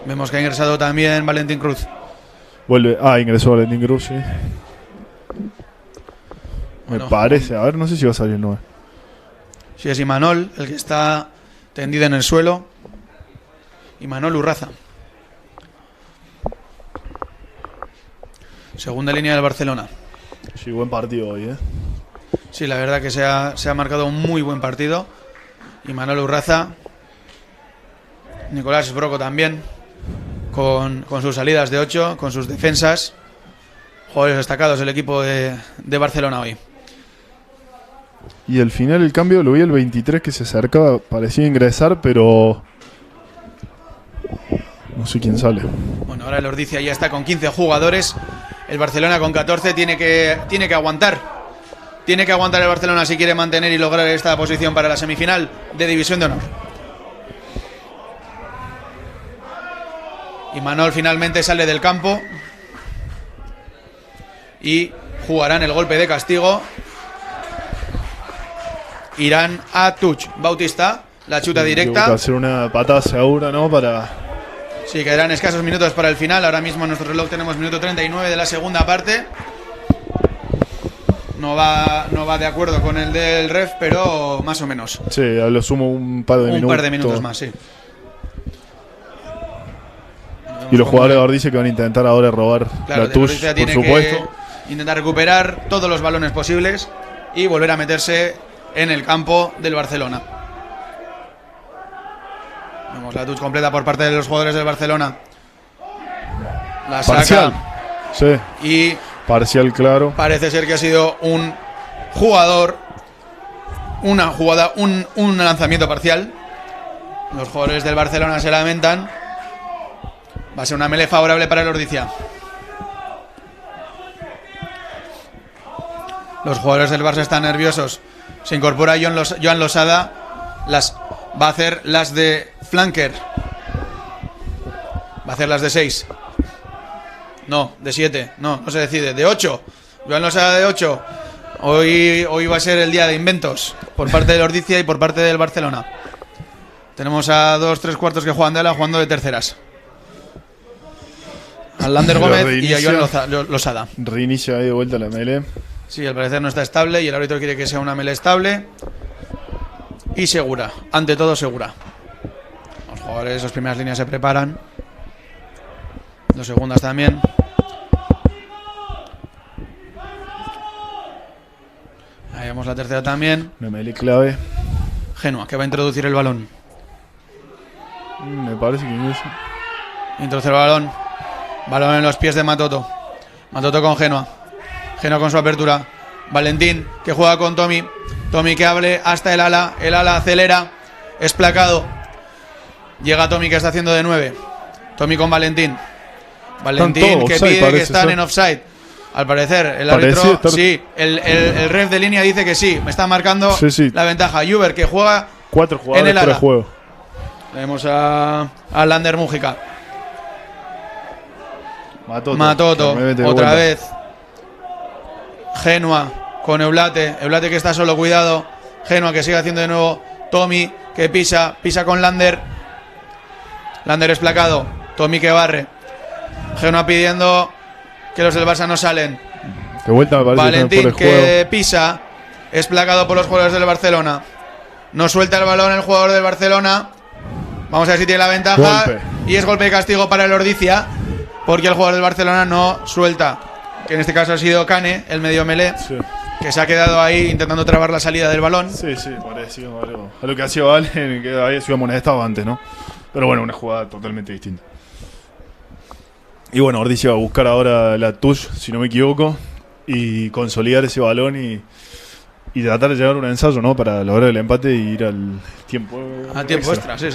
Vemos que ha ingresado también Valentín Cruz. Ingresó Valentín Cruz, sí. Me parece, a ver, no sé si va a salir el 9. Sí, es Imanol, el que está tendido en el suelo. Imanol Urraza. Segunda línea del Barcelona. Sí, buen partido hoy, Sí, la verdad que se ha marcado un muy buen partido. Imanol Urraza. Nicolás Broco también. Con sus salidas de 8, con sus defensas. Jugadores destacados del equipo de Barcelona hoy. Y al final el cambio lo vi el 23 que se acercaba, parecía ingresar, pero no sé quién sale. Bueno, ahora el Ordizia ya está con 15 jugadores. El Barcelona con 14 tiene que aguantar. Tiene que aguantar el Barcelona si quiere mantener y lograr esta posición para la semifinal de División de Honor. Y Manol finalmente sale del campo y jugarán el golpe de castigo. Irán a touch. Bautista, la chuta directa. Va a ser una patada segura, ¿no? Sí, quedarán escasos minutos para el final. Ahora mismo en nuestro reloj tenemos minuto 39 de la segunda parte. No va de acuerdo con el del ref, pero más o menos. Sí, a lo sumo un par de minutos. Un par de minutos más, sí. Y los jugadores de Ordizia que van a intentar ahora robar la touch, por supuesto. Que intentar recuperar todos los balones posibles y volver a meterse en el campo del Barcelona. Vemos la touch completa por parte de los jugadores del Barcelona. La saca. Parcial. Sí. Y parcial, claro. Parece ser que ha sido un jugador, una jugada, un lanzamiento parcial. Los jugadores del Barcelona se lamentan. Va a ser una melee favorable para el Ordizia. Los jugadores del Barça están nerviosos. Se incorpora Joan Losada. Va a hacer las de flanker. Va a hacer las de 6. No, de 7. No se decide. De 8. Joan Losada de 8. Hoy va a ser el día de inventos por parte del Ordizia y por parte del Barcelona. Tenemos a 2-3 cuartos que juegan de ala jugando de terceras. A Lander Gómez y a Joan Losada. Reinicia ahí de vuelta la melee. Sí, al parecer no está estable y el árbitro quiere que sea una melee estable y segura. Ante todo segura. Los jugadores de esas primeras líneas se preparan. 2 segundas también. Ahí vemos la tercera también. Una melee clave. Genoa, que va a introducir el balón. Me parece que es. Introduce el balón. Balón en los pies de Matoto. Matoto con Genoa. Genoa con su apertura. Valentín, que juega con Tommy. Tommy que abre hasta el ala. El ala acelera. Es placado. Llega Tommy que está haciendo de 9. Tommy con Valentín. Valentín que offside, pide que están en offside. Al parecer, el árbitro. Sí, el ref de línea dice que sí. Me está marcando la ventaja. Juber que juega 4 jugadores en el ala. por juego. Vemos a Lander Mújica. Matoto otra vez. Genoa con Eulate. Eulate que está solo, cuidado. Genoa que sigue haciendo de nuevo. Tommy que pisa con Lander. Lander es placado. Tommy que barre. Genoa pidiendo que los del Barça no salen. De vuelta me parece. Valentín que pisa. Es placado por los jugadores del Barcelona. No suelta el balón el jugador del Barcelona. Vamos a ver si tiene la ventaja. Golpe. Y es golpe de castigo para el Ordizia, porque el jugador del Barcelona no suelta. Que en este caso ha sido Cane, el medio melé, que se ha quedado ahí intentando trabar la salida del balón. Sí, parecido a lo que hacía Valen, que había sido amonestado antes, ¿no? Pero bueno, una jugada totalmente distinta. Y bueno, Ordizia va a buscar ahora la touch, si no me equivoco, y consolidar ese balón y tratar de llegar a un ensayo, ¿no? Para lograr el empate y ir al tiempo extra, sí.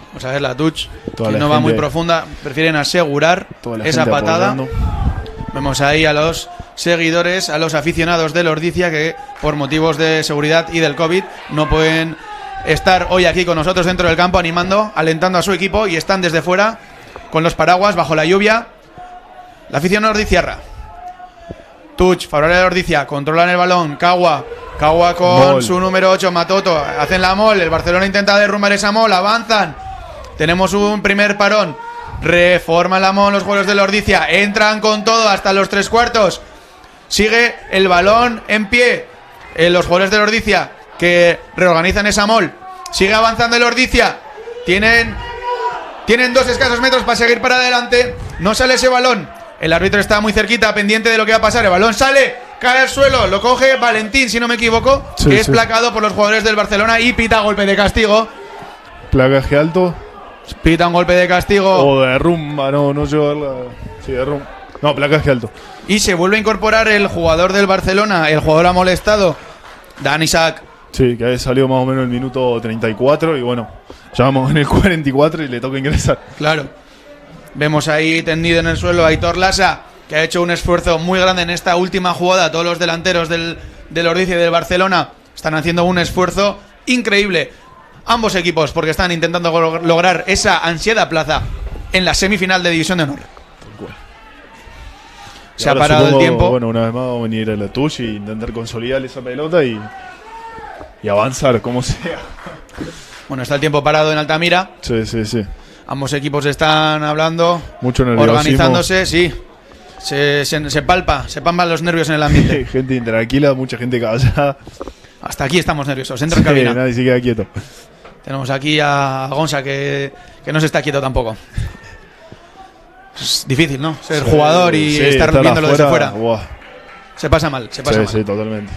Vamos a ver la touch, que no va muy profunda, prefieren asegurar esa patada. Vemos ahí a los seguidores, a los aficionados del Ordizia que por motivos de seguridad y del COVID no pueden estar hoy aquí con nosotros dentro del campo animando, alentando a su equipo, y están desde fuera con los paraguas bajo la lluvia. La afición ordiciarra. Touch, favorable a la Ordizia, controlan el balón. Cagua con su número 8, Matoto, hacen la mol. El Barcelona intenta derrumbar esa mol, avanzan. Tenemos un primer parón. Reforman la mol los jugadores de la Ordizia. Entran con todo hasta los 3 cuartos. Sigue el balón en pie. Los jugadores de la Ordizia que reorganizan esa mol. Sigue avanzando el Ordizia. Tienen 2 escasos metros para seguir para adelante. No sale ese balón. El árbitro está muy cerquita, pendiente de lo que va a pasar. El balón sale, cae al suelo, lo coge Valentín, si no me equivoco, que es placado por los jugadores del Barcelona y pita golpe de castigo. Placaje alto. Pita un golpe de castigo. O derrumba, no llevarla. Sí, derrumba. No, placaje alto. Y se vuelve a incorporar el jugador del Barcelona, el jugador amolestado, Dan Isaac. Sí, que había salido más o menos el minuto 34 y bueno, ya vamos en el 44 y le toca ingresar. Claro. Vemos ahí tendido en el suelo a Aitor Lasa, que ha hecho un esfuerzo muy grande en esta última jugada. Todos los delanteros del Ordizia y del Barcelona están haciendo un esfuerzo increíble. Ambos equipos, porque están intentando lograr esa ansiada plaza en la semifinal de División de Honor. Se ha parado el tiempo. Bueno, una vez más vamos a venir a la tuya y intentar consolidar esa pelota y avanzar como sea. Bueno, está el tiempo parado en Altamira. Sí, sí, sí. Ambos equipos están hablando, mucho nerviosismo, organizándose, sí. Se palpan los nervios en el ambiente. Gente intranquila, mucha gente callada. Hasta aquí estamos nerviosos. Entra en cabina. Nadie se queda quieto. Tenemos aquí a Gonza que no se está quieto tampoco. Es difícil, ¿no? Ser jugador y estar viéndolo desde fuera. Wow. Se pasa mal, se pasa mal. Sí, totalmente.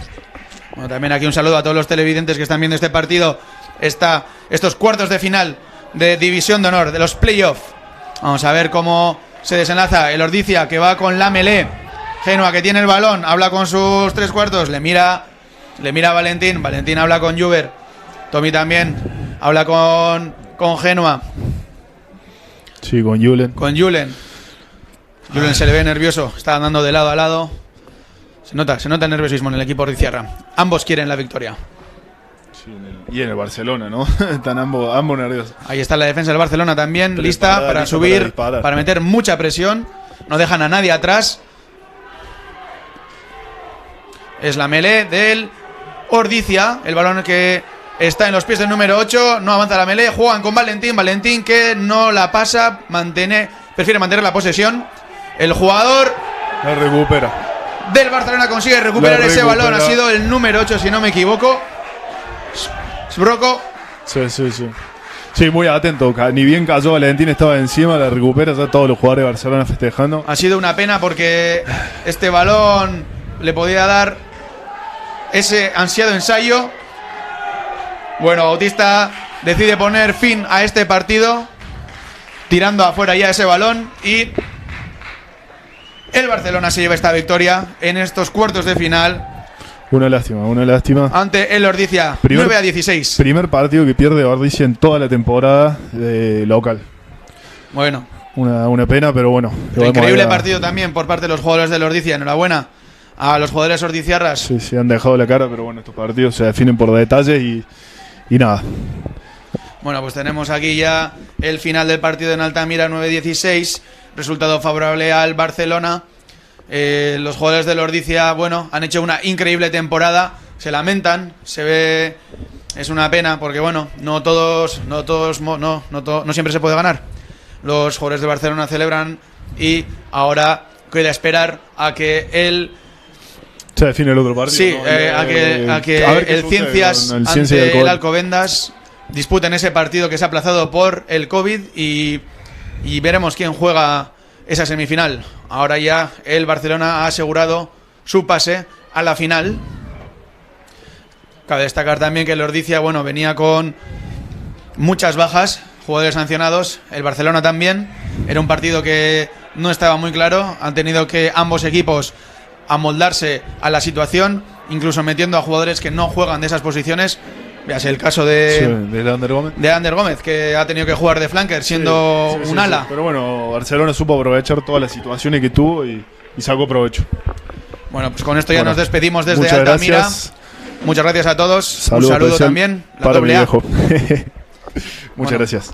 Bueno, también aquí un saludo a todos los televidentes que están viendo este partido. Estos cuartos de final de División de Honor, de los playoffs. Vamos a ver cómo se desenlaza el Ordizia, que va con la Melé. Genoa, que tiene el balón, habla con sus tres cuartos, le mira a Valentín. Valentín habla con Juber. Tommy también habla con Genoa. Sí, con Julen. Con Julen. Julen se le ve nervioso, está andando de lado a lado. Se nota el nerviosismo en el equipo ordiciarra. Ambos quieren la victoria. Sí, y en el Barcelona, ¿no? Están ambos nerviosos. Ahí está la defensa del Barcelona también, lista para subir, para meter mucha presión. No dejan a nadie atrás. Es la Melé del Ordizia, el balón que está en los pies del número 8. No avanza la Melé, juegan con Valentín. Valentín que no la pasa, prefiere mantener la posesión. El jugador la recupera del Barcelona consigue recuperar ese balón. Ha sido el número 8, si no me equivoco. Sbroko. Sí, sí, sí. Sí, muy atento. Ni bien cayó Valentín, estaba encima, la recupera. Ya todos los jugadores de Barcelona festejando. Ha sido una pena porque este balón le podía dar ese ansiado ensayo. Bueno, Bautista decide poner fin a este partido, tirando afuera ya ese balón, y el Barcelona se lleva esta victoria en estos cuartos de final. Una lástima. Ante el Ordizia, 9-16. Primer partido que pierde Ordizia en toda la temporada local. Bueno. Una pena, pero bueno. Increíble partido también por parte de los jugadores del Ordizia. Enhorabuena a los jugadores ordiciarras. Sí, han dejado la cara, pero bueno, estos partidos se definen por detalles y nada. Bueno, pues tenemos aquí ya el final del partido en Altamira, 9-16. Resultado favorable al Barcelona. Los jugadores del Ordizia, bueno, han hecho una increíble temporada. Se lamentan, se ve, es una pena porque bueno, no siempre se puede ganar. Los jugadores de Barcelona celebran y ahora queda esperar a que se define el otro partido. Sí, ¿no? a que el Ciencias ante el Alcobendas disputen ese partido que se ha aplazado por el COVID y veremos quién juega esa semifinal. Ahora ya el Barcelona ha asegurado su pase a la final. Cabe destacar también que el Ordizia, bueno, venía con muchas bajas, jugadores sancionados. El Barcelona también. Era un partido que no estaba muy claro. Han tenido que ambos equipos amoldarse a la situación, incluso metiendo a jugadores que no juegan de esas posiciones. Veas el caso de Ander Gómez, que ha tenido que jugar de flanker siendo un ala. Sí. Pero bueno, Barcelona supo aprovechar todas las situaciones que tuvo y sacó provecho. Bueno, pues con esto ya nos despedimos desde Altamira. Gracias. Muchas gracias a todos. Un saludo también. Para mi viejo. Muchas gracias.